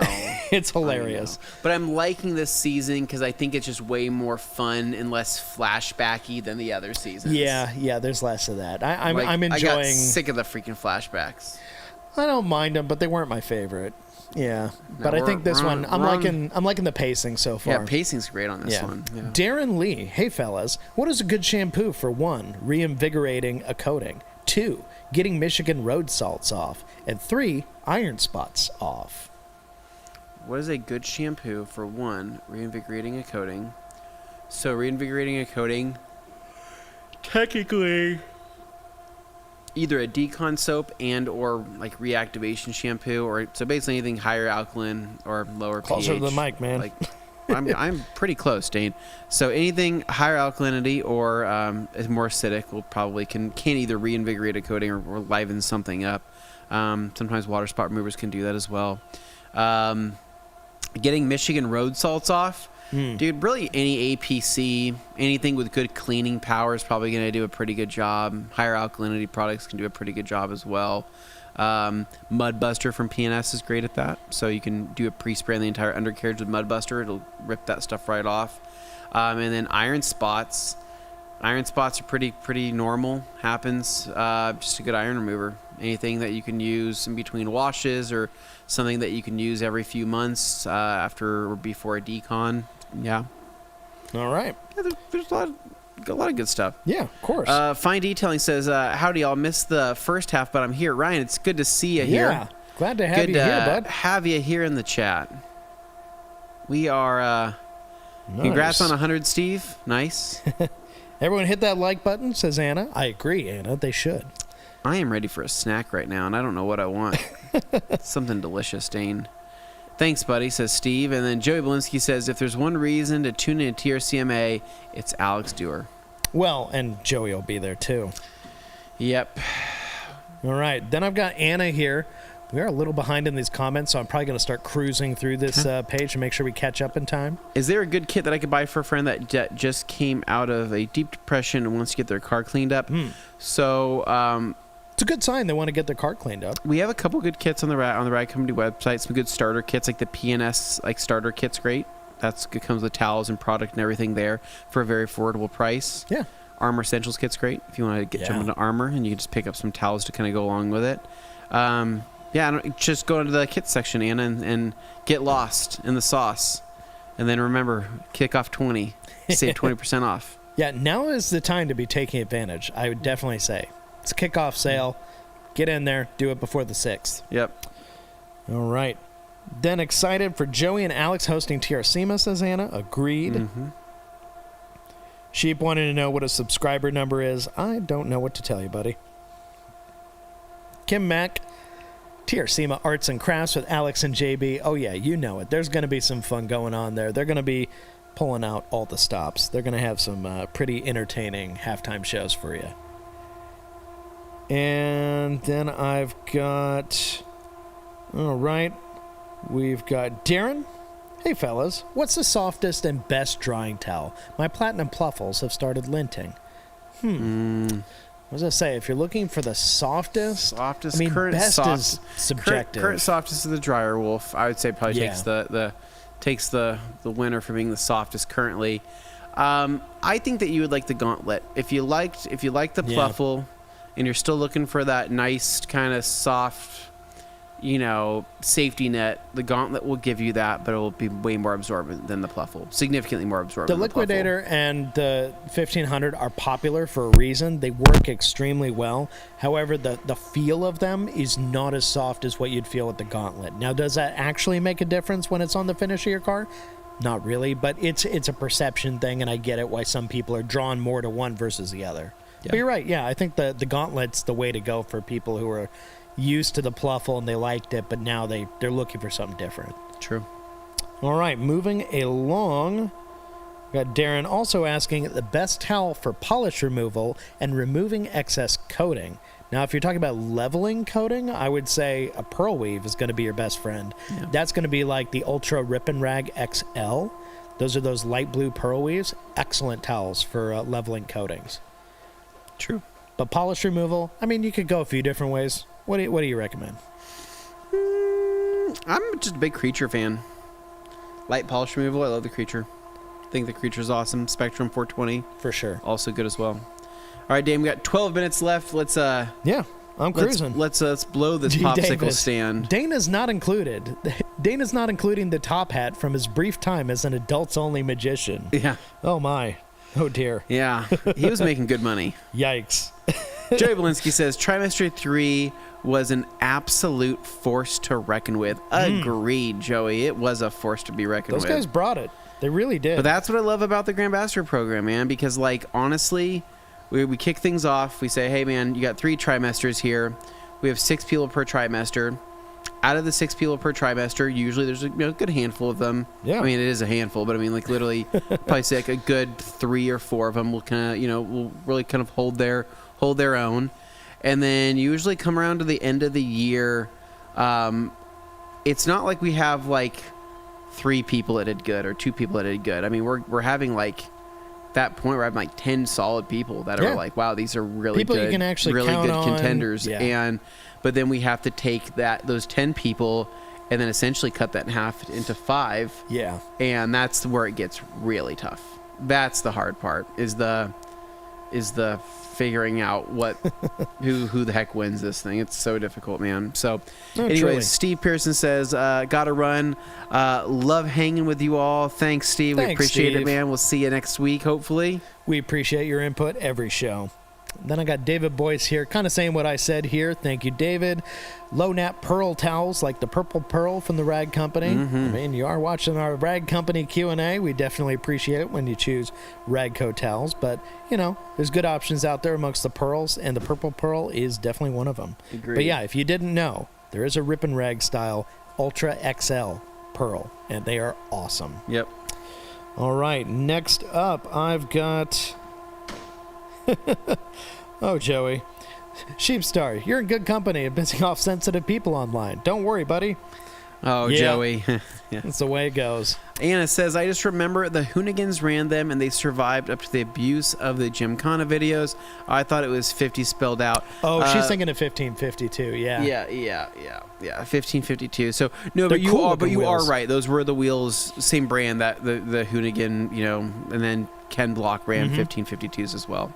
It's hilarious. But I'm liking this season because I think it's just way more fun and less flashbacky than the other seasons. Yeah. There's less of that. I'm enjoying. I got sick of the freaking flashbacks. I don't mind them, but they weren't my favorite. Yeah, but I think this one I'm liking the pacing so far. Yeah, pacing's great on this one. Yeah. Darren Lee, hey fellas, what is a good shampoo for 1, reinvigorating a coating, 2, getting Michigan road salts off, and 3, iron spots off? What is a good shampoo for 1, reinvigorating a coating? So reinvigorating a coating, technically, either a decon soap and or like reactivation shampoo, or so basically anything higher alkaline or lower pH. Closer to the mic, man. Like, I'm pretty close, Dane. So anything higher alkalinity or is more acidic will probably can either reinvigorate a coating or liven something up. Sometimes water spot removers can do that as well. Getting Michigan road salts off. Dude, really any APC, anything with good cleaning power is probably going to do a pretty good job. Higher alkalinity products can do a pretty good job as well. Mud Buster from PNS is great at that. So you can do a pre-spray on the entire undercarriage with Mud Buster. It'll rip that stuff right off. And then iron spots. Iron spots are pretty normal. Happens. Just a good iron remover. Anything that you can use in between washes or something that you can use every few months after or before a decon. Yeah. All right. Yeah, there's a lot of good stuff. Yeah, of course. Fine Detailing says, howdy, y'all. Missed the first half, but I'm here. Ryan, it's good to see you here. Yeah, glad to have you here, bud. Have you here in the chat. We are, nice. Congrats on 100, Steve. Nice. Everyone hit that like button, says Anna. I agree, Anna. They should. I am ready for a snack right now, and I don't know what I want. Something delicious, Dane. Thanks, buddy, says Steve. And then Joey Belinsky says, if there's one reason to tune in to TRCMA, it's Alex Dewar. Well, and Joey will be there, too. Yep. All right. Then I've got Anna here. We're a little behind in these comments, so I'm probably going to start cruising through this page to make sure we catch up in time. Is there a good kit that I could buy for a friend that just came out of a deep depression and wants to get their car cleaned up? So, it's a good sign they want to get their car cleaned up. We have a couple good kits on the Ride Company website. Some good starter kits, like the PNS starter kit's great. It comes with towels and product and everything there for a very affordable price. Yeah. Armor Essentials kit's great if you want to jump into Armor, and you can just pick up some towels to kind of go along with it. Just go into the kit section, Anna, and get lost in the sauce. And then remember, kick off 20, save 20% off. Yeah, now is the time to be taking advantage, I would definitely say. It's a kickoff sale. Get in there. Do it before the 6th. Yep. All right. Then excited for Joey and Alex hosting TRCMA, says Anna. Agreed. Mm-hmm. Sheep wanted to know what a subscriber number is. I don't know what to tell you, buddy. Kim Mack, TRCMA Arts and Crafts with Alex and JB. Oh, yeah, you know it. There's going to be some fun going on there. They're going to be pulling out all the stops. They're going to have some pretty entertaining halftime shows for you. And then I've got, all right, we've got Darren. Hey, fellas, what's the softest and best drying towel? My platinum pluffles have started linting. What does I say? If you're looking for the softest, I mean, current best soft, is subjective. Current softest is the dryer wolf. I would say probably Yeah. takes the winner for being the softest currently. I think that you would like the gauntlet if you liked the pluffle, and you're still looking for that nice kind of soft, safety net. The gauntlet will give you that, but it will be way more absorbent than the pluffle, significantly more absorbent. The Liquidator and the 1500 are popular for a reason. They work extremely well. However, the feel of them is not as soft as what you'd feel with the gauntlet. Now, does that actually make a difference when it's on the finish of your car? Not really, but it's a perception thing, and I get it why some people are drawn more to one versus the other. Yeah. But you're right. Yeah, I think the gauntlet's the way to go for people who are used to the pluffle and they liked it, but now they're looking for something different. True. All right, moving along. We got Darren also asking the best towel for polish removal and removing excess coating. Now, if you're talking about leveling coating, I would say a Pearl Weave is going to be your best friend. Yeah. That's going to be like the Ultra Rip and Rag XL. Those are those light blue Pearl Weaves. Excellent towels for leveling coatings. True. But polish removal, I mean, you could go a few different ways. What do you recommend? I'm just a big Creature fan. Light polish removal, I love the Creature. I think the Creature's awesome. Spectrum 420. For sure. Also good as well. All right, Dane, we got 12 minutes left. Let's I'm cruising. Let's blow this popsicle stand. Dana's not included. Dana's not including the top hat from his brief time as an adults-only magician. Yeah. Oh, my. Oh, dear. Yeah. He was making good money. Yikes. Joey Belinsky says, Trimester 3 was an absolute force to reckon with. Agreed, Joey. It was a force to be reckoned with. Those guys brought it. They really did. But that's what I love about the Grand Ambassador program, man, because, honestly, we kick things off. We say, hey, man, you got 3 trimesters here. We have 6 people per trimester. Out of the 6 people per trimester, usually there's a good handful of them. Yeah. I mean, it is a handful, but I mean, literally, probably say a good 3 or 4 of them will kind of, will really kind of hold their own. And then usually come around to the end of the year, it's not like we have 3 people that did good or 2 people that did good. I mean, we're having that point where I have 10 solid people that are wow, these are really people good, you can actually really count good on. contenders. Yeah. But then we have to take those 10 people and then essentially cut that in half into 5. Yeah. And that's where it gets really tough. That's the hard part is the figuring out who the heck wins this thing. It's so difficult, man. So anyways, truly. Steve Pearson says, gotta run. Love hanging with you all. Thanks, Steve. Thanks, we appreciate Steve. it, man. We'll see you next week, hopefully. We appreciate your input every show. Then I got David Boyce here, kind of saying what I said here. Thank you, David. Low nap pearl towels like the Purple Pearl from the Rag Company. I mean, you are watching our Rag Company Q&A. We definitely appreciate it when you choose Ragco towels. But, there's good options out there amongst the pearls, and the Purple Pearl is definitely one of them. Agreed. But yeah, if you didn't know, there is a Rip and Rag style Ultra XL pearl, and they are awesome. Yep. All right, next up, I've got... Oh, Joey. Sheepstar, you're in good company of pissing off sensitive people online. Don't worry, buddy. Oh, Yeah. Joey. Yeah. That's the way it goes. Anna says, I just remember the Hoonigans ran them and they survived up to the abuse of the Gymkhana videos. I thought it was 50 spelled out. Oh, she's thinking of 1552. Yeah. Yeah. 1552. So no, They're but you cool are looking wheels. right. Those were the wheels, same brand that the Hoonigan, and then Ken Block ran 1552s as well.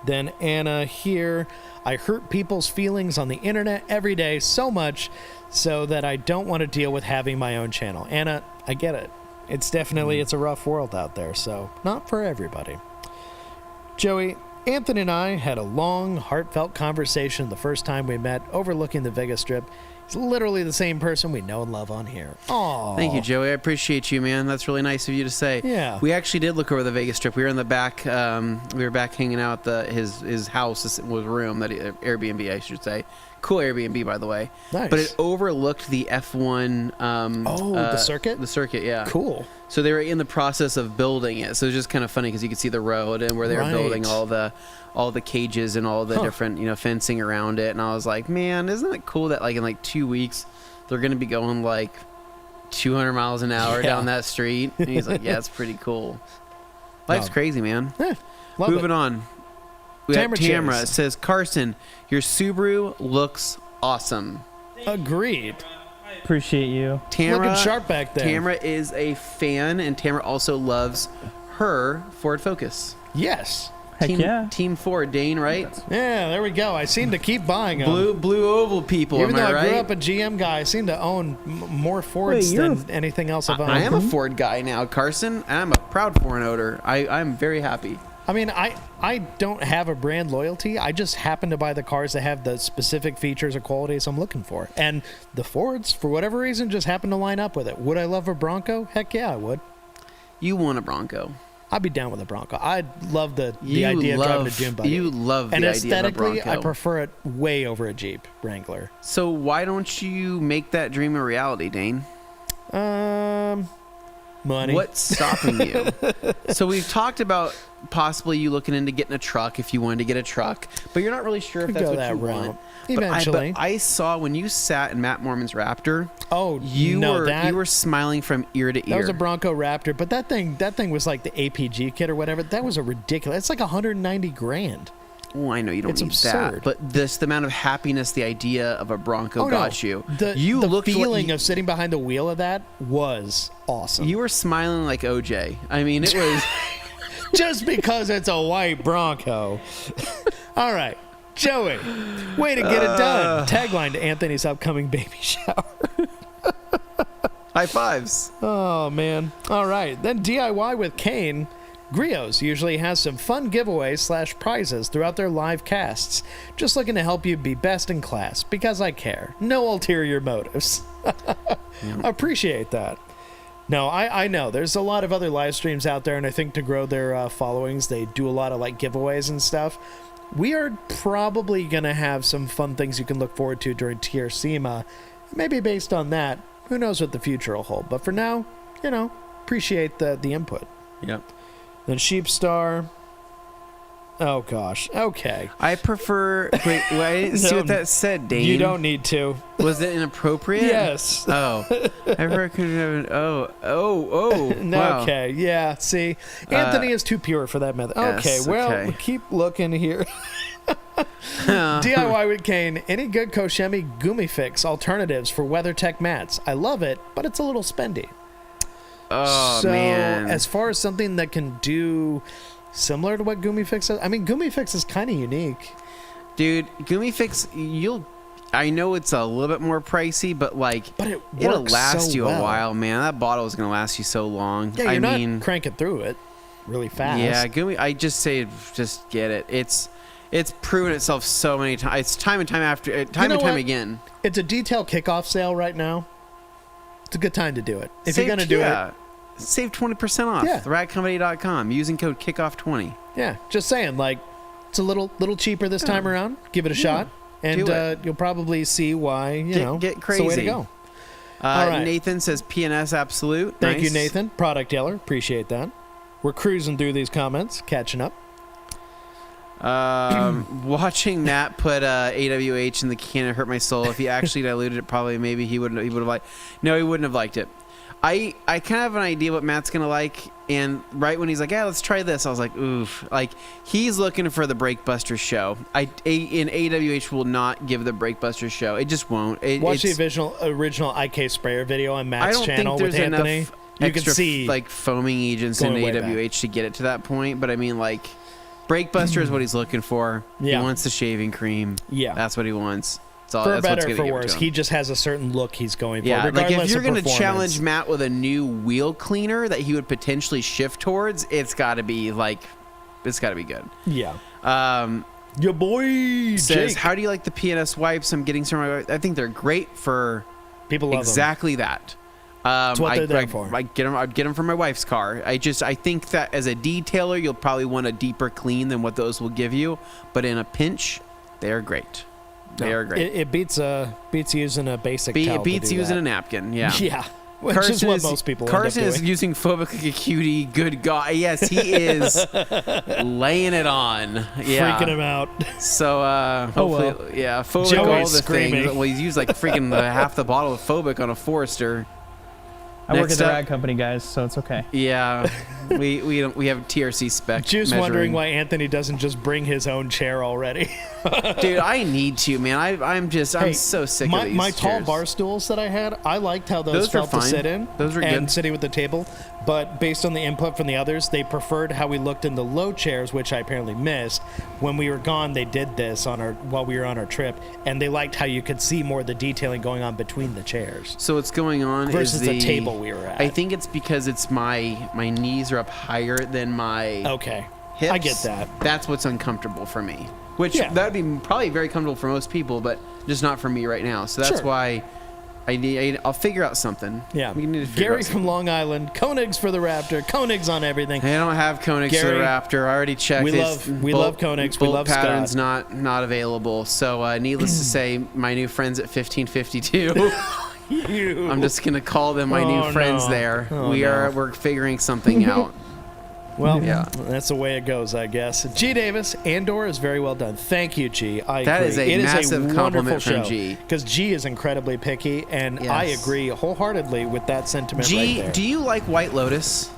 Then Anna here. I hurt people's feelings on the internet every day so much so that I don't want to deal with having my own channel. Anna, I get it. It's definitely, it's a rough world out there, so not for everybody. Joey, Anthony and I had a long, heartfelt conversation the first time we met overlooking the Vegas Strip. He's literally the same person we know and love on here. Aww. Thank you, Joey. I appreciate you, man. That's really nice of you to say. Yeah. We actually did look over the Vegas Strip. We were in the back. We were back hanging out at his house, his room, Airbnb, I should say. Cool Airbnb, by the way. Nice. But it overlooked the F1. The circuit? The circuit, yeah. Cool. So they were in the process of building it. So it was just kind of funny because you could see the road and where they were building all the cages and all the different, fencing around it. And I was like, man, isn't it cool that in 2 weeks they're going to be going 200 miles an hour down that street? And he's like, yeah, it's pretty cool. Life's crazy, man. Yeah, Moving on. We got Tamara. Chase. It says, Carson, your Subaru looks awesome. Agreed. Appreciate you. Tamara, Looking sharp back there. Tamara is a fan, and Tamara also loves her Ford Focus. Yes. Heck yeah. Team Ford, Dane, right? Yeah, there we go. I seem to keep buying them. Blue oval people, Even am though I right? I grew up a GM guy, I seem to own more Fords than anything else I've owned. I am a Ford guy now, Carson, and I'm a proud Ford owner. I'm very happy. I mean, I don't have a brand loyalty. I just happen to buy the cars that have the specific features or qualities I'm looking for. And the Fords, for whatever reason, just happen to line up with it. Would I love a Bronco? Heck yeah, I would. You want a Bronco. I'd be down with a Bronco. I love the idea of driving a dune buggy. You love the and idea of a aesthetically, Bronco. I prefer it way over a Jeep Wrangler. So why don't you make that dream a reality, Dane? Money. What's stopping you? So we've talked about possibly you looking into getting a truck if you wanted to get a truck, but you're not really sure if Could that's go what that you route. want. Eventually. But I saw when you sat in Matt Mormon's Raptor. Oh, you no, were smiling from ear to ear. That was a Bronco Raptor, but that thing was like the APG kit or whatever. That was a ridiculous. It's like 190 grand. Oh, I know you don't It's need absurd. that, but the amount of happiness the idea of a Bronco got you. The feeling of sitting behind the wheel of that was awesome. You were smiling like OJ. I mean, it was just because it's a white Bronco. All right, Joey, way to get it done. Tagline to Anthony's upcoming baby shower. high fives. Oh man. All right, then DIY with Kane. Griots usually has some fun giveaways / prizes throughout their live casts. Just looking to help you be best in class because I care. No ulterior motives. Appreciate that. No, I know there's a lot of other live streams out there, and I think to grow their followings, they do a lot of like giveaways and stuff. We are probably gonna have some fun things you can look forward to during Tier SEMA. Maybe based on that, who knows what the future will hold. But for now, appreciate the input. Yep. Then Sheepstar. Oh gosh. Okay. I prefer. Wait, I didn't see what that said, Dane. You don't need to. Was it inappropriate? Yes. Oh. I recommend. Oh. Wow. Okay. Yeah. See, Anthony is too pure for that method. Yes, Okay. Well, okay. keep looking here. DIY with Kane. Any good Koshemi Gumi Fix alternatives for WeatherTech mats? I love it, but it's a little spendy. Oh, So, man. as far as something that can do similar to what Gumi Fix does, I mean, Gumi Fix is kind of unique. Dude, Gumi Fix, I know it's a little bit more pricey, but it'll last you a while, man. That bottle is going to last you so long. Yeah, you're not cranking through it really fast. Yeah, Gumi, I just say just get it. It's proven itself so many times. It's time and time again. It's a detail kickoff sale right now. It's a good time to do it. If you're going to do it. Save 20% off. Yeah. TheRatCompany.com using code kickoff20. Yeah, just saying, it's a little cheaper this time around. Give it a shot, and you'll probably see why. Get crazy. It's the way to go. All right. Nathan says PNS Absolute. Thank Nice. you, Nathan. Product Yeller. Appreciate that. We're cruising through these comments, catching up. Watching Matt put AWH in the can, it hurt my soul. If he actually diluted it, probably maybe he would have liked. No, he wouldn't have liked it. I kind of have an idea what Matt's gonna like, and right when he's like, "Yeah, let's try this," I was like, "Oof!" He's looking for the Breakbuster show. AWH will not give the Breakbuster show. It just won't. Watch the original IK Sprayer video on Matt's channel with Anthony. Enough You can see foaming agents in AWH to get it to that point. But I mean, Breakbuster is what he's looking for. Yeah. He wants the shaving cream. Yeah, that's what he wants. For better or for worse, he just has a certain look he's going for. Yeah, regardless if you're going to challenge Matt with a new wheel cleaner that he would potentially shift towards, it's got to be good. Yeah. Your boy says, Jake. "How do you like the PNS wipes? I'm getting some. I think they're great for people. Love exactly them. That. That's what they're there for. I'd get them for my wife's car. I think that as a detailer, you'll probably want a deeper clean than what those will give you. But in a pinch, they are great. They are great. It beats using a basic towel. It beats using a napkin. Yeah. Yeah. Which is what most people Carson end up doing. is using phobic like a cutie. Good God. Yes, he is laying it on. Yeah. Freaking him out. So, hopefully, yeah, phobic Joey's all the screaming. things. Well, he's used freaking half the bottle of phobic on a Forester. I work at the Next up- rag company, guys, so it's okay. Yeah, we have TRC spec. Just measuring. wondering why Anthony doesn't just bring his own chair already. Dude, I need to, man. I'm Hey, so sick my, of these my tall chairs. bar stools that I had, I liked how those Those were felt to fine. sit in. Those were and good. sitting with the table. But based on the input from the others, they preferred how we looked in the low chairs, which I apparently missed. When we were gone, they did this while we were on our trip, and they liked how you could see more of the detailing going on between the chairs So what's going on versus is the table we were at. I think it's because it's my knees are up higher than my Okay. hips. I get that. That's what's uncomfortable for me. Which Yeah. that would be probably very comfortable for most people, but just not for me right now. So that's Sure. why I'll figure out something. Yeah. We need to figure Gary out from something. Long Island. Koenig's for the Raptor. Koenig's on everything. I don't have Koenig's for the Gary, Raptor. I already checked. we It's love Koenig's. We bolt love pattern's Scott. not available. So needless to say, my new friends at 1552. I'm just gonna call them my Oh, new friends no. there. Oh, We're figuring something out. Well, Yeah. that's the way it goes, I guess. G. Davis, Andor is very well done. Thank you, G. I That agree. is a It massive wonderful compliment from show, G. because G is incredibly picky, and I Yes. agree wholeheartedly with that sentiment right G, there. do you like White Lotus?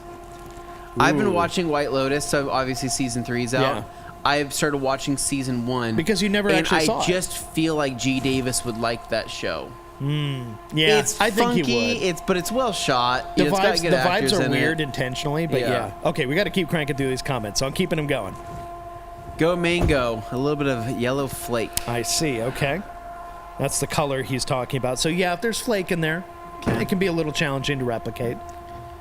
I've been Ooh. watching White Lotus, so obviously season 3's out. Yeah. I've started watching season 1 Because you never and actually saw I it. just feel like G. Davis would like that show. Yeah, It's I think funky, he would. but it's well shot. The You know, it's got vibes, good the actors vibes are in weird It. intentionally, but Yeah. yeah. Okay, we got to keep cranking through these comments, so I'm keeping them going. Go mango, a little bit of yellow flake. I see. Okay, that's the color he's talking about. So yeah, if there's flake in there, it can be a little challenging to replicate.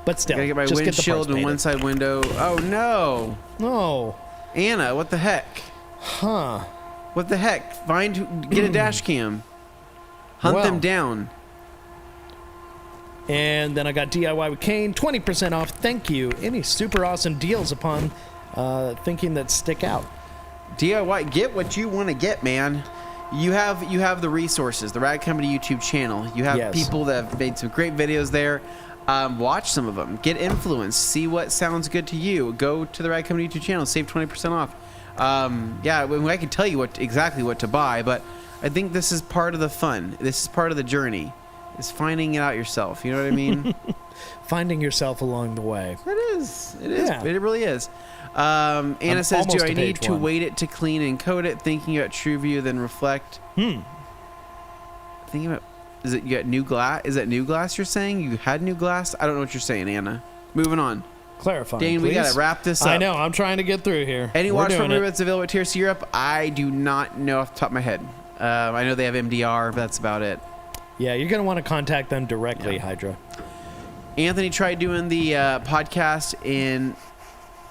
But still, Gotta get my just get the windshield parts and one painted. side window. Oh no, Oh, Anna, what the heck? huh. What the heck? Get a dash cam. Hunt Well. them down. And then I got DIY with Kane, 20% off. Thank you. Any super awesome deals upon thinking that stick out. DIY, get what you want to get, man. You have the resources, the Rad Company YouTube channel. You have Yes. people that have made some great videos there. Watch some of them. Get influence. See what sounds good to you. Go to the Rad Company YouTube channel. Save 20% off. I can tell you exactly what to buy, but I think this is part of the fun. This is part of the journey. Is finding it out yourself. You know what I mean? Finding yourself along the way. It is. It is. Yeah. It really is. Anna I'm says, do almost I to need page to one. wait it to clean and coat it? Thinking about TrueView, then reflect. Thinking about, is it you got new glass? Is that new glass you're saying? You had new glass? I don't know what you're saying, Anna. Moving on. Clarifying, Dane, we please. got to wrap this up. I know. I'm trying to get through here. Any We're watch doing from it. that's available at TRC Europe? I do not know off the top of my head. I know they have MDR, but that's about it. Yeah, you're going to want to contact them directly, Hydra. Anthony tried doing the podcast in...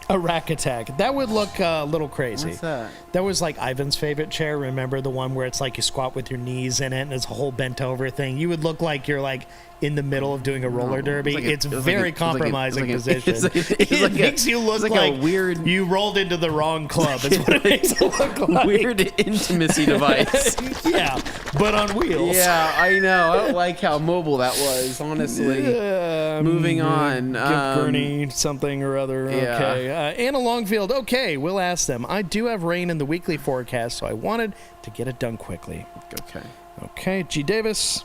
A rack attack. That would look a little crazy. What's that? That was like Ivan's favorite chair. Remember the one where it's like you squat with your knees in it and it's a whole bent over thing? You would look like you're like in the middle of doing a roller derby. It's very compromising position. It makes you look like a weird, you rolled into the wrong club. Is what it makes it look like. weird intimacy device. Yeah, but on wheels. Yeah, I know. I don't like how mobile that was, honestly. Moving on. Give Gurney something or other. yeah. Okay. Anna Longfield. Okay, we'll ask them. I do have rain in the weekly forecast, so I wanted to get it done quickly. Okay. Okay, G. Davis.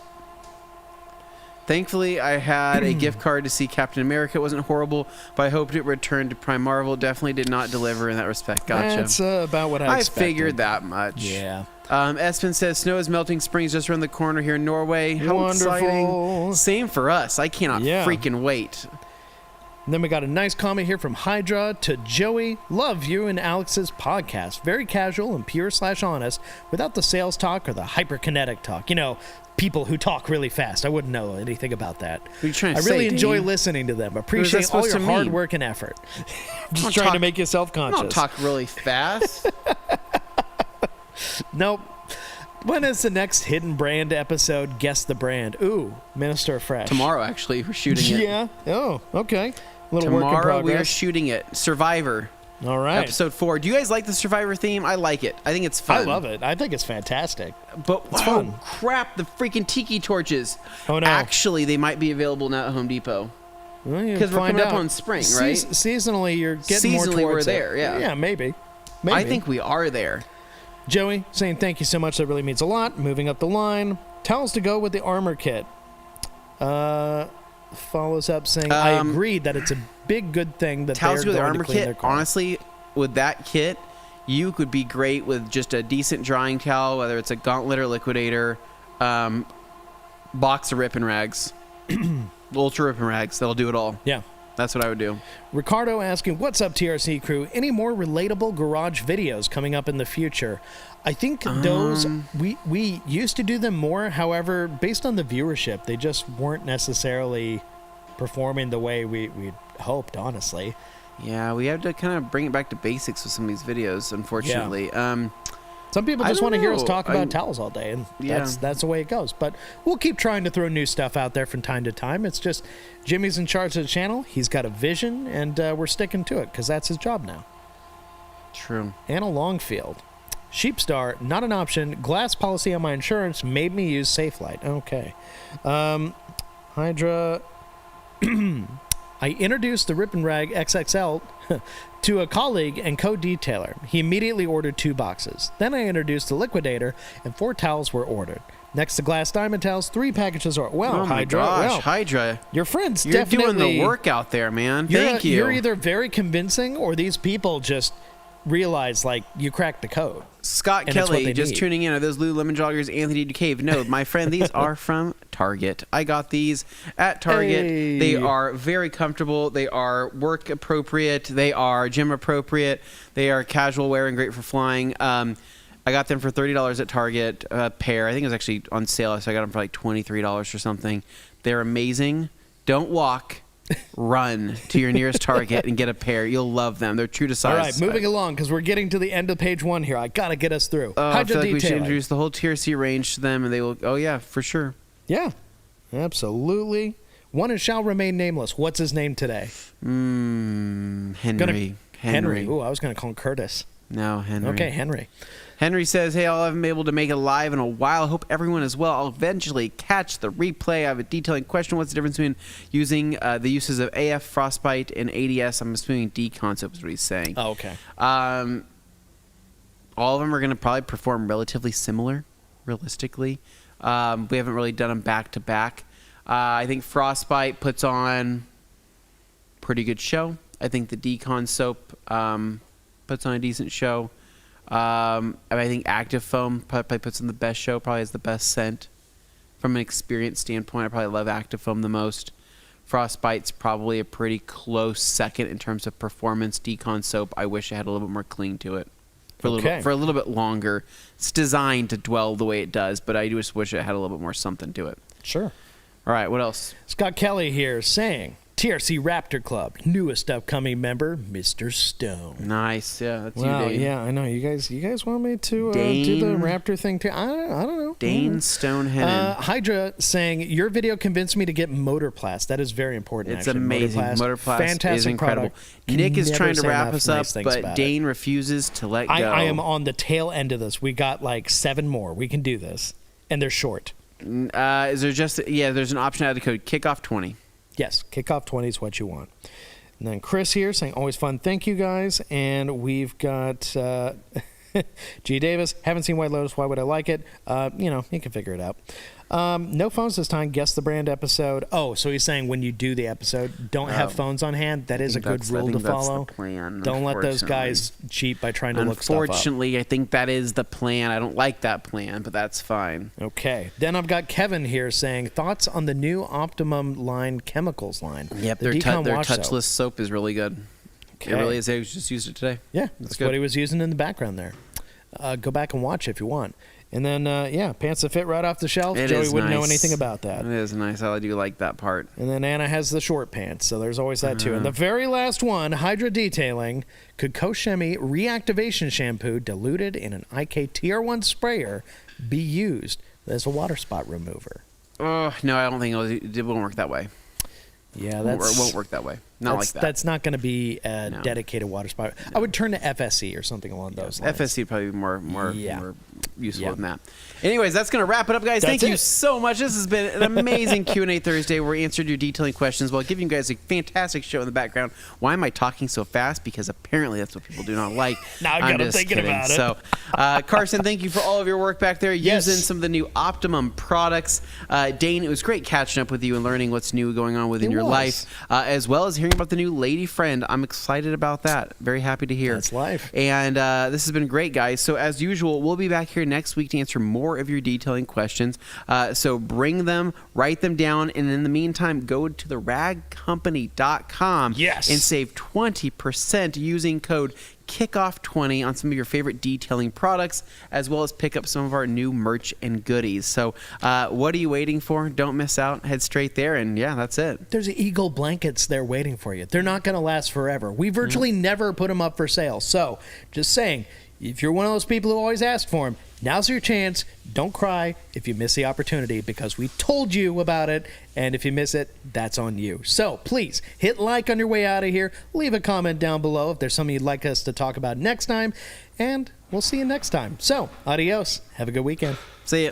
Thankfully, I had a gift card to see Captain America. It wasn't horrible, but I hoped it returned to Prime Marvel. Definitely did not deliver in that respect. Gotcha. That's about what I expected. figured that much. Yeah. Espen says snow is melting. Spring's just around the corner here in Norway. How Wonderful. exciting! Same for us. I cannot freaking wait. And then we got a nice comment here from Hydra to Joey. Love you and Alex's podcast. Very casual and pure/honest, without the sales talk or the hyperkinetic talk. You know, people who talk really fast. I wouldn't know anything about that. What are you trying to I really say, enjoy Dane? listening to them. that Appreciate all supposed your to hard mean? work and effort. Just don't trying to talk- make you self-conscious. I don't talk really fast. Nope. When is the next hidden brand episode? Guess the brand. Ooh, Minister of Fresh. Tomorrow, actually, we're shooting it. Yeah. Oh, okay. Little work in Tomorrow we are progress. shooting it. Survivor. All right. Episode 4. Do you guys like the Survivor theme? I like it. I think it's fun. I love it. I think it's fantastic. But It's wow, fun. crap, the freaking tiki torches. Oh, no. Actually, they might be available now at Home Depot. Because we're coming up on spring, right? Seasonally, you're getting more Seasonally, towards we're there, it. yeah. Yeah, maybe. I think we are there. Joey saying thank you so much. That really means a lot. Moving up the line. Towels to go with the armor kit. follows up saying, I agree that it's a big good thing that Towels they're with going armor to clean kit. their car. Honestly, with that kit, you could be great with just a decent drying towel, whether it's a Gauntlet or Liquidator, box of ripping rags, ultra ripping rags. They'll do it all. Yeah. That's what I would do. Ricardo asking, what's up, TRC crew? Any more relatable garage videos coming up in the future? I think those, we used to do them more. However, based on the viewership, they just weren't necessarily performing the way we hoped, honestly. Yeah, we have to kind of bring it back to basics with some of these videos, unfortunately. Yeah. Some people just want to hear us talk about towels all day, and that's the way it goes. But we'll keep trying to throw new stuff out there from time to time. It's just Jimmy's in charge of the channel. He's got a vision, and we're sticking to it because that's his job now. True. Anna Longfield. Sheepstar, not an option. Glass policy on my insurance made me use SafeLight. Okay. Hydra. I introduced the Rip and Rag XXL to a colleague and co-detailer. He immediately ordered 2 boxes. Then I introduced the Liquidator, and 4 towels were ordered. Next to Glass Diamond towels, 3 packages are... Well, oh my Hydra, gosh, well, Hydra. your friends You're definitely... doing the work out there, man. Thank you. You're either very convincing, or these people just realize, like, you cracked the code. Scott Kelly, just tuning in. Are those Lululemon joggers Anthony DeCave? No, my friend, these are from Target. I got these at Target. Hey. They are very comfortable. They are work appropriate. They are gym appropriate. They are casual wear and great for flying. I got them for $30 at Target, a pair. I think it was actually on sale, so I got them for like $23 or something. They're amazing. Don't walk. Run to your nearest Target and get a pair. You'll love them. They're true to size. All right, moving along because we're getting to the end of page 1 here. I got to get us through. I feel like we should introduce the whole TRC range to them, and they will. Oh yeah, for sure. Yeah, absolutely. One and shall remain nameless. What's his name today? Henry. Henry. Ooh, I was going to call him Curtis. No, Henry. Okay, Henry. Henry says, hey, I haven't been able to make it live in a while. Hope everyone is well. I'll eventually catch the replay. I have a detailing question. What's the difference between using the uses of AF, Frostbite, and ADS? I'm assuming decon soap is what he's saying. Oh, okay. All of them are going to probably perform relatively similar, realistically. We haven't really done them back-to-back. I think Frostbite puts on a pretty good show. I think the decon soap puts on a decent show. I think Active Foam probably puts in the best show, probably has the best scent. From an experience standpoint, I probably love Active Foam the most. Frostbite's probably a pretty close second in terms of performance. Decon soap, I wish it had a little bit more cling to it. For a little bit longer. It's designed to dwell the way it does, but I just wish it had a little bit more something to it. Sure. All right, what else? Scott Kelly here saying, TRC Raptor Club, newest upcoming member, Mr. Stone. Nice, yeah, that's wow, you, Dane. Yeah, I know. You guys want me to do the Raptor thing too? I don't know. Dane Stonehead. Hydra saying, your video convinced me to get Motorplast. That is very important. It's amazing. Motorplast fantastic, is incredible. Product. Nick is trying to wrap us up, nice but Dane refuses to let go. I am on the tail end of this. We got like 7 more. We can do this, and they're short. Is there just there's an option to add the code kickoff20. Yes, kickoff 20 is what you want. And then Chris here saying, always fun. Thank you, guys. And we've got G. Davis. Haven't seen White Lotus. Why would I like it? You can figure it out. No phones this time. Guess the brand episode. Oh, so he's saying when you do the episode, don't have phones on hand. That is a good rule to follow. That's the plan, don't let those guys cheat by trying to look stuff up. Unfortunately, I think that is the plan. I don't like that plan, but that's fine. Okay. Then I've got Kevin here saying, thoughts on the new Optimum line chemicals line. Yep, their touchless soap is really good. Okay. It really is. I just used it today. Yeah, that's what he was using in the background there. Go back and watch if you want. And then, pants that fit right off the shelf. Joey wouldn't know anything about that. It is nice. I do like that part. And then Anna has the short pants, so there's always that too. And the very last one, Hydra Detailing, could Koshemi reactivation shampoo diluted in an IK TR1 sprayer be used as a water spot remover? Oh, no, I don't think it won't work that way. Yeah, it won't work that way. That's not going to be a dedicated water spout. I would turn to FSC or something along those lines. FSC would probably be more useful than that. Anyways, that's going to wrap it up, guys. Thank you so much. This has been an amazing Q&A Thursday where we answered your detailing questions while giving you guys a fantastic show in the background. Why am I talking so fast? Because apparently that's what people do not like. Now I got them thinking about it. So, Carson, thank you for all of your work back there using some of the new Optimum products. Dane, it was great catching up with you and learning what's new going on within your life, as well as hearing about the new lady friend. I'm excited about that. Very happy to hear. That's life. And this has been great, guys. So as usual, we'll be back here next week to answer more of your detailing questions. So bring them, write them down, and in the meantime, go to theragcompany.com and save 20% using code Kickoff20 on some of your favorite detailing products, as well as pick up some of our new merch and goodies. So what are you waiting for? Don't miss out. Head straight there, and that's it. There's Eagle blankets there waiting for you. They're not going to last forever. We virtually never put them up for sale. So just saying, if you're one of those people who always ask for them, now's your chance. Don't cry if you miss the opportunity, because we told you about it, and if you miss it, that's on you. So please hit like on your way out of here. Leave a comment down below if there's something you'd like us to talk about next time, and we'll see you next time. So adios. Have a good weekend. See ya.